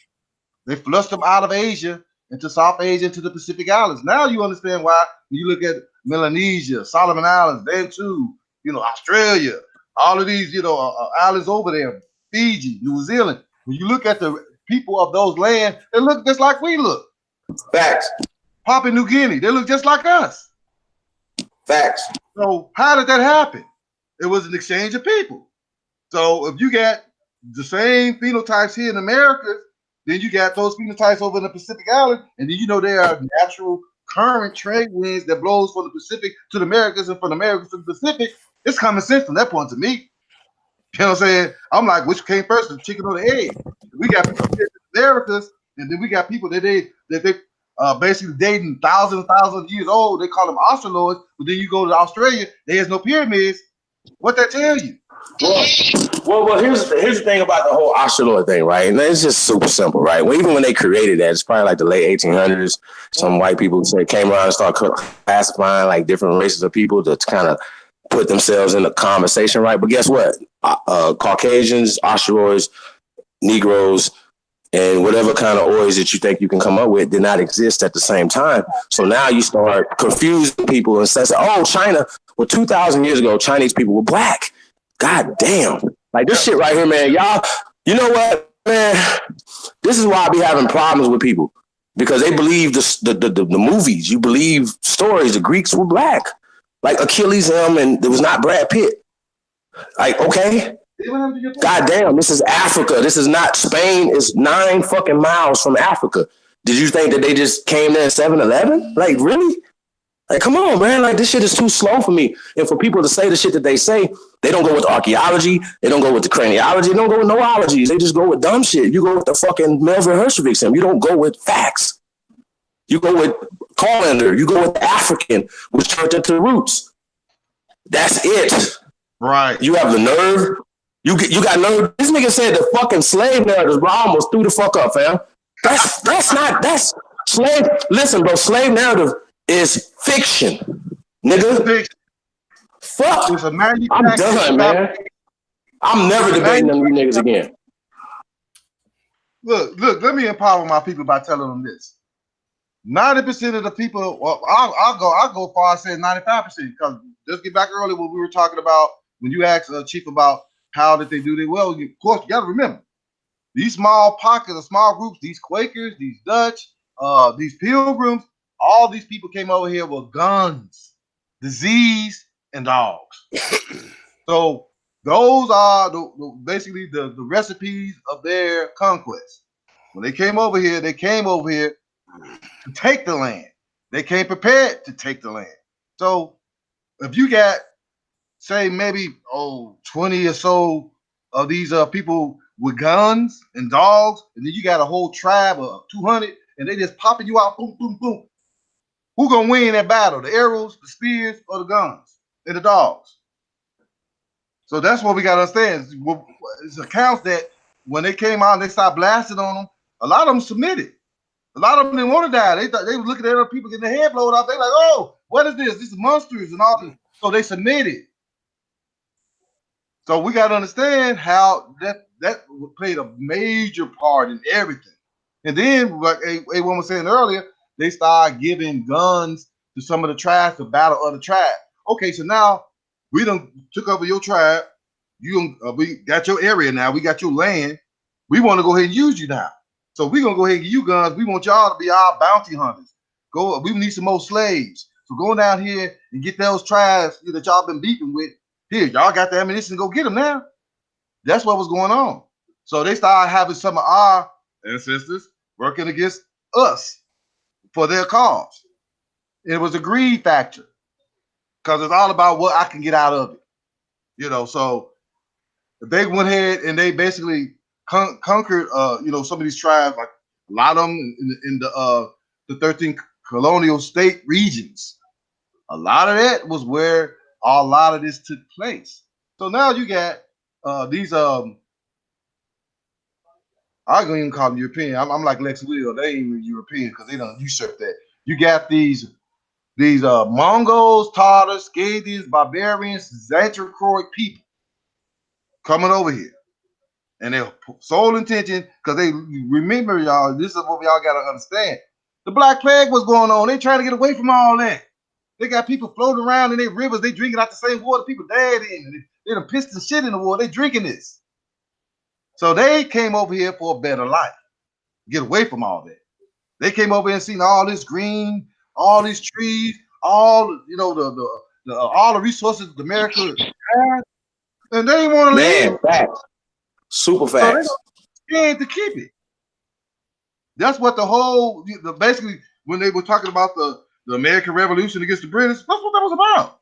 They flushed them out of Asia into South Asia, into the Pacific Islands. Now you understand why when you look at Melanesia, Solomon Islands, Bantu, Australia, all of these, islands over there, Fiji, New Zealand. When you look at the people of those lands, they look just like we look. Facts. Papua New Guinea, they look just like us. Facts. So how did that happen? It was an exchange of people. So if you got the same phenotypes here in America, then you got those phenotypes over in the Pacific Island, and then there are natural current trade winds that blows from the Pacific to the Americas and from the Americas to the Pacific. It's common sense from that point to me. You know what I'm saying? I'm like, which came first, the chicken or the egg? We got people in the Americas, and then we got people that they basically dating thousands of years old. They call them Australoids, but then you go to Australia, there's no pyramids. What that tell you? Well, here's the thing about the whole Australoid thing, right? And it's just super simple, right? Well, even when they created that, it's probably like the late 1800s. Some white people came around and started classifying like different races of people to kind of put themselves in the conversation, right? But guess what? Caucasians, Australoids, Negroes, and whatever kind of oils that you think you can come up with did not exist at the same time. So now you start confusing people and says, oh, China, well, 2,000 years ago, Chinese people were black. God damn. Like this shit right here, man. Y'all, you know what, man? This is why I be having problems with people. Because they believe the movies. You believe stories. The Greeks were black. Like Achilles and it was not Brad Pitt. Like, okay. God damn, this is Africa. This is not Spain. It's 9 fucking miles from Africa. Did you think that they just came there at 7-Eleven? Like, really? Like, come on, man. Like, this shit is too slow for me. And for people to say the shit that they say, they don't go with the archaeology. They don't go with the craniology. They don't go with no ologies. They just go with dumb shit. You go with the fucking Melvin Hershevich. You don't go with facts. You go with Colander. You go with the African, which turned into roots. That's it. Right. You have the nerve. You got nerve. This nigga said the fucking slave narratives, bro. I almost threw the fuck up, fam. That's slave. Listen, bro, slave narrative is fiction, nigga. Fuck. I'm done, man. I'm never debating them you niggas again. Look, let me empower my people by telling them this. 90% of the people, well, I'll go far as saying 95%, because let's get back earlier when we were talking about, when you asked Chief about how did they do their well, of course, you got to remember, these small pockets of small groups, these Quakers, these Dutch, these Pilgrims, all these people came over here with guns, disease, and dogs. So those are basically the recipes of their conquest. When they came over here to take the land. They came prepared to take the land. So if you got, say, maybe 20 or so of these people with guns and dogs, and then you got a whole tribe of 200, and they just popping you out, boom, boom, boom. Who gonna win that battle? The arrows, the spears, or the guns and the dogs? So that's what we gotta understand. It's accounts that when they came out and they started blasting on them, a lot of them submitted. A lot of them didn't want to die. They thought they were looking at other people getting their head blown off. They like, oh, what is this? This is monsters and all this. So they submitted. So we got to understand how that played a major part in everything. And then, like a woman was saying earlier, they started giving guns to some of the tribes to battle other tribes. Okay, so now we done took over your tribe. We got your area now. We got your land. We want to go ahead and use you now. So we're going to go ahead and give you guns. We want y'all to be our bounty hunters. We need some more slaves. So go down here and get those tribes that y'all been beefing with. Here, y'all got the ammunition. Go get them now. That's what was going on. So they started having some of our ancestors working against us for their cause. It was a greed factor because it's all about what I can get out of it. So if they went ahead and they basically conquered, some of these tribes, like a lot of them in the 13 colonial state regions. A lot of that was where a lot of this took place. So now you got these I don't even call them European. I'm like Lex Will. They ain't even European because they don't usurp that. You got these Mongols, Tartars, Scythians, barbarians, Zanthroid people coming over here. And their sole intention, because they remember, y'all, this is what y'all got to understand. The Black Plague was going on. They trying to get away from all that. They got people floating around in their rivers. They drinking out the same water people died in. They done pissed and shit in the water. They drinking this. So they came over here for a better life. Get away from all that. They came over here and seen all this green, all these trees, all all the resources of America had, and they didn't want to live. Facts. Super fast. So they scared to keep it. That's what basically when they were talking about the American Revolution against the British, that's what that was about.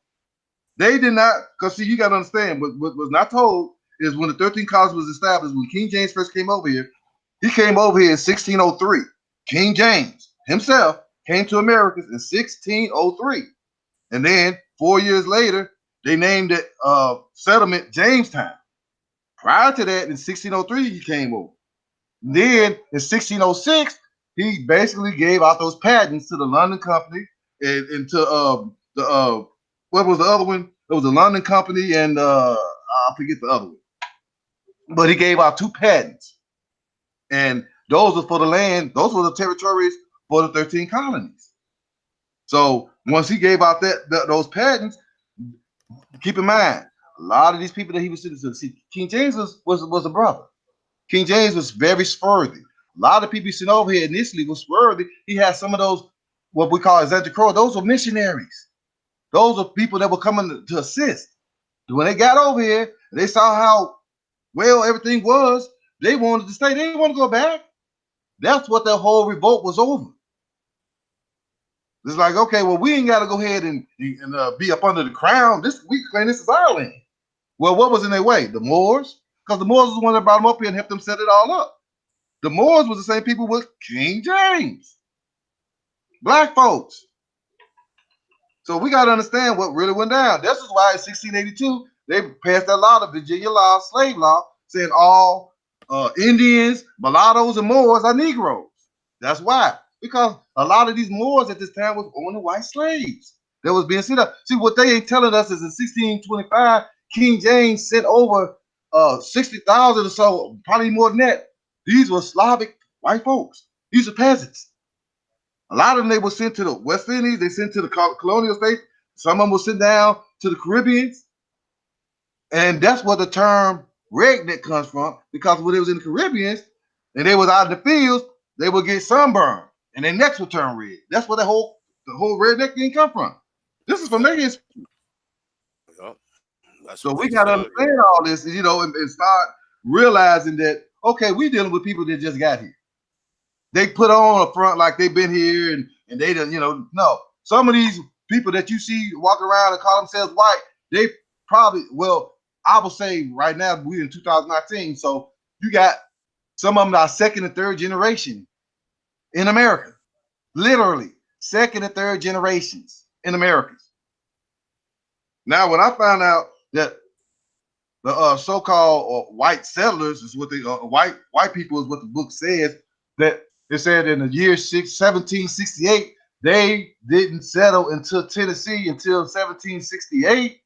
They did not, because see, you got to understand, what was not told is when the 13 colonies was established, when King James first came over here, he came over here in 1603. King James himself came to America in 1603. And then 4 years later, they named it settlement Jamestown. Prior to that, in 1603, he came over. Then in 1606, he basically gave out those patents to the London Company and to the what was the other one? It was the London Company and I forget the other one. But he gave out 2 patents, and those were for the land. Those were the territories for the 13 colonies. So once he gave out those patents, keep in mind, a lot of these people that he was sitting to see, King James was a brother. King James was very swarthy. A lot of people sitting over here initially was swarthy. He had some of those, what we call Xanthi Crow. Those were missionaries. Those are people that were coming to assist. When they got over here, they saw how well everything was. They wanted to stay. They didn't want to go back. That's what their whole revolt was over. It's like, okay, well, we ain't got to go ahead and be up under the crown. We claim this is our land. Well, what was in their way? The Moors, because the Moors was the one that brought them up here and helped them set it all up. The Moors was the same people with King James, black folks. So we got to understand what really went down. This is why in 1682 they passed that law, the Virginia law, slave law, saying all Indians, mulattoes, and Moors are Negroes. That's why. Because a lot of these Moors at this time was owning white slaves that was being set up. See, what they ain't telling us is in 1625, King James sent over 60,000 or so, probably more than that. These were Slavic white folks. These are peasants. A lot of them, they were sent to the West Indies. They sent to the colonial states. Some of them were sent down to the Caribbeans. And that's where the term redneck comes from, because when they was in the Caribbeans and they was out in the fields, they would get sunburned and their necks would turn red. That's where the whole redneck thing come from. This is from their history. Yep. So we got to understand all this, and start realizing that, okay, we dealing with people that just got here. They put on a front like they've been here and they done, no. Some of these people that you see walking around and call themselves white, they probably, well, I will say right now, we're in 2019, so you got some of them are second and third generation in America. Literally, second and third generations in America. Now, when I found out that the so-called white settlers is what the white people is what the book says, that it said in the year 1768, they didn't settle into Tennessee until 1768.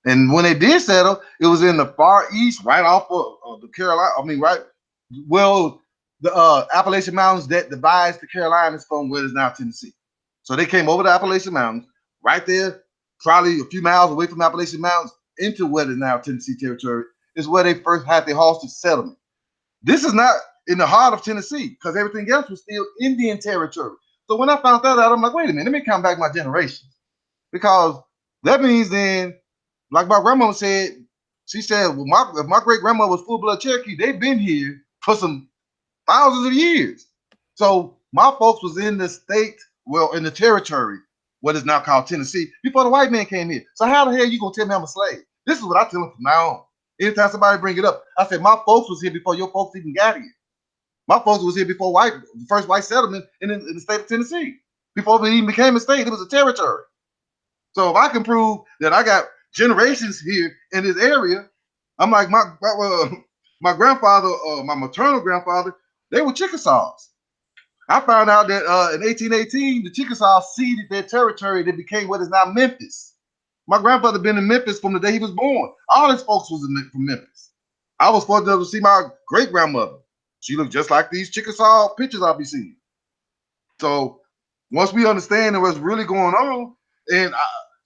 And when they did settle, it was in the far east, right off of the Carolina. I mean, right, well, the Appalachian Mountains that divides the Carolinas from what is now Tennessee. So they came over the Appalachian Mountains, right there, probably a few miles away from the Appalachian Mountains, into what is now Tennessee territory, is where they first had their hostage settlement. This is not in the heart of Tennessee, because everything else was still Indian territory. So when I found that out, I'm like, wait a minute, let me count back my generations. Because that means then, like my grandmama said, she said, well, if my great grandma was full-blood Cherokee, they've been here for some thousands of years. So my folks was in the state, well, in the territory, what is now called Tennessee, before the white man came here. So how the hell you gonna tell me I'm a slave? This is what I tell them from now on. Anytime somebody bring it up, I said, my folks was here before your folks even got here. My folks was here before the first white settlement in the state of Tennessee. Before it even became a state, it was a territory. So if I can prove that I got generations here in this area, I'm like my grandfather, my maternal grandfather, they were Chickasaws. I found out that in 1818, the Chickasaws ceded their territory that became what is now Memphis. My grandfather been in Memphis from the day he was born. All his folks was from Memphis. I was fortunate to see my great grandmother. She looked just like these Chickasaw pictures I'll be seeing. So once we understand what's really going on, and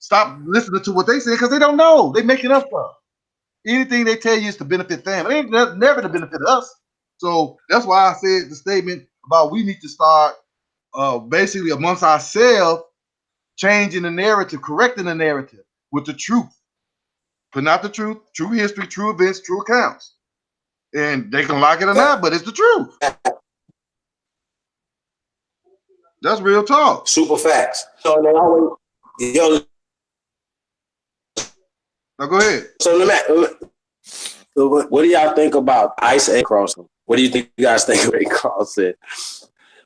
stop listening to what they say, because they don't know. They making up stuff. Anything they tell you is to benefit them. It ain't never to benefit us. So that's why I said the statement about we need to start basically amongst ourselves changing the narrative, correcting the narrative with the truth. Putting out the truth, true history, true events, true accounts. And they can like it or not, but it's the truth. That's real talk. Super facts. So they always, now go ahead. So what do y'all think about ice and crossing? What do you think you guys think of a crossing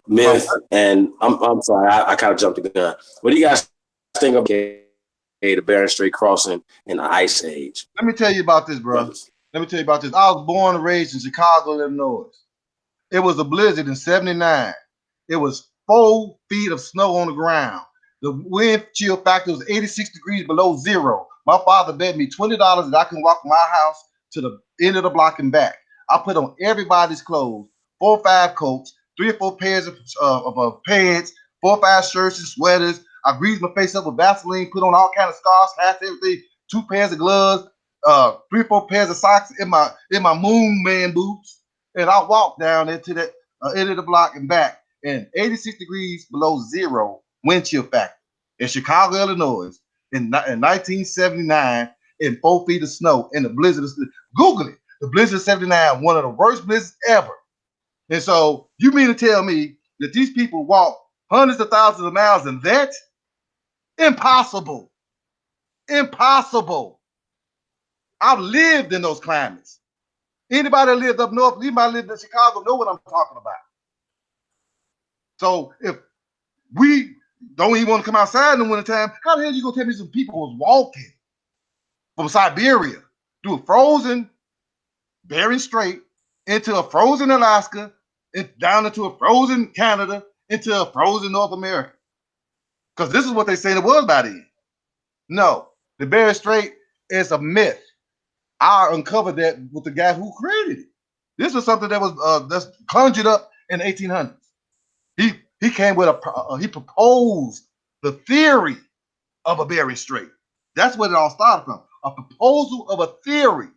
myth? And I'm sorry, I kind of jumped the gun. What do you guys think of the Bering Strait crossing in the Ice Age. Let me tell you about this, bro. Brothers. Let me tell you about this. I was born and raised in Chicago, Illinois. It was a blizzard in '79. It was 4 feet of snow on the ground. The wind chill factor was 86 degrees below zero. My father bet me $20 that I can walk from my house to the end of the block and back. I put on everybody's clothes, 4 or 5 coats, 3 or 4 pairs of pants, 4 or 5 shirts and sweaters. I greased my face up with Vaseline, put on all kind of scarves, hats, everything, 2 pairs of gloves, 3 or 4 pairs of socks in my Moon Man boots. And I walked down into the end of the block and back, and 86 degrees below zero wind chill factor in Chicago, Illinois, in 1979, in 4 feet of snow in the blizzard. Google it. The blizzard of '79, one of the worst blizzards ever. And so you mean to tell me that these people walk hundreds of thousands of miles in that? Impossible. Impossible. I've lived in those climates. Anybody that lived up north, anybody lived in Chicago, know what I'm talking about. So if we don't even want to come outside in the wintertime, how the hell you gonna tell me some people was walking from Siberia through a frozen Bering Strait into a frozen Alaska, and down into a frozen Canada, into a frozen North America? Because this is what they say it was by then. No, the Bering Strait is a myth. I uncovered that with the guy who created it. This was something that was that's conjured up in the 1800s. He came with he proposed the theory of a Bering Strait. That's where it all started from. A proposal of a theory.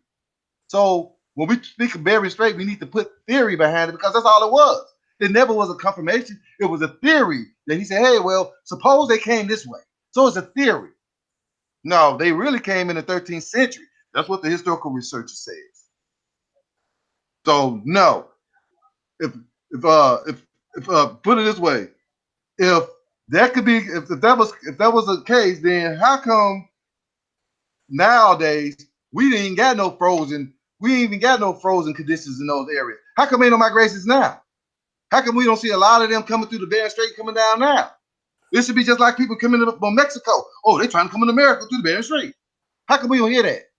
So when we speak of Bering Strait, we need to put theory behind it, because that's all it was. It never was a confirmation. It was a theory that he said, hey, well, suppose they came this way. So it's a theory. No, they really came in the 13th century. That's what the historical researcher says. So no, if put it this way, if that could be, if that was the case, then how come nowadays we ain't got no frozen, conditions in those areas? How come ain't no migrations now? How come we don't see a lot of them coming through the Bering Strait coming down now? This should be just like people coming from Mexico. Oh, they're trying to come into America through the Bering Strait. How come we don't hear that?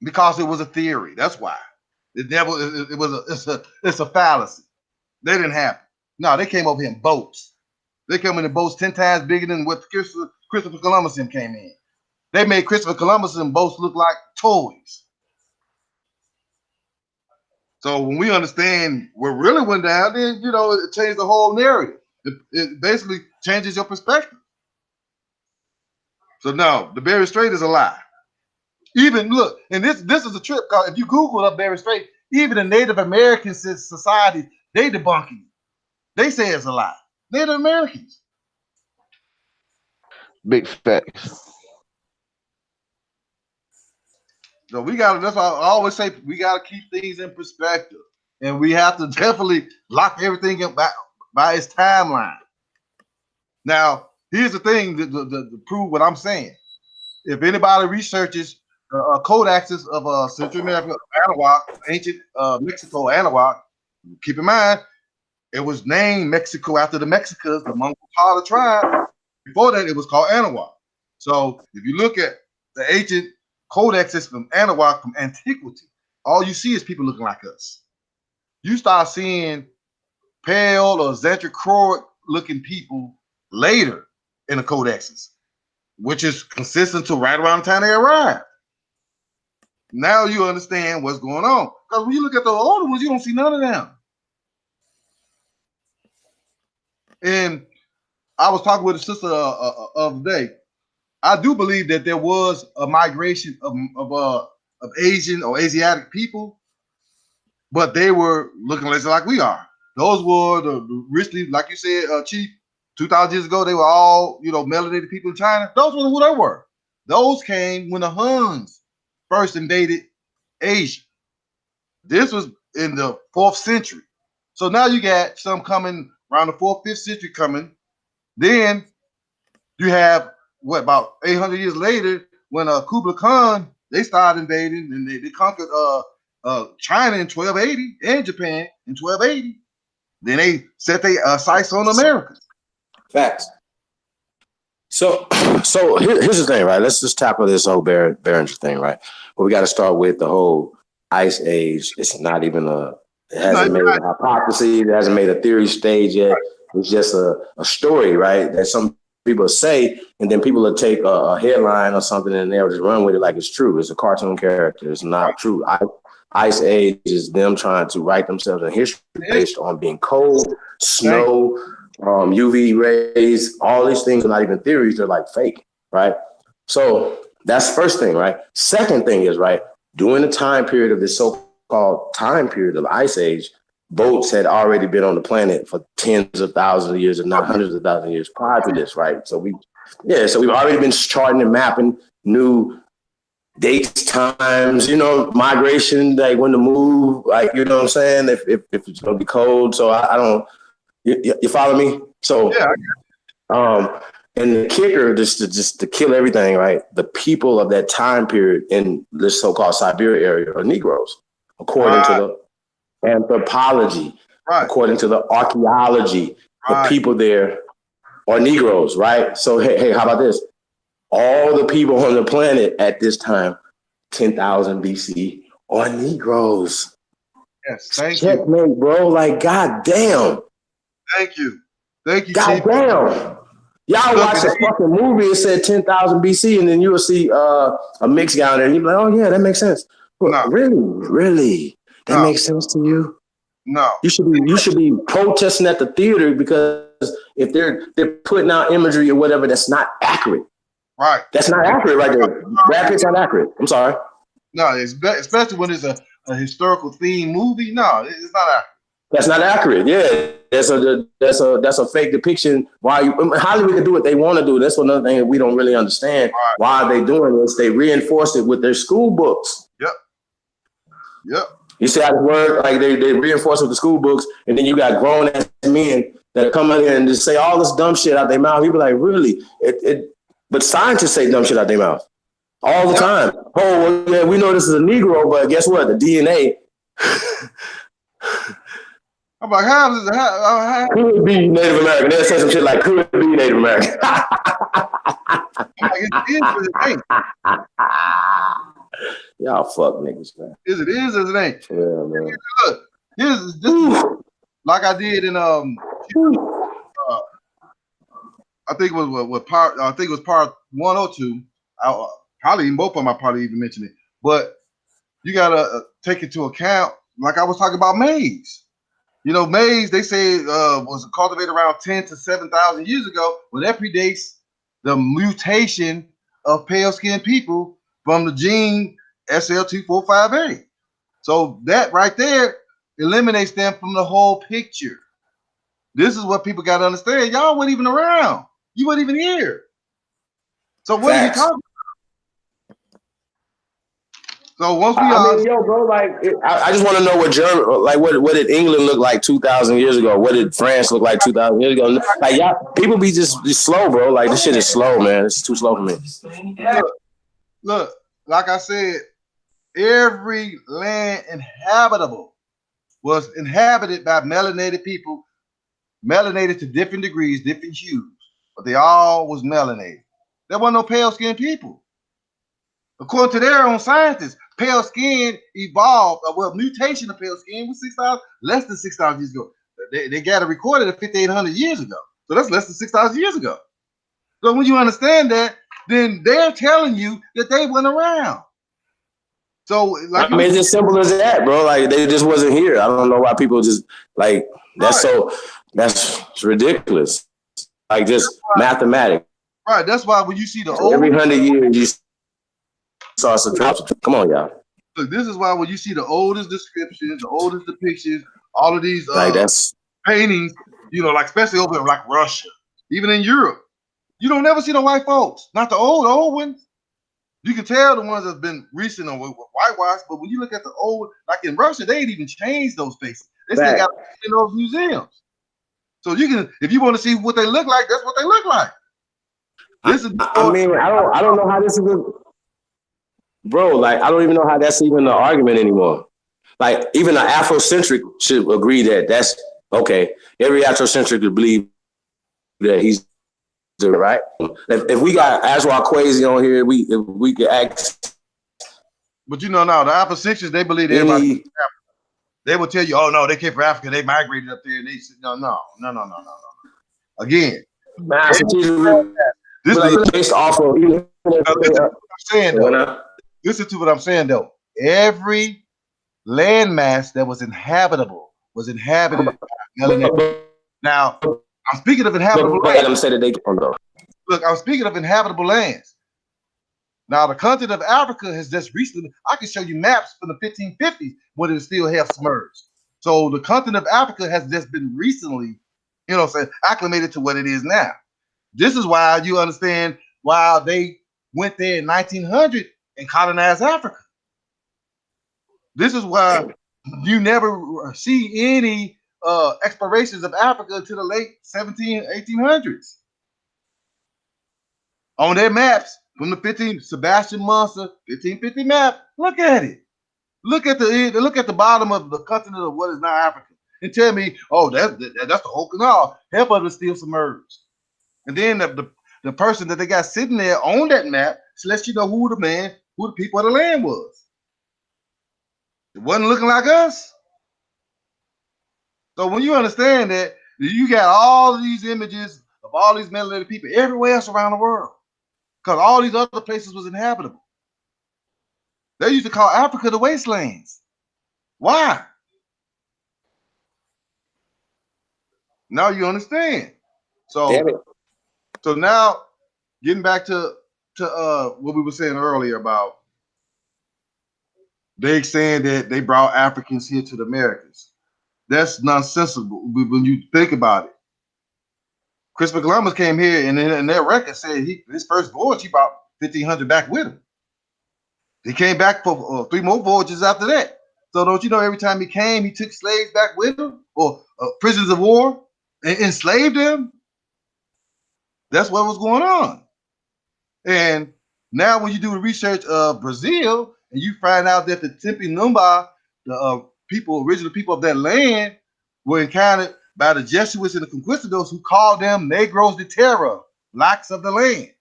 Because it was a theory. That's why. It's a fallacy. They didn't happen. No, they came over here in boats. They came in boats 10 times bigger than what Christopher Columbus came in. They made Christopher Columbus and boats look like toys. So when we understand what really went down, then it changed the whole narrative. It basically changes your perspective. So no, the Bering Strait is a lie. Even look, and this is a trip, because if you Google up Bering Strait, even the Native American society, they debunking it. They say it's a lie. Native Americans. Big facts. So that's why I always say we gotta keep things in perspective. And we have to definitely lock everything in by its timeline. Now, here's the thing to prove what I'm saying. If anybody researches codexes of Central America, Anahuac, ancient Mexico, Anahuac, keep in mind, it was named Mexico after the Mexicans, the Mongol tribe. Before that, it was called Anahuac. So if you look at the ancient codexes from Anahuac from antiquity, all you see is people looking like us. You start seeing pale or Xanthocroic looking people later in the codexes, which is consistent to right around the time they arrived. Now you understand what's going on. Because when you look at the older ones, you don't see none of them. And I was talking with a sister of the day. I do believe that there was a migration of Asian or Asiatic people, but they were looking less like we are. Those were the richly, like you said, Chief, 2,000 years ago, they were all, melanated people in China. Those were who they were. Those came when the Huns first invaded Asia. This was in the 4th century. So now you got some coming around the 4th, 5th century coming. Then you have, about 800 years later, when Kublai Khan, they started invading, and they conquered China in 1280 and Japan in 1280. Then they set their sights on America. Facts. Here's the thing, right? Let's just tackle this whole Behringer thing, right? But we got to start with the whole ice age. It's not even it hasn't made a hypothesis, it hasn't made a theory stage yet. It's just a story, right? That some people say, and then people will take a headline or something and they'll just run with it like it's true. It's a cartoon character. It's not true. Ice age is them trying to write themselves in history based on being cold, snow, UV rays, all these things are not even theories, they're like fake, right? So that's the first thing, right? Second thing is, right, during the time period of this so-called time period of the ice age, boats had already been on the planet for tens of thousands of years, if not hundreds of thousands of years prior to this, right? So we've already been charting and mapping new dates, times, migration, like when to move, like, you know what I'm saying? If it's gonna be cold. So I don't, you follow me? So, and the kicker, just to kill everything, right? The people of that time period in this so-called Siberia area are Negroes, according to the anthropology, according to the archaeology. The people there are Negroes, right? So, hey, how about this? All the people on the planet at this time, 10,000 BC, are Negroes. Yes, thank you. Checkmate, bro. Like, goddamn. Thank you. Goddamn. Y'all watch a fucking movie, it said 10,000 BC, and then you will see a mixed guy there, and you'll be like, oh, yeah, that makes sense. No. Really? That makes sense to you? No. You should be protesting at the theater because if they're putting out imagery or whatever that's not accurate. Right. That's not accurate right there. Brad Pitt's not accurate. I'm sorry. No, especially when it's a historical theme movie. No, it's not accurate. That's not accurate. Yeah, that's a fake depiction. Hollywood can do what they want to do. That's another thing that we don't really understand. Right. Why are they doing this? They reinforce it with their school books. Yep. You see how it works? Like they reinforce it with the school books, and then you got grown ass men that come out here and just say all this dumb shit out their mouth. You be like, really? But scientists say dumb shit out their mouth all the time. Oh, well, yeah, we know this is a Negro, but guess what? The DNA. I'm like, how could be Native American? They'll say some shit like, could be Native American. Y'all fuck niggas, man. Is it is, it ain't. Yeah, man. Look, this like I did in I think it was part. I think it was part 102. Probably even both of them. I probably even mentioned it. But you gotta take into account, like I was talking about maize. Maize they say was cultivated around 10 to 7,000 years ago. Well, that predates the mutation of pale-skinned people from the gene SL245A. So that right there eliminates them from the whole picture. This is what people got to understand. Y'all weren't even around. You weren't even here. So what are you talking about? So once we bro, like I just want to know what did England look like 2,000 years ago? What did France look like 2,000 years ago? Like y'all, people be just slow, bro. Like this shit is slow, man. It's too slow for me. Look, like I said, every land inhabitable was inhabited by melanated people, melanated to different degrees, different hues, but they all was melanated. There wasn't no pale-skinned people. According to their own scientists, pale skin evolved, mutation of pale skin was less than 6,000 years ago. They got it recorded at 5,800 years ago. So that's less than 6,000 years ago. So when you understand that, then they're telling you that they went around. So like it's as simple as that, bro. Like they just wasn't here. I don't know why people just like that's that's ridiculous. Like just mathematics. Right. That's why when you see the every 100 years you saw some drops. Come on, y'all. Look, this is why when you see the oldest descriptions, the oldest depictions, all of these that's paintings, like especially over in like Russia, even in Europe, you don't never see the white folks. Not the old ones. You can tell the ones that's been recent or whitewashed, but when you look at the old, like in Russia, they ain't even changed those faces. They still got in those museums. So you can, if you want to see what they look like, that's what they look like. This is. I don't know how this is. Bro, like, I don't even know how that's even an argument anymore. Like, even an Afrocentric should agree that that's okay. Every Afrocentric would believe that he's right? If we got Ashwa Kwesi on here, if we could ask. But you know, now the oppositions, they believe everybody. They will tell you, oh no, they came from Africa, they migrated up there, and they said, no. Again, this is based off of. Listen to what I'm saying though. Every landmass that was inhabitable was inhabited by melanated. Now, I'm speaking of inhabitable lands. Look, I'm speaking of inhabitable lands. Now, the continent of Africa has just recently, I can show you maps from the 1550s when it was still half submerged. So the continent of Africa has just been recently, acclimated to what it is now. This is why you understand why they went there in 1900 and colonized Africa. This is why you never see any explorations of Africa until the late 1800s. On their maps from the Sebastian Monster 1550 map, look at it. Look at the bottom of the continent of what is now Africa, and tell me, oh, that's the whole canal. Half of it is still submerged. And then the person that they got sitting there on that map lets you know who the people of the land was. It wasn't looking like us. So when you understand that, you got all these images of all these melanated people everywhere else around the world, because all these other places was inhabitable. They used to call Africa the wastelands. Why? Now you understand. So now getting back to what we were saying earlier about they saying that they brought Africans here to the Americas. That's nonsensical when you think about it. Christopher Columbus came here, and in their record said his first voyage he brought 1,500 back with him. He came back for 3 more voyages after that. So don't you know, every time he came, he took slaves back with him, or prisoners of war, and enslaved them. That's what was going on. And now when you do the research of Brazil, and you find out that the Tempi Numba, the original people of that land, were encountered by the Jesuits and the conquistadors, who called them Negros de Terra, blacks of the land.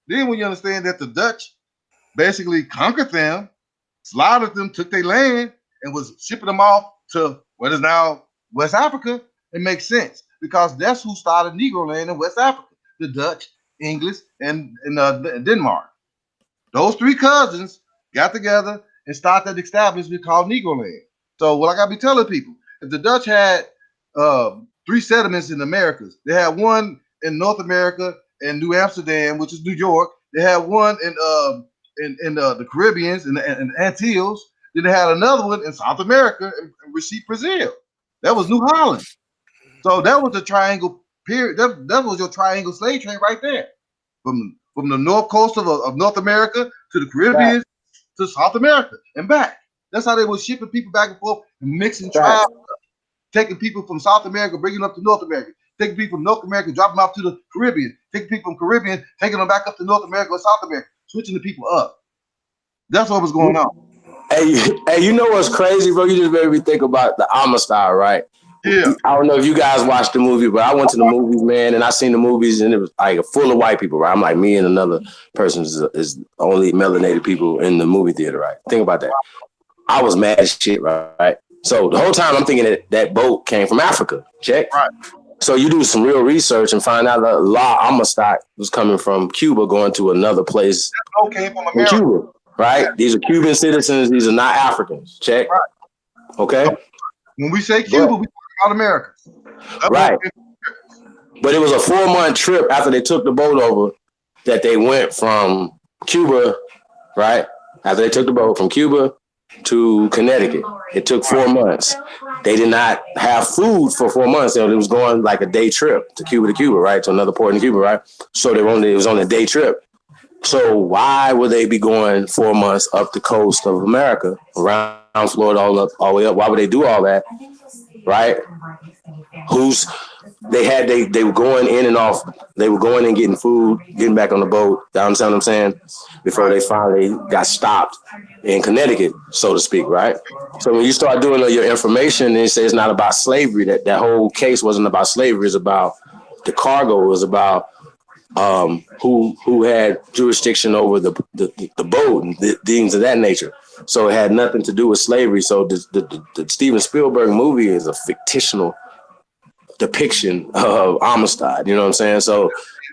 Then when you understand that the Dutch basically conquered them, slaughtered them, took their land, and was shipping them off to what is now West Africa, it makes sense, because that's who started Negro land in West Africa: the Dutch, English, and Denmark. Those 3 cousins got together and started that establishment called Negro land. So what I gotta be telling people, if the Dutch had 3 settlements in the Americas, they had one in North America and New Amsterdam, which is New York. They had one in the Caribbeans and the Antilles. Then they had another one in South America and Recife, Brazil. That was New Holland. So that was the triangle period. That was your triangle slave trade right there, from the north coast of North America to the Caribbean to South America and back. That's how they were shipping people back and forth and mixing tribes, taking people from South America, bringing them up to North America, taking people from North America, dropping them off to the Caribbean, taking people from Caribbean, taking them back up to North America or South America, switching the people up. That's what was going on. Hey, you know what's crazy, bro? You just made me think about the Amistad, right? Yeah. I don't know if you guys watched the movie, but I went to the movies, man, and I seen the movies, and it was like full of white people, right? I'm like, me and another person is only melanated people in the movie theater, right? Think about that. I was mad as shit, right? So the whole time I'm thinking that boat came from Africa. Check. Right. So you do some real research and find out that La Amistad was coming from Cuba, going to another place in Cuba, right? These are Cuban citizens. These are not Africans. Check. Right. Okay. When we say Cuba, we talk about Americans. Right. But it was a 4-month trip after they took the boat over that they went from Cuba, right? After they took the boat from Cuba to Connecticut. It took 4 months. They did not have food for 4 months. It was going like a day trip to Cuba, right? To another port in Cuba, right? So it was on a day trip. So why would they be going 4 months up the coast of America, around Florida, all the way up? Why would they do all that? Right? They were going in and off. They were going and getting food, getting back on the boat. You understand what I'm saying? Before they finally got stopped in Connecticut, so to speak, right? So when you start doing your information and it says it's not about slavery, that whole case wasn't about slavery. It's about the cargo. It was about who had jurisdiction over the boat and things of that nature. So it had nothing to do with slavery. So the Steven Spielberg movie is a fictional depiction of Amistad. You know what I'm saying? So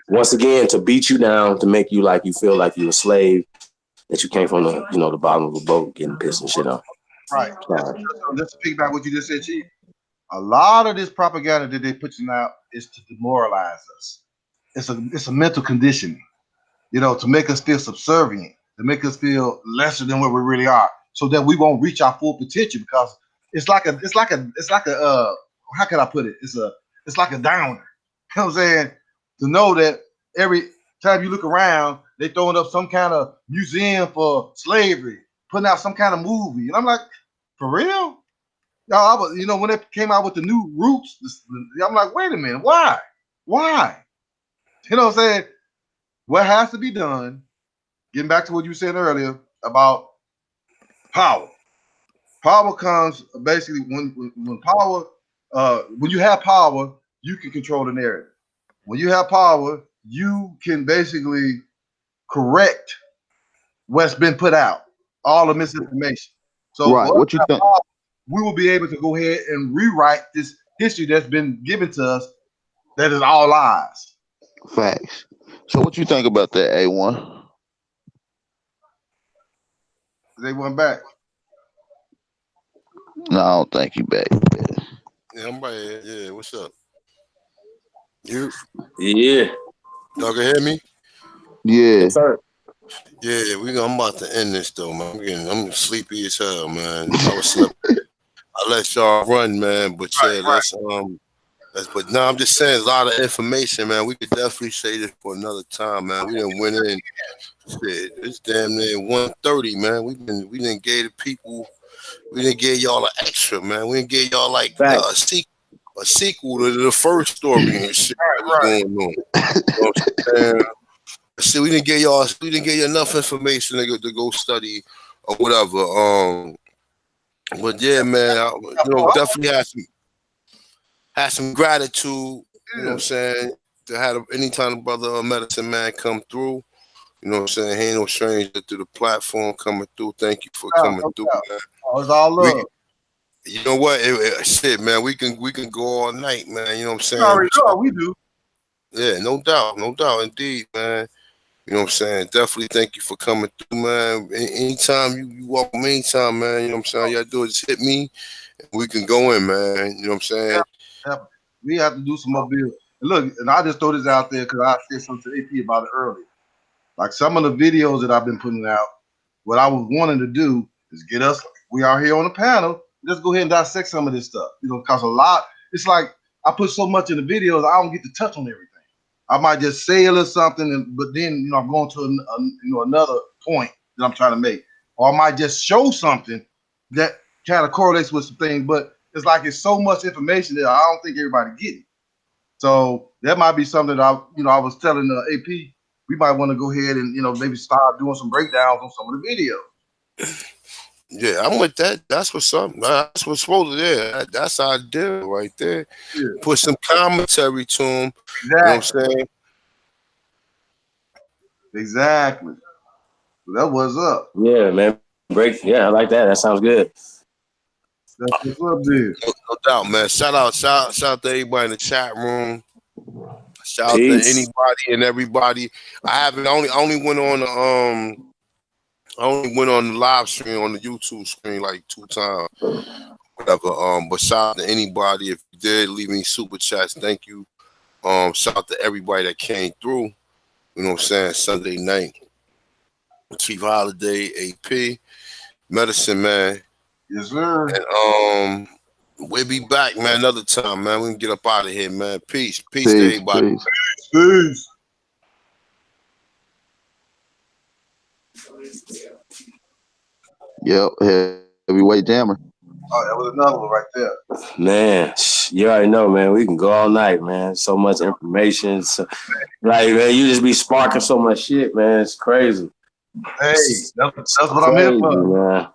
once again, to beat you down, to make you like you feel like you're a slave, that you came from the bottom of a boat getting pissed and shit on. Right. Let's piggyback what you just said, Chief. A lot of this propaganda that they're putting out is to demoralize us. It's a mental conditioning, to make us feel subservient, to make us feel lesser than what we really are, so that we won't reach our full potential. Because it's like a how can I put it? It's like a downer. You know what I'm saying? To know that every time you look around, they throwing up some kind of museum for slavery, putting out some kind of movie, and I'm like, for real? Y'all, when they came out with the new Roots, I'm like, wait a minute, why? You know what I'm saying? What has to be done, getting back to what you said earlier about power. Power comes basically when power, when you have power, you can control the narrative. When you have power, you can basically correct what's been put out, all the misinformation. So Right. What you think? Power, we will be able to go ahead and rewrite this history that's been given to us that is all lies. Facts. So what you think about that, A1? They went back. No, I don't think you back. Yeah, I'm right here. Yeah, what's up? You? Yeah. Y'all can hear me? Yeah. Yes, sir. Yeah, I'm about to end this though, man. I'm sleepy as hell, man. I let y'all run, man. But yeah, but no, I'm just saying, a lot of information, man. We could definitely say this for another time, man. We didn't win in. Shit, it's damn near 1:30, man. We didn't give the people. We didn't give y'all an extra, man. We didn't give y'all like a sequel to the first story and shit that was going on. You know what I'm saying? See, we didn't give you enough information to go study or whatever. But yeah, man, definitely had some gratitude. You know what I'm saying? To have anytime a brother or medicine man come through. You know what I'm saying? He ain't no stranger to the platform coming through. Thank you for coming through, man. Oh, it's all love. You know what? Shit, man. We can go all night, man. You know what I'm saying? You already know we do. Yeah, no doubt, indeed, man. You know what I'm saying? Definitely thank you for coming through, man. Anytime you welcome anytime, man. You know what I'm saying? All you gotta do is hit me and we can go in, man. You know what I'm saying? Yeah. We have to do some more build. And look, and I just throw this out there because I said something to AP about it earlier. Like some of the videos that I've been putting out, what I was wanting to do is get us, we are here on the panel, let's go ahead and dissect some of this stuff. Because a lot, it's like I put so much in the videos, I don't get to touch on everything. I might just say a little something, but then I'm going to another point that I'm trying to make, or I might just show something that kind of correlates with some things. But it's like it's so much information that I don't think everybody gets it. So that might be something that I was telling AP, we might want to go ahead and maybe start doing some breakdowns on some of the videos. Yeah, I'm with that. That's what's up. That's what's supposed to do. That's our deal right there. Yeah. Put some commentary to them. Exactly. You know what I'm saying? Exactly. That was up. Yeah, man. Yeah, I like that. That sounds good. That's what's up, dude. No doubt, man. Shout out to everybody in the chat room. Shout out to anybody and everybody. I only went on the I only went on the live stream on the YouTube screen like 2 times. Whatever. But shout out to anybody. If you did leave me super chats, thank you. Shout out to everybody that came through. You know what I'm saying? Sunday night. Chief Holiday, AP, Medicine Man. Yes, sir. And we'll be back, man, another time, man. We can get up out of here, man. Peace to everybody. Peace. Yep, heavyweight jammer. Oh, that was another one right there. Man, you already know, man. We can go all night, man. So much information. Man, you just be sparking so much shit, man. It's crazy. Hey, that's what I'm here for. Man.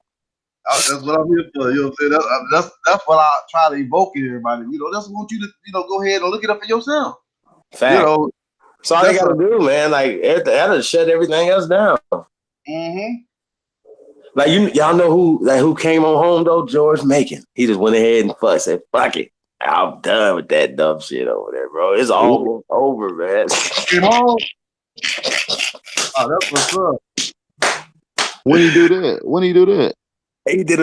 That's what I'm here for. You know what I'm saying? That's what I try to evoke in everybody. That's what I want you to, go ahead and look it up for yourself. Fact. That's all they got to do, man. Like that'll shut everything else down. Mm-hmm. Like y'all know who came on home though? George Macon. He just went ahead and said, "Fuck it, I'm done with that dumb shit over there, bro. It's almost over, man." Came home. Oh, that's what's up. When he do that? He did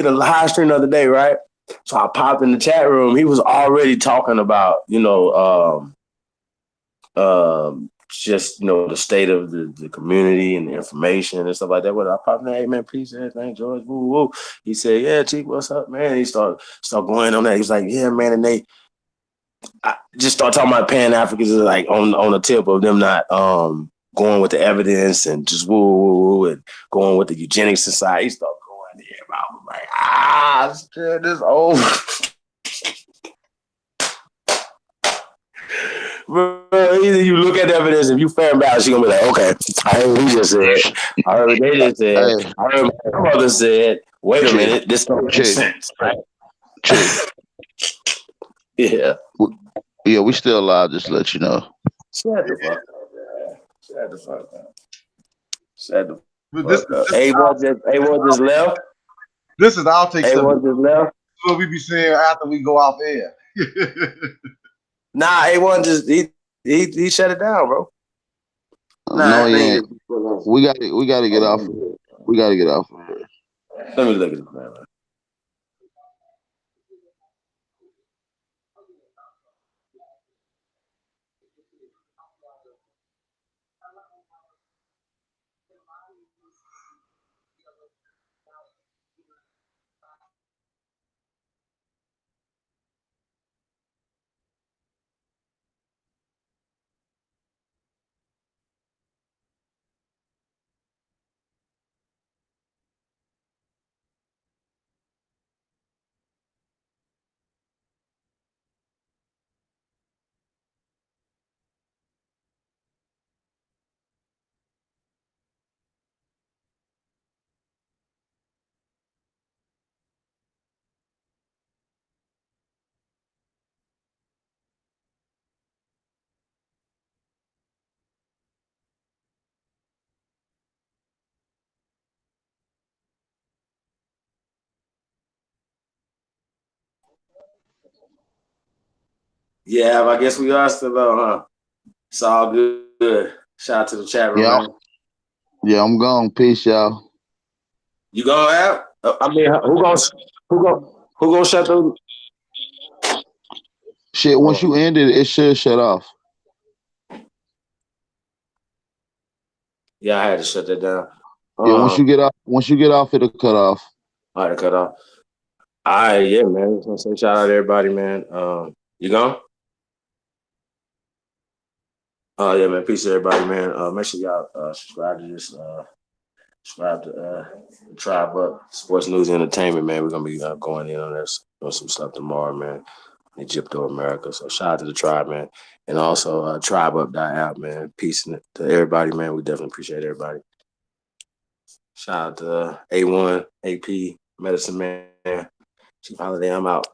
a live stream the other day, right? So I popped in the chat room. He was already talking about, just the state of the community and the information and stuff like that. But I popped in, hey man, peace, everything, George, woo woo. He said, yeah, Chief, what's up, man? He started going on that. He was like, yeah, man, and I just start talking about Pan Africans like on the tip of them not going with the evidence and just woo woo woo and going with the eugenics society. He started going there. I was like, shit, this over. Bro, either you look at the evidence, if you fair and balanced, you're gonna be like, okay, I heard what he just said. I heard what they just said. Hey. I heard what my brother said. Wait a minute, this don't make sense, right? Yeah. Yeah, we still alive, just to let you know. Shut the fuck up, man. Shut the fuck up. Shut the But fuck up. A1 just left. This is the outtake stuff. A1 just left. What we be saying after we go off air. Nah, A1 just he shut it down, bro. No, he ain't. We gotta get off. We gotta get off. Let me look at it, man. Yeah, I guess we are still on, huh? It's all good. Shout out to the chat room, man. Yeah, I'm gone. Peace, y'all. You going out? I mean, who gonna shut the shit? Once you end it, it should shut off. Yeah, I had to shut that down. Yeah, once you get off, it'll cut off. All right, cut off. All right, yeah, man. Just want to say shout out to everybody, man. You gone? Oh yeah, man. Peace to everybody, man. Make sure y'all subscribe to this. Subscribe to the Tribe Up Sports News and Entertainment, man. We're gonna be going in on this on some stuff tomorrow, man. Egypto America. So shout out to the Tribe, man. And also tribeup.app, man. Peace to everybody, man. We definitely appreciate everybody. Shout out to A1, AP, Medicine Man. Chief Holiday, I'm out.